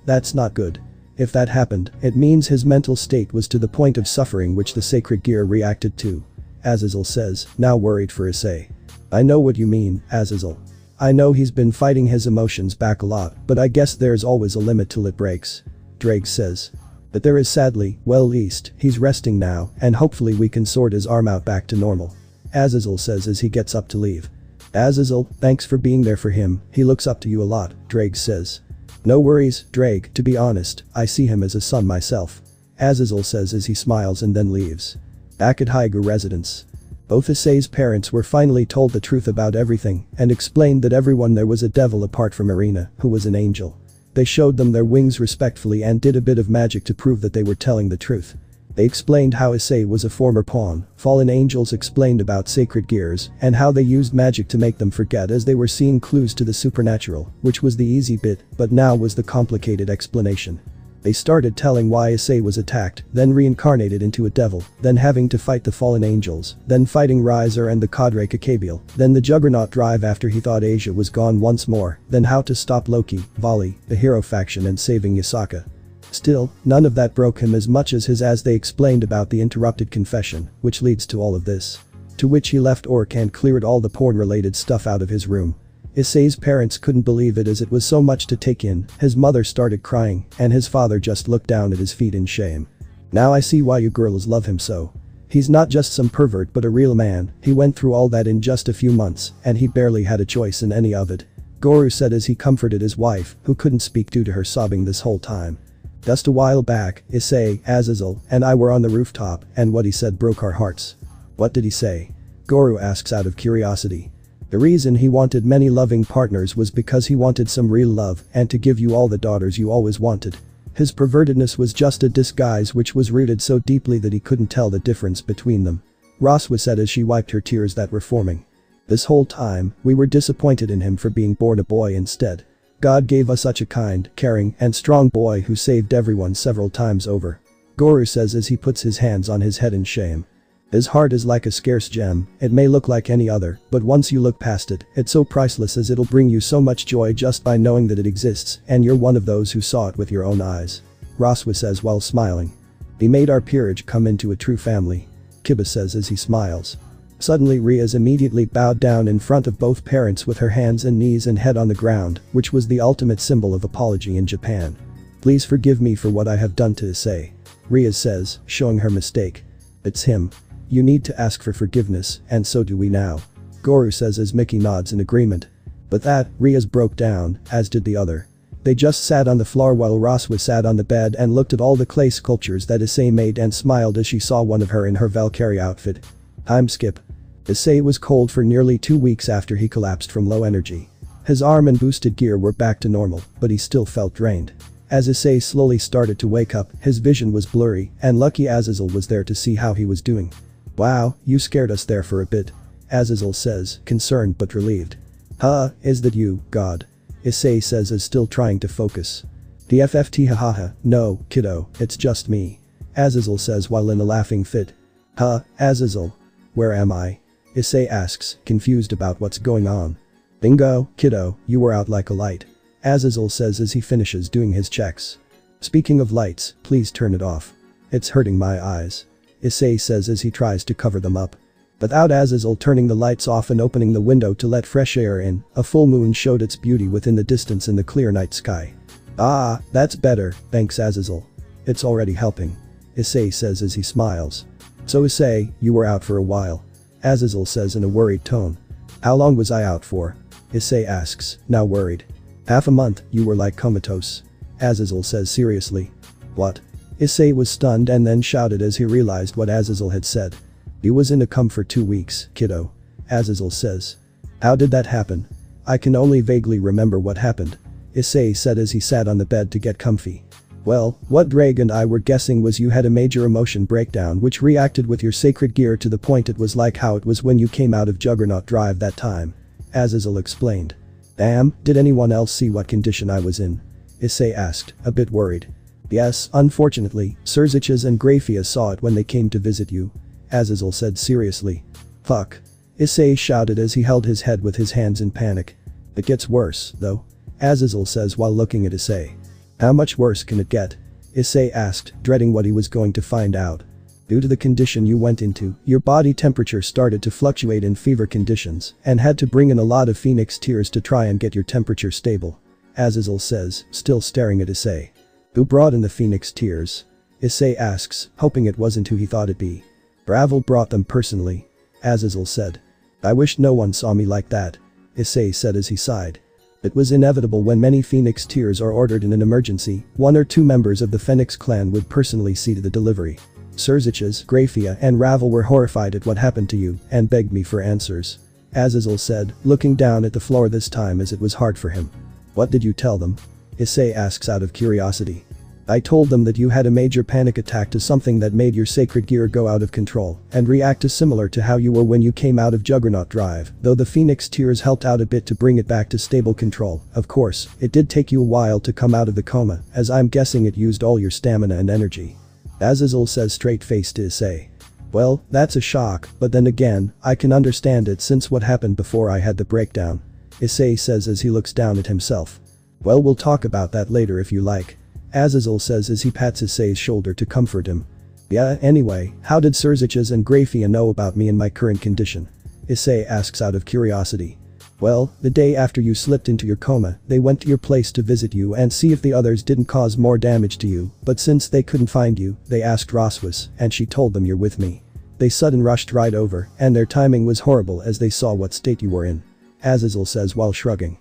That's not good. If that happened, it means his mental state was to the point of suffering which the sacred gear reacted to. Azazel says, now worried for Issei. I know what you mean, Azazel. I know he's been fighting his emotions back a lot, but I guess there's always a limit till it breaks. Drake says. But there is sadly, well, at least, he's resting now, and hopefully we can sort his arm out back to normal. Azazel says as he gets up to leave. Azazel, thanks for being there for him, he looks up to you a lot, Drake says. No worries, Drake, to be honest, I see him as a son myself. Azazel says as he smiles and then leaves. Back at Haigu residence. Both Issei's parents were finally told the truth about everything and explained that everyone there was a devil apart from Irina, who was an angel. They showed them their wings respectfully and did a bit of magic to prove that they were telling the truth. They explained how Issei was a former pawn, fallen angels explained about sacred gears, and how they used magic to make them forget as they were seeing clues to the supernatural, which was the easy bit, but now was the complicated explanation. They started telling why Issei was attacked, then reincarnated into a devil, then having to fight the fallen angels, then fighting Riser and the Cadre Kakabeel, then the Juggernaut drive after he thought Asia was gone once more, then how to stop Loki, Vali, the hero faction and saving Yasaka. Still, none of that broke him as much as they explained about the interrupted confession, which leads to all of this. To which he left Orc and cleared all the porn-related stuff out of his room. Issei's parents couldn't believe it as it was so much to take in, his mother started crying, and his father just looked down at his feet in shame. Now I see why you girls love him so. He's not just some pervert but a real man, he went through all that in just a few months, and he barely had a choice in any of it. Guru said as he comforted his wife, who couldn't speak due to her sobbing this whole time. Just a while back, Issei, Azazel, and I were on the rooftop, and what he said broke our hearts. What did he say? Guru asks out of curiosity. The reason he wanted many loving partners was because he wanted some real love and to give you all the daughters you always wanted. His pervertedness was just a disguise which was rooted so deeply that he couldn't tell the difference between them. Roswa said as she wiped her tears that were forming. This whole time, we were disappointed in him for being born a boy instead. God gave us such a kind, caring, and strong boy who saved everyone several times over. Guru says as he puts his hands on his head in shame. His heart is like a scarce gem, it may look like any other, but once you look past it, it's so priceless as it'll bring you so much joy just by knowing that it exists, and you're one of those who saw it with your own eyes. Roswa says while smiling. He made our peerage come into a true family. Kiba says as he smiles. Suddenly Riaz immediately bowed down in front of both parents with her hands and knees and head on the ground, which was the ultimate symbol of apology in Japan. Please forgive me for what I have done to Issei. Riaz says, showing her mistake. It's him. You need to ask for forgiveness, and so do we now. Guru says as Mickey nods in agreement. But that, Riaz broke down, as did the other. They just sat on the floor while Roswa sat on the bed and looked at all the clay sculptures that Issei made and smiled as she saw one of her in her Valkyrie outfit. Time skip. Issei was cold for nearly 2 weeks after he collapsed from low energy. His arm and boosted gear were back to normal, but he still felt drained. As Issei slowly started to wake up, his vision was blurry, and lucky Azazel was there to see how he was doing. Wow, you scared us there for a bit. Azazel says, concerned but relieved. Huh, is that you, God? Issei says as still trying to focus. The FFT hahaha, no, kiddo, it's just me. Azazel says while in a laughing fit. Huh, Azazel. Where am I? Issei asks, confused about what's going on. Bingo, kiddo, you were out like a light. Azazel says as he finishes doing his checks. Speaking of lights, please turn it off. It's hurting my eyes. Issei says as he tries to cover them up. Without Azazel turning the lights off and opening the window to let fresh air in, a full moon showed its beauty within the distance in the clear night sky. Ah, that's better, thanks Azazel. It's already helping. Issei says as he smiles. So Issei, you were out for a while. Azazel says in a worried tone. How long was I out for? Issei asks, now worried. Half a month, you were like comatose. Azazel says seriously. What? Issei was stunned and then shouted as he realized what Azazel had said. He was in a coma for 2 weeks, kiddo. Azazel says. How did that happen? I can only vaguely remember what happened. Issei said as he sat on the bed to get comfy. Well, what Drake and I were guessing was you had a major emotion breakdown which reacted with your sacred gear to the point it was like how it was when you came out of Juggernaut Drive that time. Azazel explained. Damn, did anyone else see what condition I was in? Issei asked, a bit worried. Yes, unfortunately, Surziches and Grafia saw it when they came to visit you. Azazel said seriously. Fuck. Issei shouted as he held his head with his hands in panic. It gets worse, though. Azazel says while looking at Issei. How much worse can it get? Issei asked, dreading what he was going to find out. Due to the condition you went into, your body temperature started to fluctuate in fever conditions and had to bring in a lot of phoenix tears to try and get your temperature stable. Azazel says, still staring at Issei. Who brought in the phoenix tears? Issei asks, hoping it wasn't who he thought it'd be. Bravel brought them personally. Azazel said. I wish no one saw me like that. Issei said as he sighed. It was inevitable when many phoenix tears are ordered in an emergency, 1 or 2 members of the Phoenix clan would personally see to the delivery. Surziches, Grafia and Ravel were horrified at what happened to you and begged me for answers. Azazel said, looking down at the floor this time as it was hard for him. What did you tell them? Issei asks out of curiosity. I told them that you had a major panic attack to something that made your sacred gear go out of control and react as similar to how you were when you came out of Juggernaut Drive, though the Phoenix tears helped out a bit to bring it back to stable control. Of course, it did take you a while to come out of the coma, as I'm guessing it used all your stamina and energy. Azazel says straight-faced to Issei. Well, that's a shock, but then again, I can understand it since what happened before I had the breakdown. Issei says as he looks down at himself. Well, we'll talk about that later if you like. Azazel says as he pats Issei's shoulder to comfort him. Yeah, anyway, how did Surziches and Grafia know about me in my current condition? Issei asks out of curiosity. Well, the day after you slipped into your coma, they went to your place to visit you and see if the others didn't cause more damage to you, but since they couldn't find you, they asked Roswis, and she told them you're with me. They sudden rushed right over, and their timing was horrible as they saw what state you were in. Azazel says while shrugging.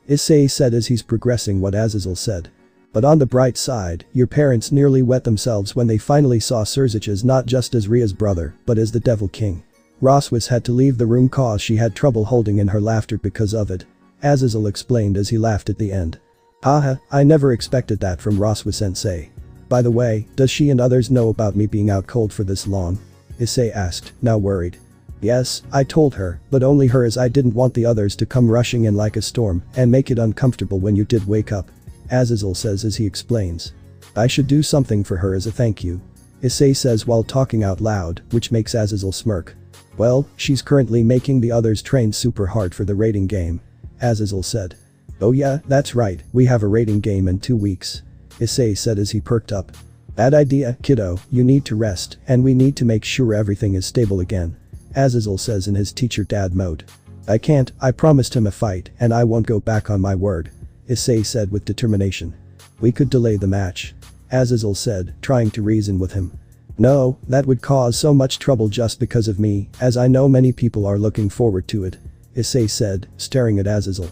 Issei said as he's progressing what Azazel said. But on the bright side, your parents nearly wet themselves when they finally saw Serziches not just as Ria's brother, but as the Devil King. Roswis had to leave the room cause she had trouble holding in her laughter because of it. Azazel explained as he laughed at the end. Haha, I never expected that from Roswis sensei. By the way, does she and others know about me being out cold for this long? Issei asked, now worried. Yes, I told her, but only her as I didn't want the others to come rushing in like a storm and make it uncomfortable when you did wake up. Azazel says as he explains. I should do something for her as a thank you. Issei says while talking out loud, which makes Azazel smirk. Well, she's currently making the others train super hard for the rating game. Azazel said. Oh yeah, that's right, we have a rating game in 2 weeks. Issei said as he perked up. Bad idea, kiddo, you need to rest, and we need to make sure everything is stable again. Azazel says in his teacher dad mode. I can't, I promised him a fight, and I won't go back on my word. Issei said with determination. We could delay the match. Azazel said, trying to reason with him. No, that would cause so much trouble just because of me, as I know many people are looking forward to it. Issei said, staring at Azazel.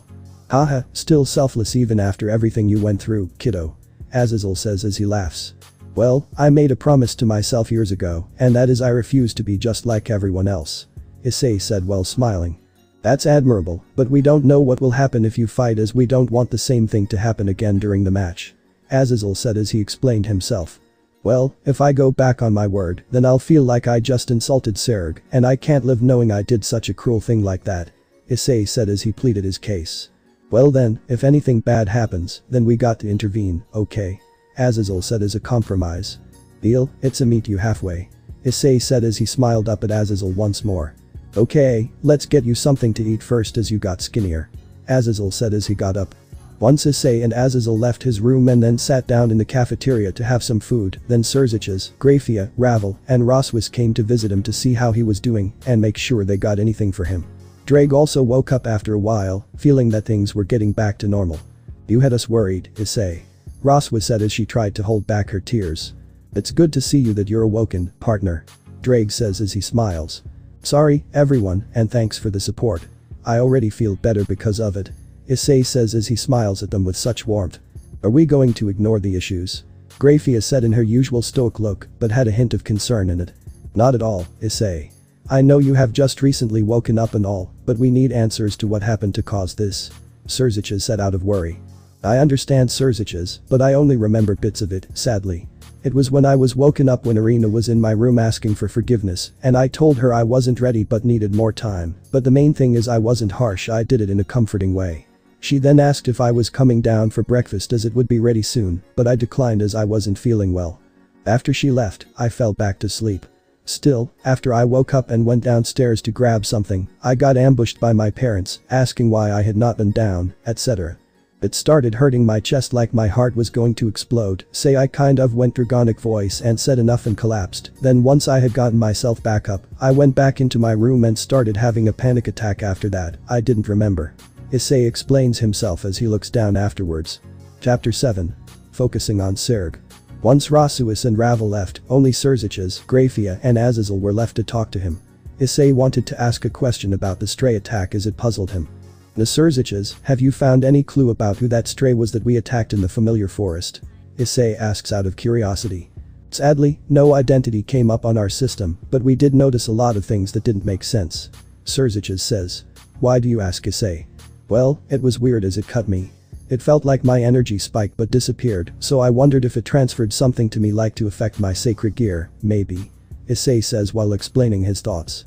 Haha, still selfless even after everything you went through, kiddo. Azazel says as he laughs. Well, I made a promise to myself years ago, and that is I refuse to be just like everyone else. Issei said while smiling. That's admirable, but we don't know what will happen if you fight as we don't want the same thing to happen again during the match. Azazel said as he explained himself. Well, if I go back on my word, then I'll feel like I just insulted Serg, and I can't live knowing I did such a cruel thing like that. Issei said as he pleaded his case. Well then, if anything bad happens, then we got to intervene, okay? Azazel said as a compromise. Deal, it's a meet you halfway. Issei said as he smiled up at Azazel once more. Okay, let's get you something to eat first as you got skinnier. Azazel said as he got up. Once Issei and Azazel left his room and then sat down in the cafeteria to have some food, then Serziches, Grafia, Ravel, and Roswis came to visit him to see how he was doing and make sure they got anything for him. Drake also woke up after a while, feeling that things were getting back to normal. You had us worried, Issei. Roswis said as she tried to hold back her tears. It's good to see you that you're awoken, partner. Drake says as he smiles. Sorry, everyone, and thanks for the support. I already feel better because of it. Issei says as he smiles at them with such warmth. Are we going to ignore the issues? Grafia said in her usual stoic look, but had a hint of concern in it. Not at all, Issei. I know you have just recently woken up and all, but we need answers to what happened to cause this. Serziches said out of worry. I understand Serziches, but I only remember bits of it, sadly. It was when I was woken up when Irina was in my room asking for forgiveness, and I told her I wasn't ready but needed more time, but the main thing is I wasn't harsh, I did it in a comforting way. She then asked if I was coming down for breakfast as it would be ready soon, but I declined as I wasn't feeling well. After she left, I fell back to sleep. Still, after I woke up and went downstairs to grab something, I got ambushed by my parents, asking why I had not been down, etc. It started hurting my chest like my heart was going to explode, say I kind of went dragonic voice and said enough and collapsed. Then once I had gotten myself back up, I went back into my room and started having a panic attack after that, I didn't remember. Issei explains himself as he looks down afterwards. Chapter 7. Focusing on Serg. Once Roswis and Ravel left, only Serziches, Grafia and Azazel were left to talk to him. Issei wanted to ask a question about the stray attack as it puzzled him. The Serziches, have you found any clue about who that stray was that we attacked in the familiar forest? Issei asks out of curiosity. Sadly, no identity came up on our system, but we did notice a lot of things that didn't make sense. Serziches says. Why do you ask, Issei? Well, it was weird as it cut me. It felt like my energy spiked but disappeared, so I wondered if it transferred something to me like to affect my sacred gear, maybe. Issei says while explaining his thoughts.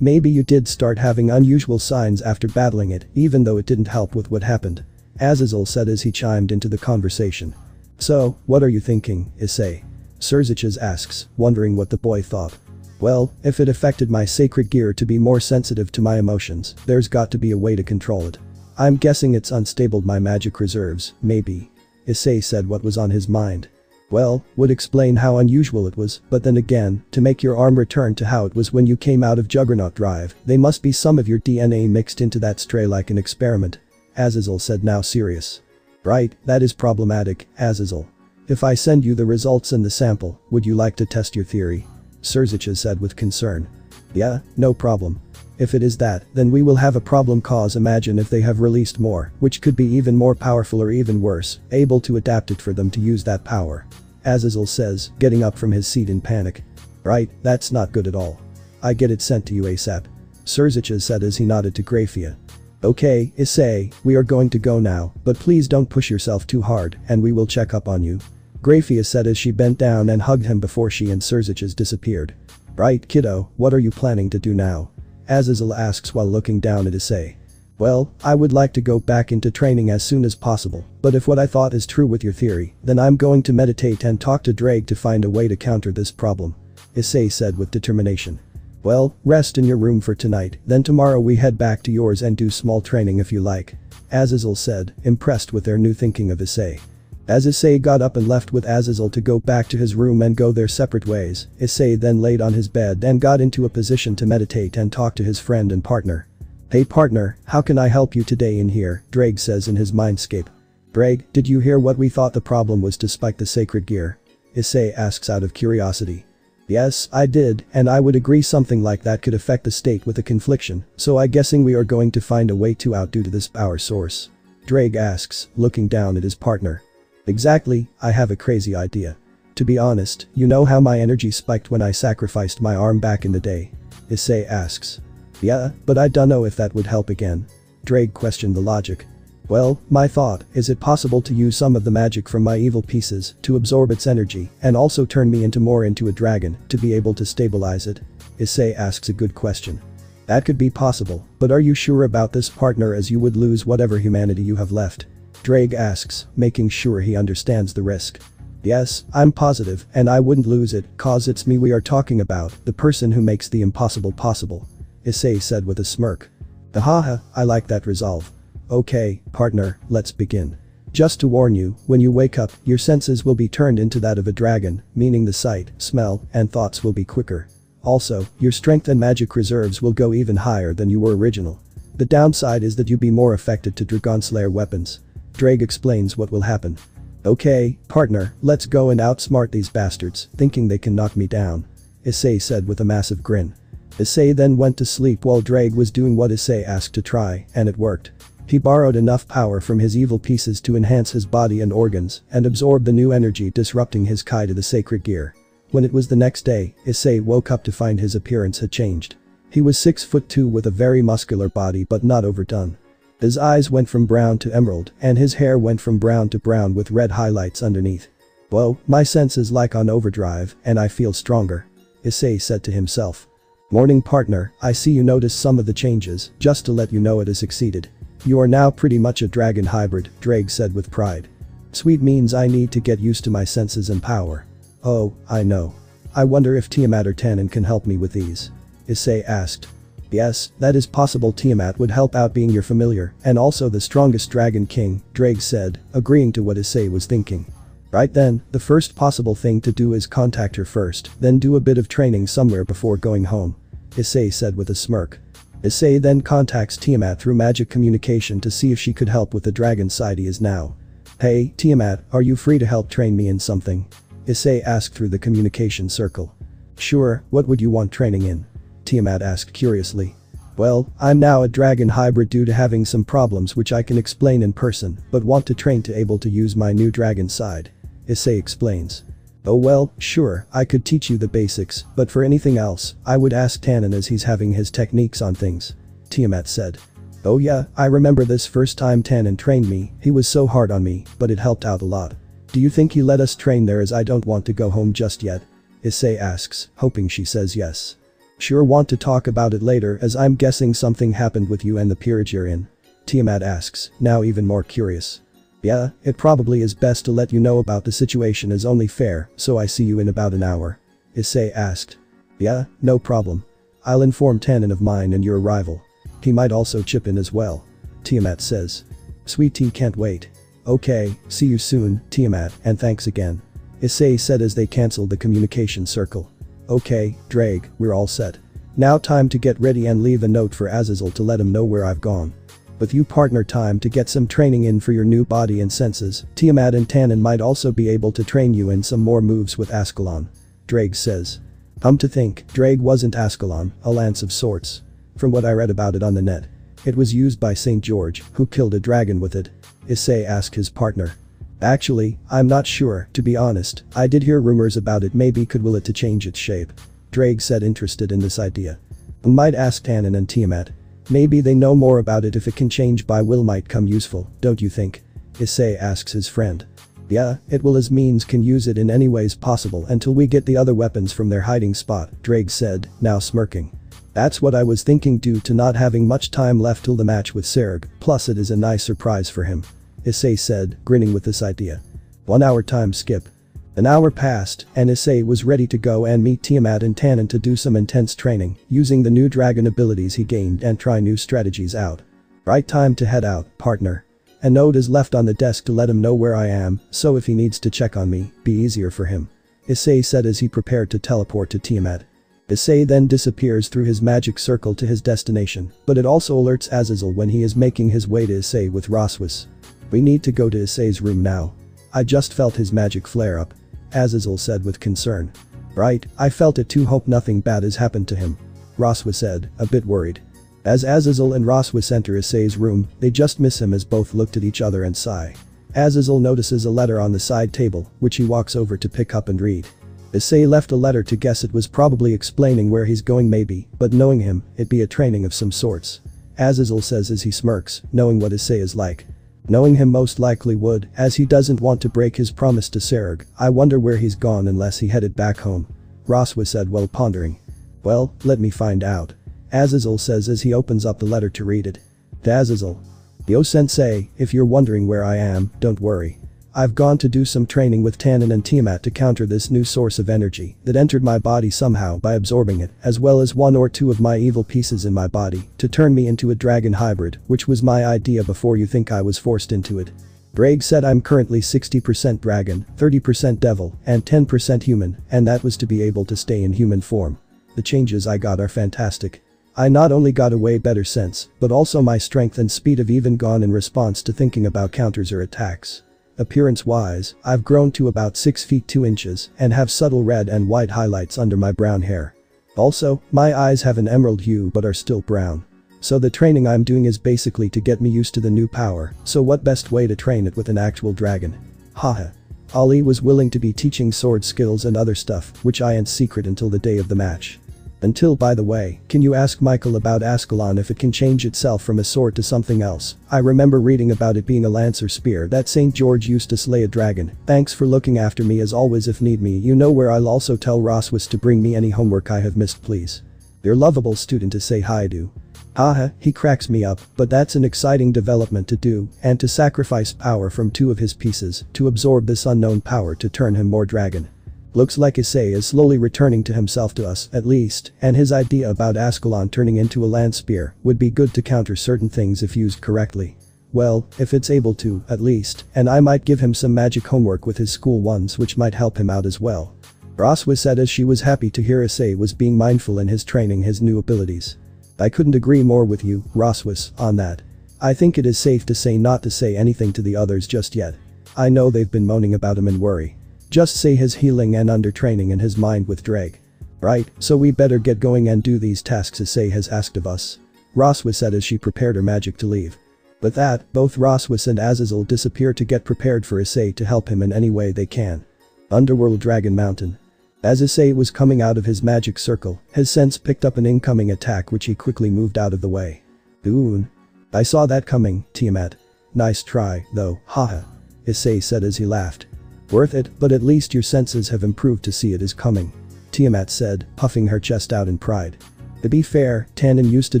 Maybe you did start having unusual signs after battling it, even though it didn't help with what happened. Azazel said as he chimed into the conversation. So, what are you thinking, Issei? Serziches asks, wondering what the boy thought. Well, if it affected my sacred gear to be more sensitive to my emotions, there's got to be a way to control it. I'm guessing it's unstable my magic reserves, maybe. Issei said what was on his mind. Well, would explain how unusual it was, but then again, to make your arm return to how it was when you came out of Juggernaut Drive, they must be some of your DNA mixed into that stray like an experiment. Azazel said, now serious. Right, that is problematic, Azazel. If I send you the results and the sample, would you like to test your theory? Surzicha said with concern. Yeah, no problem. If it is that, then we will have a problem, cause imagine if they have released more, which could be even more powerful or even worse, able to adapt it for them to use that power. Azazel says, getting up from his seat in panic. Right, that's not good at all. I get it sent to you ASAP. Surzicha said as he nodded to Grafia. Okay, Issei, we are going to go now, but please don't push yourself too hard, and we will check up on you. Grafia said as she bent down and hugged him before she and Surzicha disappeared. Right, kiddo, what are you planning to do now? Azazel asks while looking down at Issei. Well, I would like to go back into training as soon as possible, but if what I thought is true with your theory, then I'm going to meditate and talk to Drake to find a way to counter this problem. Issei said with determination. Well, rest in your room for tonight, then tomorrow we head back to yours and do small training if you like. Azazel said, impressed with their new thinking of Issei. As Issei got up and left with Azazel to go back to his room and go their separate ways, Issei then laid on his bed and got into a position to meditate and talk to his friend and partner. Hey partner, how can I help you today in here? Drake says in his mindscape. Drake, did you hear what we thought the problem was to spike the sacred gear? Issei asks out of curiosity. Yes, I did, and I would agree something like that could affect the state with a confliction, so I'm guessing we are going to find a way to outdo to this power source. Drake asks, looking down at his partner. Exactly, I have a crazy idea. To be honest, you know how my energy spiked when I sacrificed my arm back in the day? Issei asks. Yeah, but I don't know if that would help again. Drake questioned the logic. Well, my thought, is it possible to use some of the magic from my evil pieces to absorb its energy and also turn me into a dragon to be able to stabilize it? Issei asks a good question. That could be possible, but are you sure about this partner, as you would lose whatever humanity you have left? Drake asks, making sure he understands the risk. Yes, I'm positive, and I wouldn't lose it, cause it's me we are talking about, the person who makes the impossible possible. Issei said with a smirk. Haha, I like that resolve. Okay, partner, let's begin. Just to warn you, when you wake up, your senses will be turned into that of a dragon, meaning the sight, smell, and thoughts will be quicker. Also, your strength and magic reserves will go even higher than you were original. The downside is that you'll be more affected to Dragonslayer weapons. Drake explains what will happen. Okay, partner, let's go and outsmart these bastards, thinking they can knock me down. Issei said with a massive grin. Issei then went to sleep while Drake was doing what Issei asked to try, and it worked. He borrowed enough power from his evil pieces to enhance his body and organs and absorb the new energy, disrupting his kai to the sacred gear. When it was the next day, Issei woke up to find his appearance had changed. He was 6'2" with a very muscular body but not overdone. His eyes went from brown to emerald, and his hair went from brown to brown with red highlights underneath. Whoa, my sense is like on overdrive, and I feel stronger. Issei said to himself. Morning partner, I see you noticed some of the changes, just to let you know it has succeeded. You are now pretty much a dragon hybrid, Drake said with pride. Sweet, means I need to get used to my senses and power. Oh, I know. I wonder if Tiamat or Tannen can help me with these. Issei asked. Yes, that is possible. Tiamat would help out being your familiar and also the strongest dragon king, Drake said, agreeing to what Issei was thinking. Right then, the first possible thing to do is contact her first, then do a bit of training somewhere before going home. Issei said with a smirk. Issei then contacts Tiamat through magic communication to see if she could help with the dragon side he is now. Hey, Tiamat, are you free to help train me in something? Issei asked through the communication circle. Sure, what would you want training in? Tiamat asked curiously. Well, I'm now a dragon hybrid due to having some problems which I can explain in person, but want to train to able to use my new dragon side. Issei explains. Oh well, sure, I could teach you the basics, but for anything else, I would ask Tannen as he's having his techniques on things. Tiamat said. Oh yeah, I remember this first time Tannen trained me, he was so hard on me, but it helped out a lot. Do you think he let us train there, as I don't want to go home just yet? Issei asks, hoping she says yes. Sure, want to talk about it later, as I'm guessing something happened with you and the peerage you're in. Tiamat asks, now even more curious. Yeah, it probably is best to let you know about the situation as only fair, so I see you in about an hour. Issei asked. Yeah, no problem. I'll inform Tannen of mine and your arrival. He might also chip in as well. Tiamat says. Sweet tea, can't wait. Okay, see you soon, Tiamat, and thanks again. Issei said as they cancelled the communication circle. Okay, Drake, we're all set. Now time to get ready and leave a note for Azazel to let him know where I've gone. With you partner time to get some training in for your new body and senses, Tiamat and Tannen might also be able to train you in some more moves with Ascalon. Drake says. Come to think, Drake wasn't Ascalon, a lance of sorts. From what I read about it on the net. It was used by St. George, who killed a dragon with it. Issei asked his partner. Actually, I'm not sure, to be honest. I did hear rumors about it maybe could will it to change its shape. Drake said interested in this idea. We might ask Tannen and Tiamat. Maybe they know more about it if it can change by will might come useful, don't you think? Issei asks his friend. Yeah, it will as means can use it in any ways possible until we get the other weapons from their hiding spot, Drake said, now smirking. That's what I was thinking due to not having much time left till the match with Serg, plus it is a nice surprise for him. Issei said, grinning with this idea. 1 hour time skip. An hour passed, and Issei was ready to go and meet Tiamat and Tannen to do some intense training, using the new dragon abilities he gained and try new strategies out. Right time to head out, partner. A note is left on the desk to let him know where I am, so if he needs to check on me, be easier for him. Issei said as he prepared to teleport to Tiamat. Issei then disappears through his magic circle to his destination, but it also alerts Azazel when he is making his way to Issei with Roswis. We need to go to Issei's room now. I just felt his magic flare up. Azazel said with concern. Right, I felt it too, hope nothing bad has happened to him. Roswis said, a bit worried. As Azazel and Roswis enter Issei's room, they just miss him as both looked at each other and sigh. Azazel notices a letter on the side table, which he walks over to pick up and read. Issei left a letter to guess it was probably explaining where he's going maybe, but knowing him, it'd be a training of some sorts. Azazel says as he smirks, knowing what Issei is like. Knowing him most likely would, as he doesn't want to break his promise to Serg. I wonder where he's gone unless he headed back home. Roswis said while pondering. Well, let me find out. Azazel says as he opens up the letter to read it. To Azazel. Yo-sensei, if you're wondering where I am, don't worry. I've gone to do some training with Tannen and Tiamat to counter this new source of energy that entered my body somehow by absorbing it, as well as 1 or 2 of my evil pieces in my body to turn me into a dragon hybrid, which was my idea before you think I was forced into it. Bragg said I'm currently 60% dragon, 30% devil, and 10% human, and that was to be able to stay in human form. The changes I got are fantastic. I not only got a way better sense, but also my strength and speed have even gone in response to thinking about counters or attacks. Appearance-wise, I've grown to about 6 feet 2 inches and have subtle red and white highlights under my brown hair. Also, my eyes have an emerald hue but are still brown. So the training I'm doing is basically to get me used to the new power, so what best way to train it with an actual dragon? Haha. Ali was willing to be teaching sword skills and other stuff, which I ain't secret until the day of the match. Until, by the way, can you ask Michael about Ascalon if it can change itself from a sword to something else? I remember reading about it being a lance or spear that St. George used to slay a dragon. Thanks for looking after me as always, if need me you know where. I'll also tell Roswis to bring me any homework I have missed please. Your lovable student to say hi to. Haha, he cracks me up, but that's an exciting development to do, and to sacrifice power from 2 of his pieces to absorb this unknown power to turn him more dragon. Looks like Issei is slowly returning to himself, to us at least, and his idea about Ascalon turning into a lance spear would be good to counter certain things if used correctly. Well, if it's able to, at least, and I might give him some magic homework with his school ones which might help him out as well. Roswis said as she was happy to hear Issei was being mindful in his training his new abilities. I couldn't agree more with you, Roswis, on that. I think it is safe to say not to say anything to the others just yet. I know they've been moaning about him and worry. Just say his healing and under training in his mind with Drake. Right, so we better get going and do these tasks Issei has asked of us. Roswis said as she prepared her magic to leave. With that, both Roswis and Azazel disappear to get prepared for Issei to help him in any way they can. Underworld Dragon Mountain. As Issei was coming out of his magic circle, his sense picked up an incoming attack which he quickly moved out of the way. Oon. I saw that coming, Tiamat. Nice try, though, haha. Issei said as he laughed. Worth it, but at least your senses have improved to see it is coming. Tiamat said, puffing her chest out in pride. To be fair, Tannen used to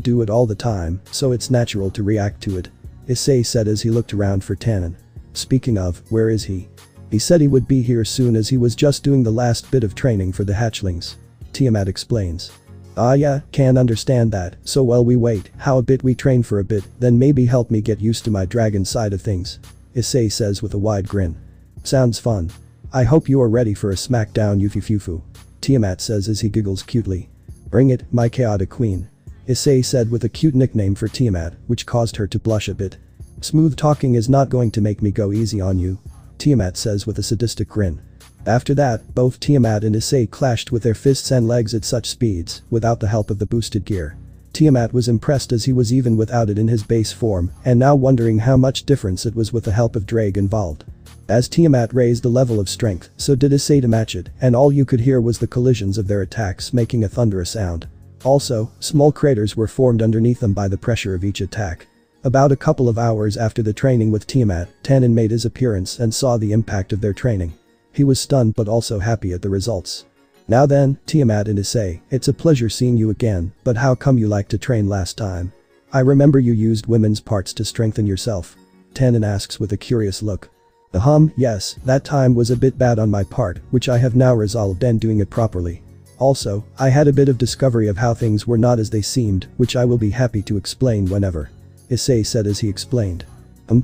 do it all the time, so it's natural to react to it. Issei said as he looked around for Tannen. Speaking of, where is he? He said he would be here soon as he was just doing the last bit of training for the hatchlings. Tiamat explains. Ah yeah, can understand that, so while we wait, how a bit we train for a bit, then maybe help me get used to my dragon side of things. Issei says with a wide grin. Sounds fun. I hope you are ready for a smackdown Yufufufu. Tiamat says as he giggles cutely. Bring it, my chaotic queen. Issei said with a cute nickname for Tiamat, which caused her to blush a bit. Smooth talking is not going to make me go easy on you. Tiamat says with a sadistic grin. After that, both Tiamat and Issei clashed with their fists and legs at such speeds, without the help of the boosted gear. Tiamat was impressed as he was even without it in his base form, and now wondering how much difference it was with the help of Drake involved. As Tiamat raised the level of strength, so did Issei to match it, and all you could hear was the collisions of their attacks making a thunderous sound. Also, small craters were formed underneath them by the pressure of each attack. About a couple of hours after the training with Tiamat, Tannen made his appearance and saw the impact of their training. He was stunned but also happy at the results. Now then, Tiamat and Issei, it's a pleasure seeing you again, but how come you liked to train last time? I remember you used women's parts to strengthen yourself. Tannen asks with a curious look. Yes, that time was a bit bad on my part, which I have now resolved and doing it properly. Also, I had a bit of discovery of how things were not as they seemed, which I will be happy to explain whenever. Issei said as he explained.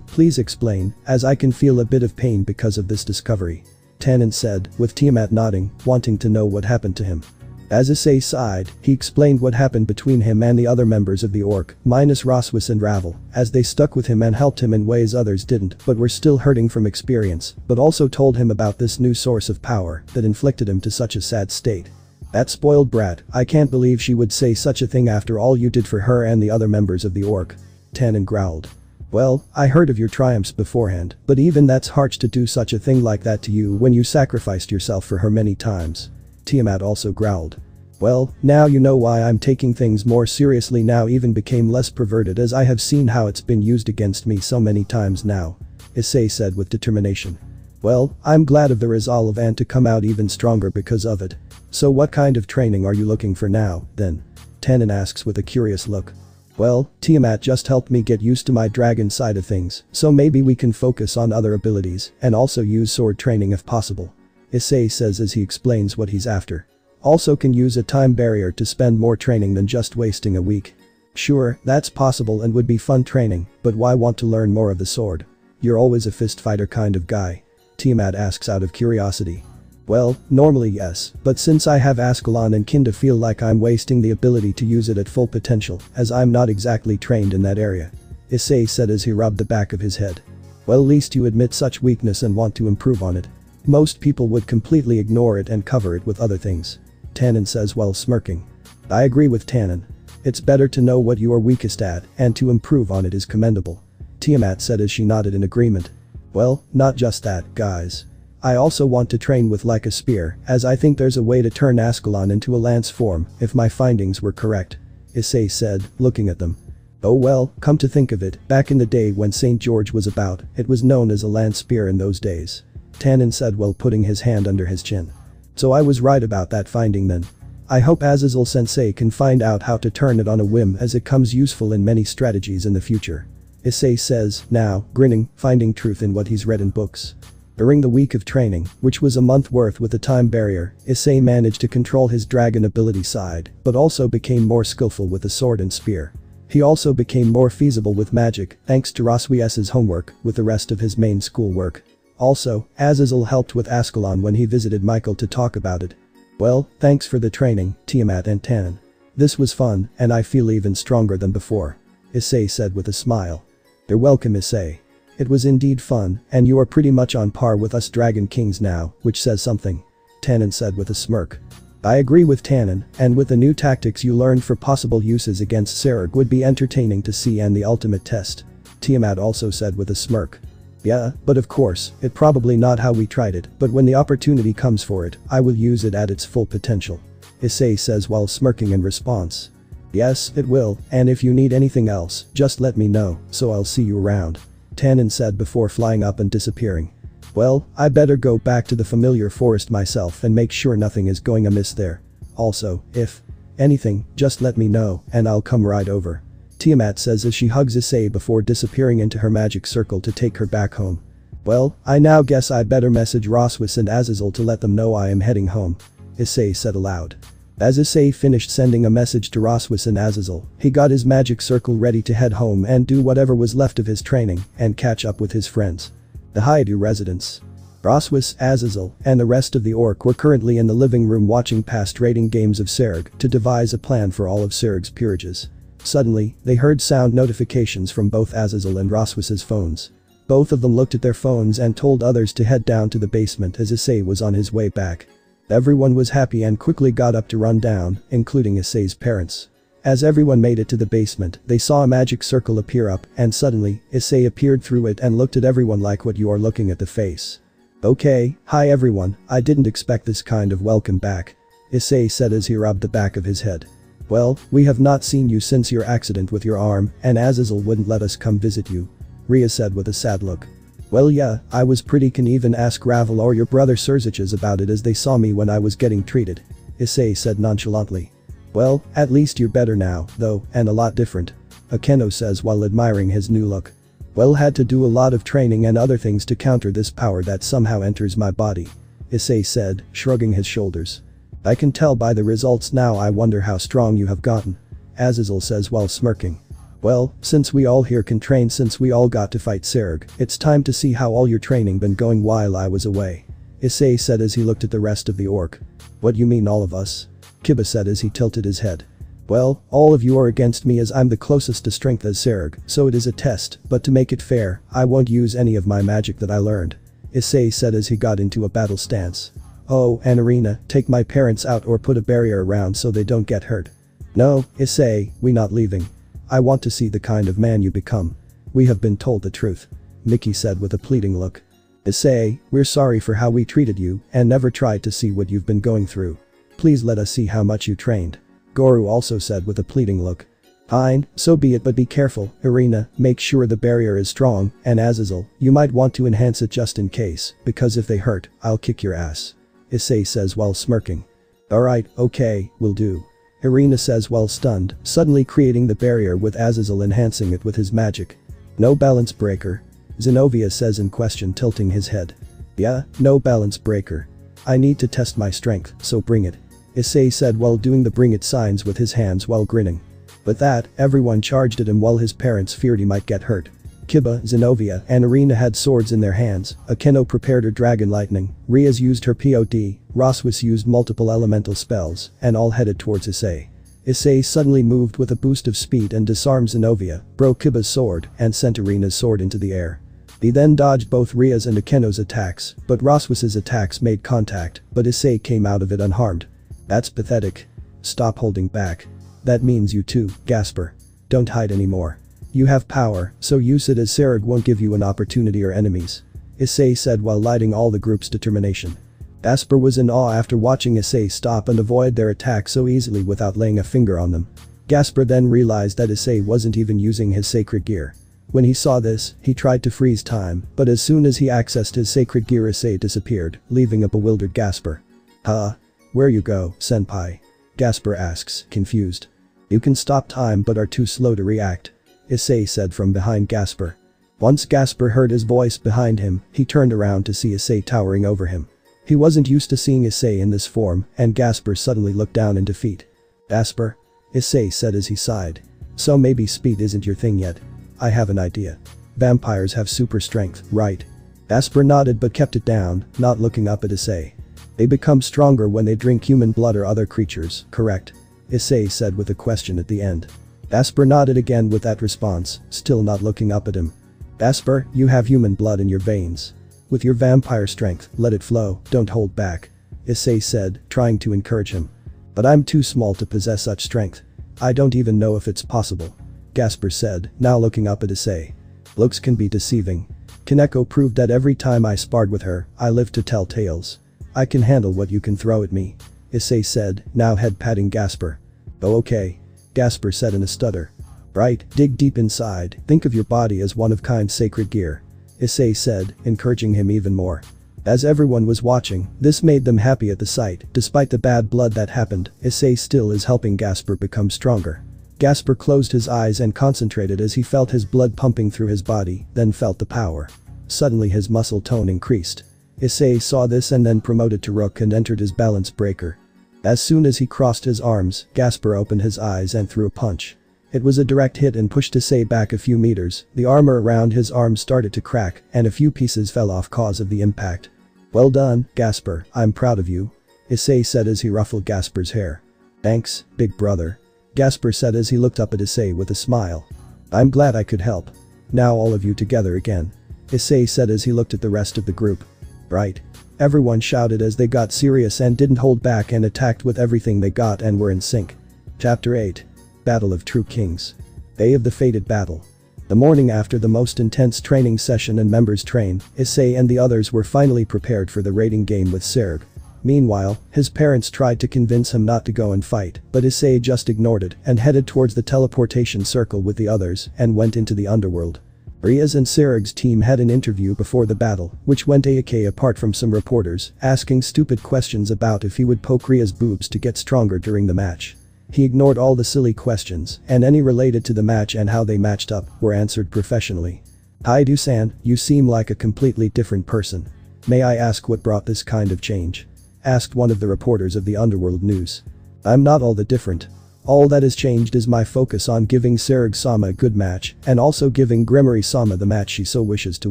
Please explain, as I can feel a bit of pain because of this discovery. Tannen said, with Tiamat nodding, wanting to know what happened to him. As Issei sighed, he explained what happened between him and the other members of the Orc, minus Roswis and Ravel, as they stuck with him and helped him in ways others didn't but were still hurting from experience, but also told him about this new source of power that inflicted him to such a sad state. That spoiled brat, I can't believe she would say such a thing after all you did for her and the other members of the Orc. Tannen growled. Well, I heard of your triumphs beforehand, but even that's harsh to do such a thing like that to you when you sacrificed yourself for her many times. Tiamat also growled. Well, now you know why I'm taking things more seriously now, even became less perverted as I have seen how it's been used against me so many times now. Issei said with determination. Well, I'm glad of the resolve and to come out even stronger because of it. So what kind of training are you looking for now, then? Tannen asks with a curious look. Well, Tiamat just helped me get used to my dragon side of things, so maybe we can focus on other abilities and also use sword training if possible. Issei says as he explains what he's after. Also can use a time barrier to spend more training than just wasting a week. Sure, that's possible and would be fun training, but why want to learn more of the sword? You're always a fist fighter kind of guy. Tiamat asks out of curiosity. Well, normally yes, but since I have Ascalon and kinda feel like I'm wasting the ability to use it at full potential, as I'm not exactly trained in that area. Issei said as he rubbed the back of his head. Well, at least you admit such weakness and want to improve on it. Most people would completely ignore it and cover it with other things. Tannen says while smirking. I agree with Tannen. It's better to know what you are weakest at, and to improve on it is commendable. Tiamat said as she nodded in agreement. Well, not just that, guys. I also want to train with like a spear, as I think there's a way to turn Ascalon into a lance form, if my findings were correct. Issei said, looking at them. Oh well, come to think of it, back in the day when St. George was about, it was known as a lance spear in those days. Tannen said while putting his hand under his chin. So I was right about that finding then. I hope Azazel Sensei can find out how to turn it on a whim as it comes useful in many strategies in the future. Issei says, now, grinning, finding truth in what he's read in books. During the week of training, which was a month worth with a time barrier, Issei managed to control his dragon ability side, but also became more skillful with the sword and spear. He also became more feasible with magic, thanks to Roswies's homework, with the rest of his main school work. Also, Azazel helped with Ascalon when he visited Michael to talk about it. Well, thanks for the training, Tiamat and Tannen. This was fun, and I feel even stronger than before. Issei said with a smile. You're welcome, Issei. It was indeed fun, and you are pretty much on par with us Dragon Kings now, which says something. Tannen said with a smirk. I agree with Tannen, and with the new tactics you learned for possible uses against Serg would be entertaining to see and the ultimate test. Tiamat also said with a smirk. Yeah, but of course, it probably not how we tried it, but when the opportunity comes for it, I will use it at its full potential. Issei says while smirking in response. Yes, it will, and if you need anything else, just let me know, so I'll see you around. Tannen said before flying up and disappearing. Well, I better go back to the familiar forest myself and make sure nothing is going amiss there. Also, if anything, just let me know, and I'll come right over. Tiamat says as she hugs Issei before disappearing into her magic circle to take her back home. Well, I now guess I better message Roswis and Azazel to let them know I am heading home. Issei said aloud. As Issei finished sending a message to Roswis and Azazel, he got his magic circle ready to head home and do whatever was left of his training and catch up with his friends. The Hayato residence. Roswis, Azazel, and the rest of the orc were currently in the living room watching past raiding games of Serg to devise a plan for all of Serg's peerages. Suddenly, they heard sound notifications from both Azazel and Roswis's phones. Both of them looked at their phones and told others to head down to the basement as Issei was on his way back. Everyone was happy and quickly got up to run down, including Issei's parents. As everyone made it to the basement, they saw a magic circle appear up, and suddenly, Issei appeared through it and looked at everyone like what you are looking at the face. "Okay, hi everyone, I didn't expect this kind of welcome back," Issei said as he rubbed the back of his head. "Well, we have not seen you since your accident with your arm, and Azazel wouldn't let us come visit you," Ria said with a sad look. "Well yeah, I was pretty can even ask Ravel or your brother Surziches about it as they saw me when I was getting treated," Issei said nonchalantly. "Well, at least you're better now, though, and a lot different," Akeno says while admiring his new look. "Well, had to do a lot of training and other things to counter this power that somehow enters my body," Issei said, shrugging his shoulders. "I can tell by the results now. I wonder how strong you have gotten," Azazel says while smirking. "Well, since we all here can train since we all got to fight Serg, it's time to see how all your training been going while I was away," Issei said as he looked at the rest of the orc. "What you mean all of us?" Kiba said as he tilted his head. "Well, all of you are against me as I'm the closest to strength as Serg, so it is a test, but to make it fair, I won't use any of my magic that I learned," Issei said as he got into a battle stance. "Oh, and Arena, take my parents out or put a barrier around so they don't get hurt." "No, Issei, we not leaving. I want to see the kind of man you become. We have been told the truth," Mickey said with a pleading look. "Issei, we're sorry for how we treated you and never tried to see what you've been going through. Please let us see how much you trained," Goru also said with a pleading look. "Fine, so be it, but be careful, Arena, make sure the barrier is strong, and Azazel, you might want to enhance it just in case, because if they hurt, I'll kick your ass," Issei says while smirking. "Alright, okay, will do," Arena says while stunned, suddenly creating the barrier with Azazel enhancing it with his magic. "No balance breaker?" Zenobia says in question, tilting his head. "Yeah, no balance breaker. I need to test my strength, so bring it," Issei said while doing the bring it signs with his hands while grinning. With that, everyone charged at him while his parents feared he might get hurt. Kiba, Zenobia, and Arena had swords in their hands, Akeno prepared her dragon lightning, Riaz used her POD, Roswis used multiple elemental spells, and all headed towards Issei. Issei suddenly moved with a boost of speed and disarmed Zenobia, broke Kiba's sword, and sent Arena's sword into the air. He then dodged both Riaz and Akeno's attacks, but Roswis's attacks made contact, but Issei came out of it unharmed. "That's pathetic. Stop holding back. That means you too, Gasper. Don't hide anymore. You have power, so use it as Serg won't give you an opportunity or enemies," Issei said while lighting all the group's determination. Gasper was in awe after watching Issei stop and avoid their attack so easily without laying a finger on them. Gasper then realized that Issei wasn't even using his sacred gear. When he saw this, he tried to freeze time, but as soon as he accessed his sacred gear, Issei disappeared, leaving a bewildered Gasper. "Huh? Where you go, senpai?" Gasper asks, confused. "You can stop time but are too slow to react," Issei said from behind Gasper. Once Gasper heard his voice behind him, he turned around to see Issei towering over him. He wasn't used to seeing Issei in this form, and Gasper suddenly looked down in defeat. "Gasper?" Issei said as he sighed. "So maybe speed isn't your thing yet. I have an idea. Vampires have super strength, right?" Gasper nodded but kept it down, not looking up at Issei. "They become stronger when they drink human blood or other creatures, correct?" Issei said with a question at the end. Gasper nodded again with that response, still not looking up at him. "Gasper, you have human blood in your veins. With your vampire strength, let it flow, don't hold back," Issei said, trying to encourage him. "But I'm too small to possess such strength. I don't even know if it's possible," Gasper said, now looking up at Issei. "Looks can be deceiving. Kaneko proved that every time I sparred with her, I lived to tell tales. I can handle what you can throw at me," Issei said, now head patting Gasper. "Oh okay," Gasper said in a stutter. "Right, dig deep inside, think of your body as one-of-kind sacred gear," Issei said, encouraging him even more. As everyone was watching, this made them happy at the sight. Despite the bad blood that happened, Issei still is helping Gasper become stronger. Gasper closed his eyes and concentrated as he felt his blood pumping through his body, then felt the power. Suddenly his muscle tone increased. Issei saw this and then promoted to Rook and entered his balance breaker. As soon as he crossed his arms, Gasper opened his eyes and threw a punch. It was a direct hit and pushed Issei back a few meters. The armor around his arms started to crack, and a few pieces fell off cause of the impact. Well done, Gasper, I'm proud of you. Issei said as he ruffled Gasper's hair. Thanks, big brother. Gasper said as he looked up at Issei with a smile. I'm glad I could help. Now all of you together again. Issei said as he looked at the rest of the group. Right. Everyone shouted as they got serious and didn't hold back and attacked with everything they got and were in sync. Chapter 8. Battle of True Kings. Day of the fated battle. The morning after the most intense training session and members train, Issei and the others were finally prepared for the raiding game with Serg. Meanwhile, his parents tried to convince him not to go and fight, but Issei just ignored it and headed towards the teleportation circle with the others and went into the underworld. Ria's and Serg's team had an interview before the battle, which went a-okay apart from some reporters asking stupid questions about if he would poke Ria's boobs to get stronger during the match. He ignored all the silly questions, and any related to the match and how they matched up were answered professionally. Hi Dusan, you seem like a completely different person. May I ask what brought this kind of change? Asked one of the reporters of the Underworld News. I'm not all that different. All that has changed is my focus on giving Serg-sama a good match and also giving Gremory-sama the match she so wishes to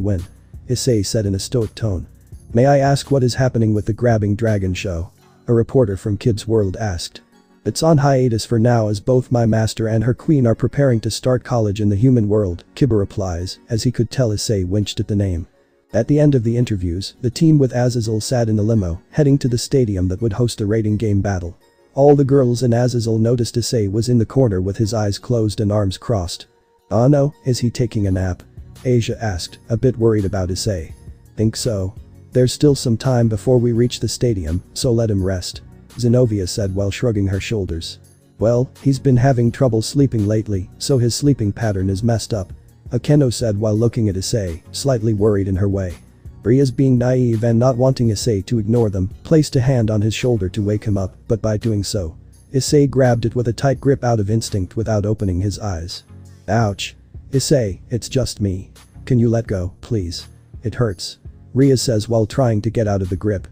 win. Issei said in a stoic tone. May I ask what is happening with the Grabbing Dragon show? A reporter from Kids World asked. It's on hiatus for now as both my master and her queen are preparing to start college in the human world, Kiba replies, as he could tell Issei winched at the name. At the end of the interviews, the team with Azazel sat in the limo, heading to the stadium that would host a raiding game battle. All the girls and Azazel noticed Issei was in the corner with his eyes closed and arms crossed. Oh no, is he taking a nap? Asia asked, a bit worried about Issei. Think so. There's still some time before we reach the stadium, so let him rest. Zenobia said while shrugging her shoulders. Well, he's been having trouble sleeping lately, so his sleeping pattern is messed up. Akeno said while looking at Issei, slightly worried in her way. Ria's being naive and not wanting Issei to ignore them, placed a hand on his shoulder to wake him up, but by doing so, Issei grabbed it with a tight grip out of instinct without opening his eyes. Ouch. Issei, it's just me. Can you let go, please? It hurts. Ria says while trying to get out of the grip.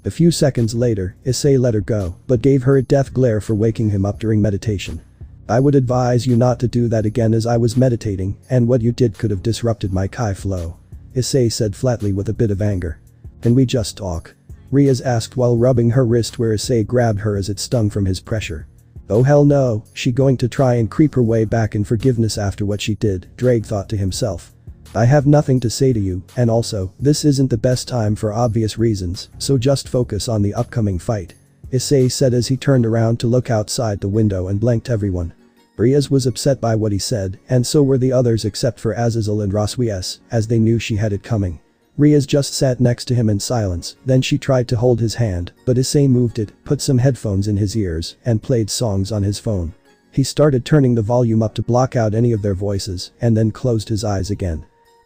A few seconds later, Issei let her go, but gave her a death glare for waking him up during meditation. I would advise you not to do that again as I was meditating, and what you did could have disrupted my Kai flow. Issei said flatly with a bit of anger. Can we just talk? Riaz asked while rubbing her wrist where Issei grabbed her as it stung from his pressure. Oh hell no, she going to try and creep her way back in forgiveness after what she did, Drake thought to himself. I have nothing to say to you, and also, this isn't the best time for obvious reasons, so just focus on the upcoming fight. Issei said as he turned around to look outside the window and blanked everyone. Riaz was upset by what he said, and so were the others except for Azazel and Roswies, as they knew she had it coming. Riaz just sat next to him in silence, then she tried to hold his hand, but Issei moved it, put some headphones in his ears, and played songs on his phone. He started turning the volume up to block out any of their voices, and then closed his eyes again.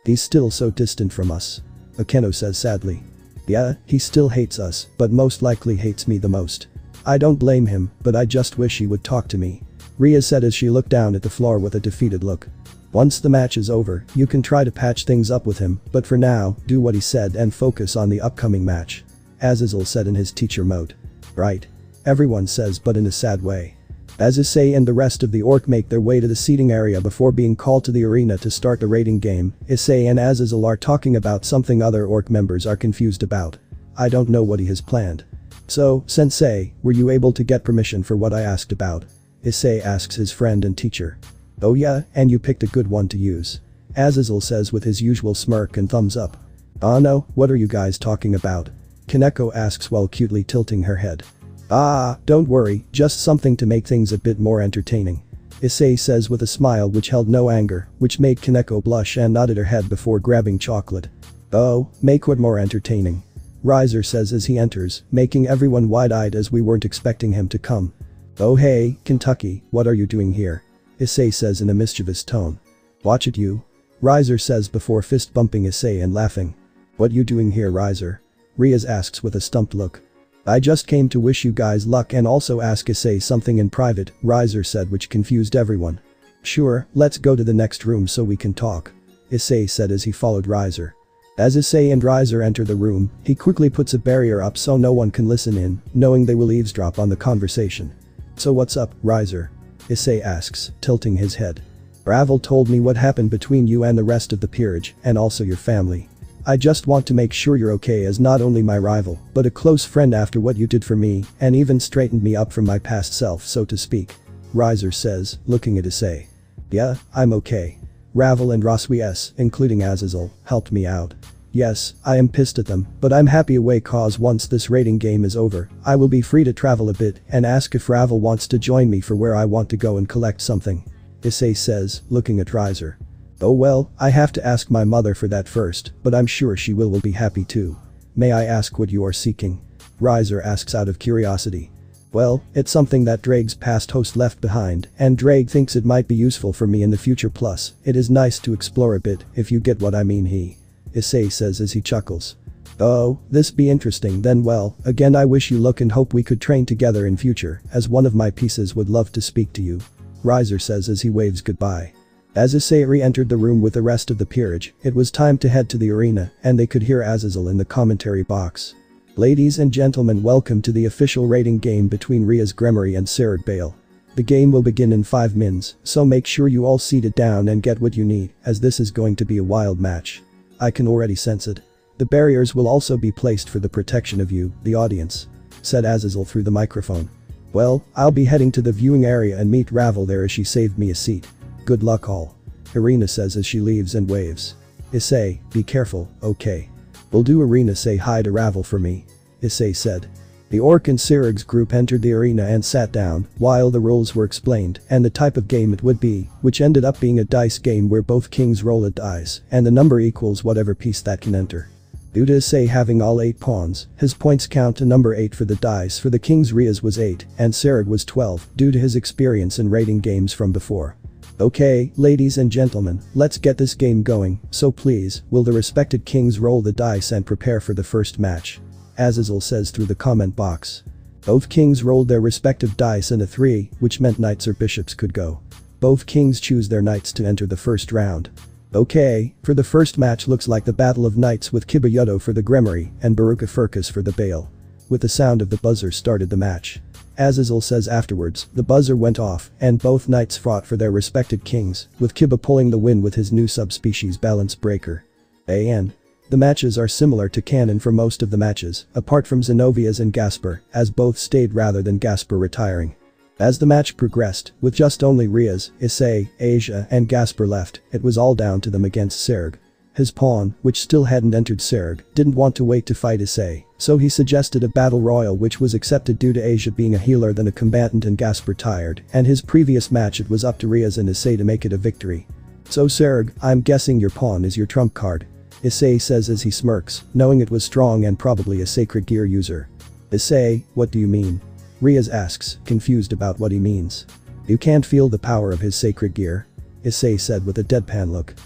He's still so distant from us. Akeno says sadly. Yeah, he still hates us, but most likely hates me the most. I don't blame him, but I just wish he would talk to me. Ria said as she looked down at the floor with a defeated look. Once the match is over, you can try to patch things up with him, but for now, do what he said and focus on the upcoming match. Azazel said in his teacher mode. Right. Everyone says but in a sad way. As Issei and the rest of the orc make their way to the seating area before being called to the arena to start the raiding game, Issei and Azazel are talking about something other orc members are confused about. I don't know what he has planned. So, sensei, were you able to get permission for what I asked about? Issei asks his friend and teacher. Oh yeah, and you picked a good one to use. Azazel says with his usual smirk and thumbs up. Oh no, what are you guys talking about? Kaneko asks while cutely tilting her head. Ah, don't worry, just something to make things a bit more entertaining. Issei says with a smile which held no anger, which made Kaneko blush and nodded her head before grabbing chocolate. Oh, make what more entertaining. Riser says as he enters, making everyone wide-eyed as we weren't expecting him to come. Oh hey, Kentucky, what are you doing here? Issei says in a mischievous tone. Watch it you. Riser says before fist bumping Issei and laughing. What you doing here Riser? Riaz asks with a stumped look. I just came to wish you guys luck and also ask Issei something in private, Riser said which confused everyone. Sure, let's go to the next room so we can talk. Issei said as he followed Riser. As Issei and Riser enter the room, he quickly puts a barrier up so no one can listen in, knowing they will eavesdrop on the conversation. So what's up, Riser? Issei asks, tilting his head. Ravel told me what happened between you and the rest of the peerage, and also your family. I just want to make sure you're okay as not only my rival, but a close friend after what you did for me and even straightened me up from my past self, so to speak. Riser says, looking at Issei. Yeah, I'm okay. Ravel and Roswies, including Azazel, helped me out. Yes, I am pissed at them, but I'm happy away cause once this raiding game is over, I will be free to travel a bit and ask if Ravel wants to join me for where I want to go and collect something. Issei says, looking at Riser. Oh well, I have to ask my mother for that first, but I'm sure she will be happy too. May I ask what you are seeking? Riser asks out of curiosity. Well, it's something that Drake's past host left behind, and Drake thinks it might be useful for me in the future, plus, it is nice to explore a bit, if you get what I mean, Issei says as he chuckles. Oh, this be interesting then. Well, again I wish you luck and hope we could train together in future, as one of my pieces would love to speak to you. Riser says as he waves goodbye. As Issei re-entered the room with the rest of the peerage, it was time to head to the arena, and they could hear Azazel in the commentary box. Ladies and gentlemen, welcome to the official raiding game between Riaz Gremory and Serg Bale. The game will begin in 5 mins, so make sure you all seated down and get what you need, as this is going to be a wild match. I can already sense it. The barriers will also be placed for the protection of you, the audience, said Azazel through the microphone. Well, I'll be heading to the viewing area and meet Ravel there as she saved me a seat. Good luck all. Irina says as she leaves and waves. Issei, be careful, okay? Will do. Irina say hi to Ravel for me. Issei said. The Orc and Sirig's group entered the arena and sat down while the rules were explained and the type of game it would be, which ended up being a dice game where both kings roll a dice and the number equals whatever piece that can enter. Due to Issei having all 8 pawns, his points count to number 8 for the dice. For the kings, Riaz was 8 and Sirig was 12 due to his experience in raiding games from before. Okay, ladies and gentlemen, let's get this game going, so please, will the respected kings roll the dice and prepare for the first match? Azazel says through the comment box. Both kings rolled their respective dice and a 3, which meant knights or bishops could go. Both kings choose their knights to enter the first round. Okay, for the first match looks like the battle of knights with Kibayudo for the Gremory and Baruka Furkas for the Bale. With the sound of the buzzer started the match. Azazel says afterwards, the buzzer went off and both knights fought for their respected kings, with Kiba pulling the win with his new subspecies Balance Breaker. The matches are similar to canon for most of the matches, apart from Zenovia's and Gasper, as both stayed rather than Gasper retiring. As the match progressed, with just only Riaz, Issei, Asia and Gasper left, it was all down to them against Serg. His pawn, which still hadn't entered Serg, didn't want to wait to fight Issei, so he suggested a battle royal, which was accepted due to Asia being a healer than a combatant and Gasper tired, and his previous match it was up to Riaz and Issei to make it a victory. So Serg, I'm guessing your pawn is your trump card. Issei says as he smirks, knowing it was strong and probably a sacred gear user. Issei, what do you mean? Riaz asks, confused about what he means. You can't feel the power of his sacred gear? Issei said with a deadpan look.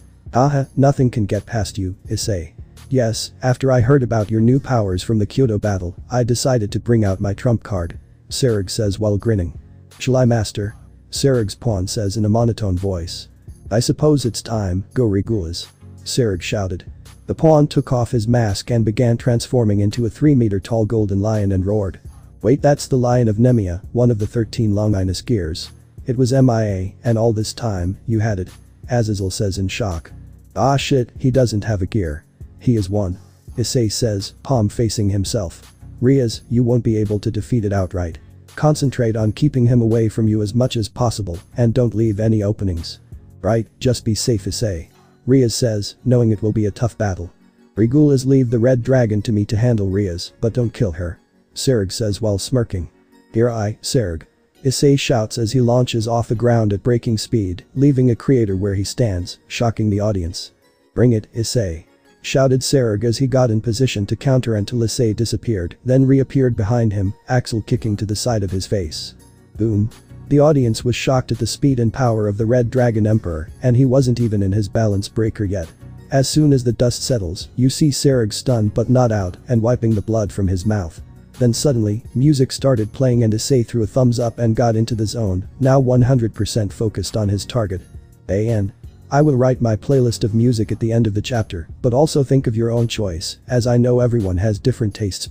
Nothing can get past you, Issei. Yes, after I heard about your new powers from the Kyoto battle, I decided to bring out my trump card. Serg says while grinning. Shall I, master? Serg's pawn says in a monotone voice. I suppose it's time, go Regulas. Serg shouted. The pawn took off his mask and began transforming into a 3-meter tall golden lion and roared. Wait, that's the Lion of Nemea, one of the 13 Longinus gears. It was MIA, and all this time, you had it. Azazel says in shock. Ah shit, he doesn't have a gear. He is one. Issei says, palm facing himself. Riaz, you won't be able to defeat it outright. Concentrate on keeping him away from you as much as possible, and don't leave any openings. Right, just be safe, Issei. Riaz says, knowing it will be a tough battle. Regulas, leave the red dragon to me to handle Riaz, but don't kill her. Serg says while smirking. Here I, Serg. Issei shouts as he launches off the ground at breaking speed, leaving a crater where he stands, shocking the audience. Bring it, Issei. Shouted Serg as he got in position to counter until Issei disappeared, then reappeared behind him, axle kicking to the side of his face. Boom. The audience was shocked at the speed and power of the Red Dragon Emperor, and he wasn't even in his balance breaker yet. As soon as the dust settles, you see Serg stunned but not out and wiping the blood from his mouth. Then suddenly, music started playing and Issei threw a thumbs up and got into the zone, now 100% focused on his target. I will write my playlist of music at the end of the chapter, but also think of your own choice, as I know everyone has different tastes.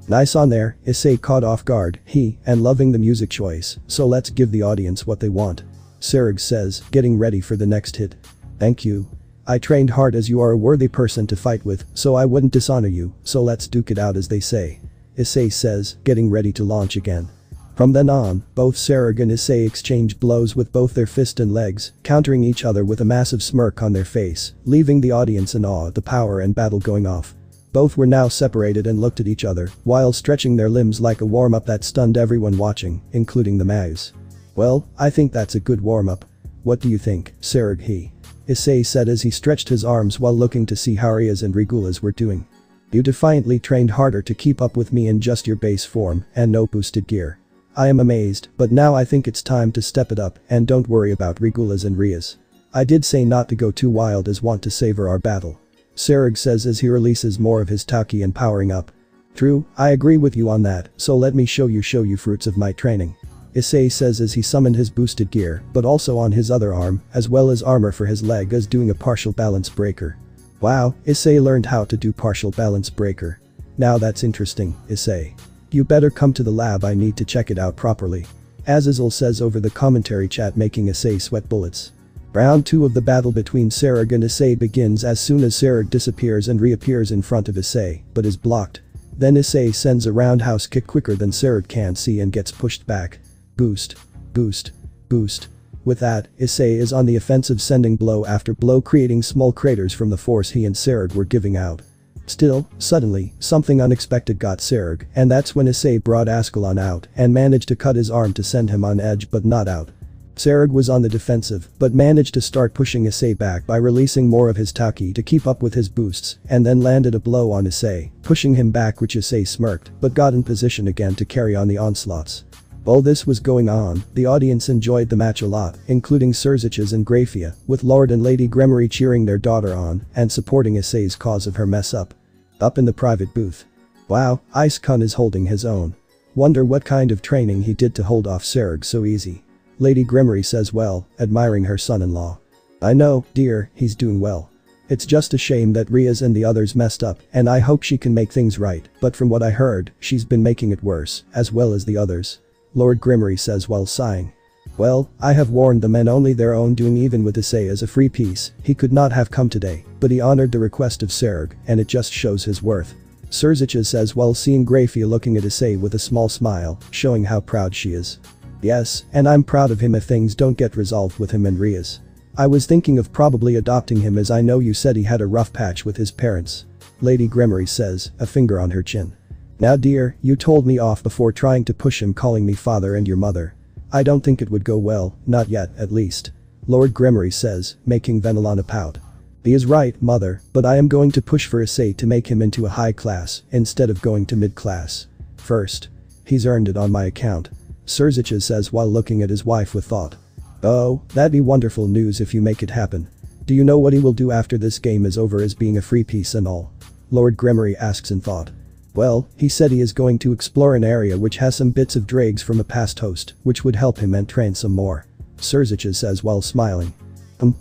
Nice on there, Issei caught off guard, and loving the music choice, so let's give the audience what they want. Serg says, getting ready for the next hit. Thank you. I trained hard as you are a worthy person to fight with, so I wouldn't dishonor you, so let's duke it out as they say. Issei says, getting ready to launch again. From then on, both Serg and Issei exchange blows with both their fist and legs, countering each other with a massive smirk on their face, leaving the audience in awe at the power and battle going off. Both were now separated and looked at each other, while stretching their limbs like a warm-up that stunned everyone watching, including the Maus. Well, I think that's a good warm-up. What do you think, Serg? Issei said as he stretched his arms while looking to see how Rias and Regulas were doing. You defiantly trained harder to keep up with me in just your base form and no boosted gear. I am amazed, but now I think it's time to step it up and don't worry about Regulas and Rias. I did say not to go too wild as want to savor our battle. Serg says as he releases more of his Taki and powering up. True, I agree with you on that, so let me show you fruits of my training. Issei says as he summoned his boosted gear, but also on his other arm, as well as armor for his leg as doing a partial balance breaker. Wow, Issei learned how to do partial balance breaker. Now that's interesting, Issei. You better come to the lab, I need to check it out properly. Azazel says over the commentary chat, making Issei sweat bullets. Round 2 of the battle between Serg and Issei begins as soon as Serg disappears and reappears in front of Issei, but is blocked. Then Issei sends a roundhouse kick quicker than Serg can see and gets pushed back. Boost. Boost. Boost. With that, Issei is on the offensive, sending blow after blow, creating small craters from the force he and Serg were giving out. Still, suddenly, something unexpected got Serg, and that's when Issei brought Ascalon out and managed to cut his arm to send him on edge but not out. Serg was on the defensive but managed to start pushing Issei back by releasing more of his Taki to keep up with his boosts and then landed a blow on Issei, pushing him back, which Issei smirked but got in position again to carry on the onslaughts. While this was going on, the audience enjoyed the match a lot, including Surziches and Grafia, with Lord and Lady Gremory cheering their daughter on and supporting Issei's cause of her mess up. Up in the private booth. Wow, Ice-kun is holding his own. Wonder what kind of training he did to hold off Serg so easy. Lady Gremory says, well, admiring her son-in-law. I know, dear, he's doing well. It's just a shame that Rias and the others messed up, and I hope she can make things right, but from what I heard, she's been making it worse, as well as the others. Lord Gremory says while sighing. Well, I have warned the men only their own doing, even with Issei as a free piece, he could not have come today, but he honored the request of Serg, and it just shows his worth. Surziches says while seeing Grafia looking at Issei with a small smile, showing how proud she is. Yes, and I'm proud of him if things don't get resolved with him and Rias. I was thinking of probably adopting him, as I know you said he had a rough patch with his parents. Lady Gremory says, a finger on her chin. Now dear, you told me off before trying to push him, calling me father and your mother. I don't think it would go well, not yet at least. Lord Gremory says, making Venelana pout. He is right, mother, but I am going to push for Issei to make him into a high class instead of going to mid-class. First. He's earned it on my account. Surziches says while looking at his wife with thought. Oh, that'd be wonderful news if you make it happen. Do you know what he will do after this game is over, as being a free piece and all? Lord Gremory asks in thought. Well, he said he is going to explore an area which has some bits of dregs from a past host, which would help him and train some more. Surziches says while smiling.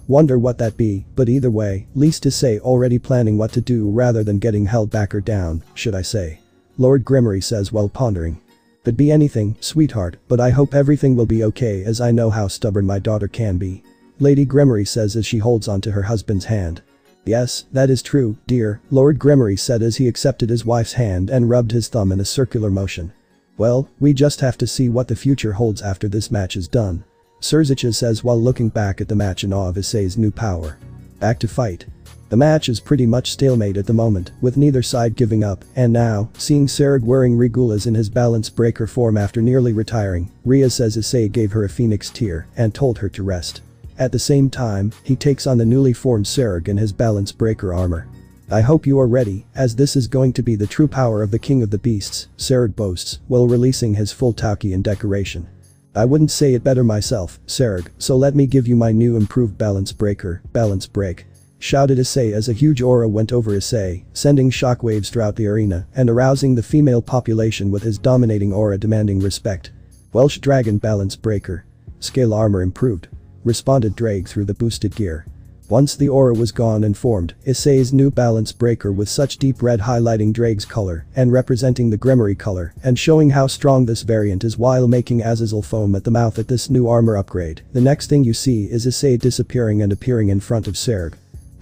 Wonder what that be, but either way, least Issei already planning what to do rather than getting held back or down, should I say. Lord Gremory says while pondering. Could be anything, sweetheart, but I hope everything will be okay, as I know how stubborn my daughter can be. Lady Gremory says as she holds onto her husband's hand. Yes, that is true, dear, Lord Gremory said as he accepted his wife's hand and rubbed his thumb in a circular motion. Well, we just have to see what the future holds after this match is done. Surziches says while looking back at the match in awe of Issei's new power. Back to fight. The match is pretty much stalemate at the moment, with neither side giving up, and now, seeing Serg wearing Regulas in his balance breaker form after nearly retiring, Ria says Issei gave her a phoenix tear and told her to rest. At the same time, he takes on the newly formed Serg in his balance breaker armor. I hope you are ready, as this is going to be the true power of the King of the Beasts, Serg boasts, while releasing his full Taki and decoration. I wouldn't say it better myself, Serg, so let me give you my new improved balance breaker, balance break. Shouted Issei as a huge aura went over Issei, sending shockwaves throughout the arena and arousing the female population with his dominating aura demanding respect. Welsh Dragon balance breaker. Scale armor improved. Responded Drake through the boosted gear. Once the aura was gone and formed, Issei's new balance breaker with such deep red highlighting Drake's color and representing the Gremory color and showing how strong this variant is while making Azazel foam at the mouth at this new armor upgrade. The next thing you see is Issei disappearing and appearing in front of Serg.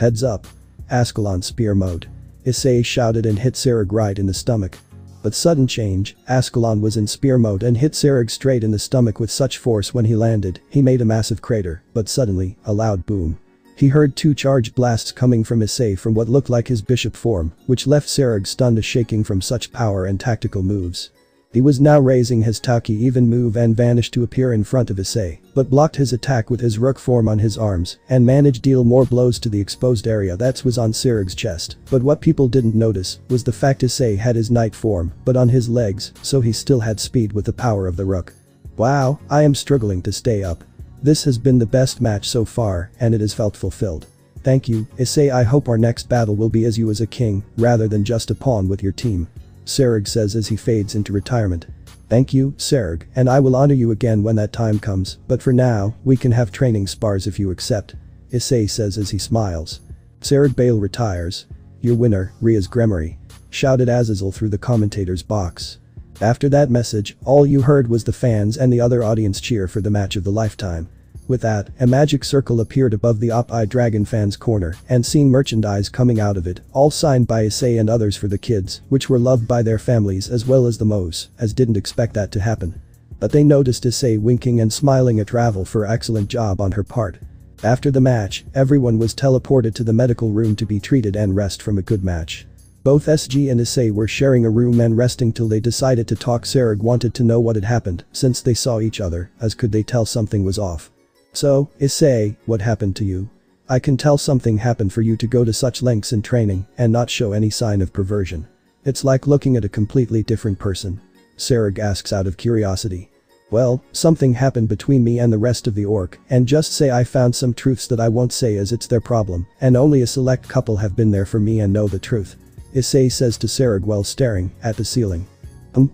Heads up. Ascalon spear mode. Issei shouted and hit Sarag right in the stomach. But sudden change, Ascalon was in spear mode and hit Sarag straight in the stomach with such force when he landed, he made a massive crater, but suddenly, a loud boom. He heard 2 charged blasts coming from Issei from what looked like his bishop form, which left Sarag stunned as shaking from such power and tactical moves. He was now raising his Taki even move and vanished to appear in front of Issei, but blocked his attack with his rook form on his arms and managed deal more blows to the exposed area that was on Sarag's chest. But what people didn't notice was the fact Issei had his knight form but on his legs, so he still had speed with the power of the rook. Wow, I am struggling to stay up. This has been the best match so far and it has felt fulfilled. Thank you, Issei. I hope our next battle will be as you as a king rather than just a pawn with your team. Sarag says as he fades into retirement. Thank you, Sarag, and I will honor you again when that time comes, but for now, we can have training spars if you accept. Issei says as he smiles. Sarag Bale retires. Your winner, Riaz Gremory, shouted Azazel through the commentator's box. After that message, all you heard was the fans and the other audience cheer for the match of the lifetime. With that, a magic circle appeared above the Op-Eye Dragon fans' corner and seeing merchandise coming out of it, all signed by Issei and others for the kids, which were loved by their families as well as the Moes, as didn't expect that to happen. But they noticed Issei winking and smiling at Ravel for excellent job on her part. After the match, everyone was teleported to the medical room to be treated and rest from a good match. Both SG and Issei were sharing a room and resting till they decided to talk. Sarag wanted to know what had happened since they saw each other, as could they tell something was off. So, Issei, what happened to you? I can tell something happened for you to go to such lengths in training and not show any sign of perversion. It's like looking at a completely different person. Sarag asks out of curiosity. Well, something happened between me and the rest of the orc, and just say I found some truths that I won't say as it's their problem, and only a select couple have been there for me and know the truth. Issei says to Sarag while staring at the ceiling.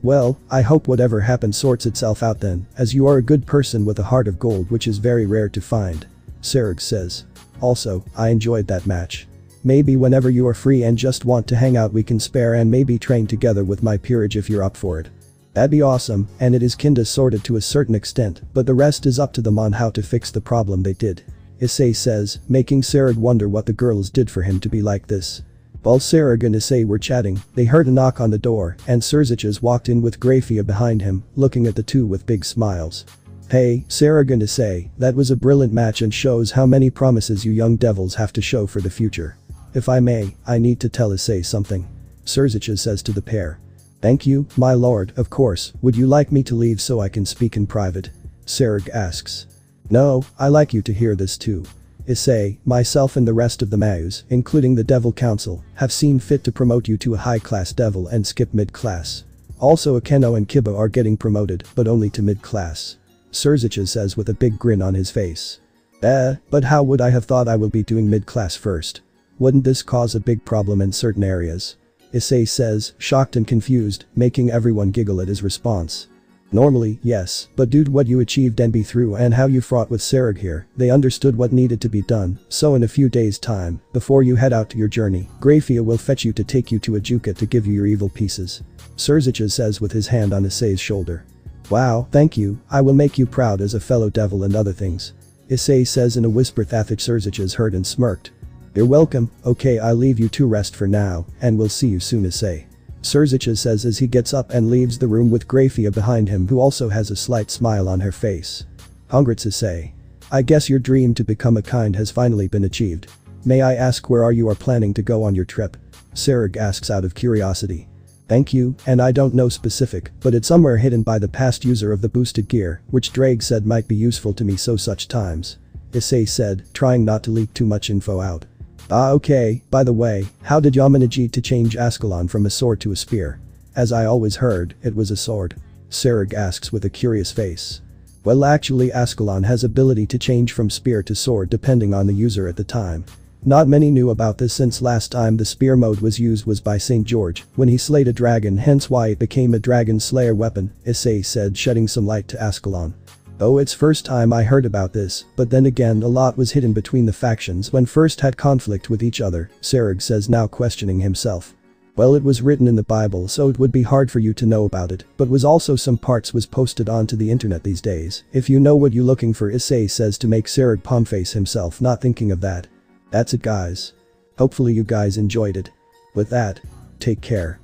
Well, I hope whatever happened sorts itself out then, as you are a good person with a heart of gold which is very rare to find. Sarag says. Also, I enjoyed that match. Maybe whenever you are free and just want to hang out we can spare and maybe train together with my peerage if you're up for it. That'd be awesome, and it is kinda sorted to a certain extent, but the rest is up to them on how to fix the problem they did. Issei says, making Sarag wonder what the girls did for him to be like this. While Sarag and Issei were chatting, they heard a knock on the door and Serziches walked in with Grafia behind him, looking at the two with big smiles. Hey, Sarag and Issei, that was a brilliant match and shows how many promises you young devils have to show for the future. If I may, I need to tell Issei something. Serziches says to the pair. Thank you, my lord, of course. Would you like me to leave so I can speak in private? Sarag asks. No, I like you to hear this too. Issei, myself and the rest of the Maus, including the Devil Council, have seen fit to promote you to a high-class devil and skip mid-class. Also Akeno and Kiba are getting promoted, but only to mid-class. Serziches says with a big grin on his face. But how would I have thought I will be doing mid-class first? Wouldn't this cause a big problem in certain areas? Issei says, shocked and confused, making everyone giggle at his response. Normally, yes, but due to what you achieved and be through and how you fought with Sarag here, they understood what needed to be done, so in a few days' time, before you head out to your journey, Grafia will fetch you to take you to Ajuka to give you your evil pieces. Serziches says with his hand on Issei's shoulder. Wow, thank you, I will make you proud as a fellow devil and other things. Issei says in a whisper. Serziches heard and smirked. You're welcome, okay, I'll leave you to rest for now, and we'll see you soon, Issei. Serziches says as he gets up and leaves the room with Grafia behind him, who also has a slight smile on her face. Congrats, Issei. I guess your dream to become a kind has finally been achieved. May I ask where you are planning to go on your trip? Sarag asks out of curiosity. Thank you, and I don't know specific, but it's somewhere hidden by the past user of the boosted gear, which Drake said might be useful to me so such times. Issei said, trying not to leak too much info out. Okay, by the way, how did you manage to change Ascalon from a sword to a spear? As I always heard, it was a sword. Sarag asks with a curious face. Well, actually Ascalon has ability to change from spear to sword depending on the user at the time. Not many knew about this since last time the spear mode was used was by St. George when he slayed a dragon, hence why it became a dragon slayer weapon, Issei said, shedding some light to Ascalon. Oh, it's first time I heard about this, but then again a lot was hidden between the factions when first had conflict with each other, Sarag says, now questioning himself. Well, it was written in the Bible so it would be hard for you to know about it, but was also some parts was posted onto the internet these days. If you know what you looking for, Issei says to make Sarag palm face himself, not thinking of that. That's it guys. Hopefully you guys enjoyed it. With that, take care.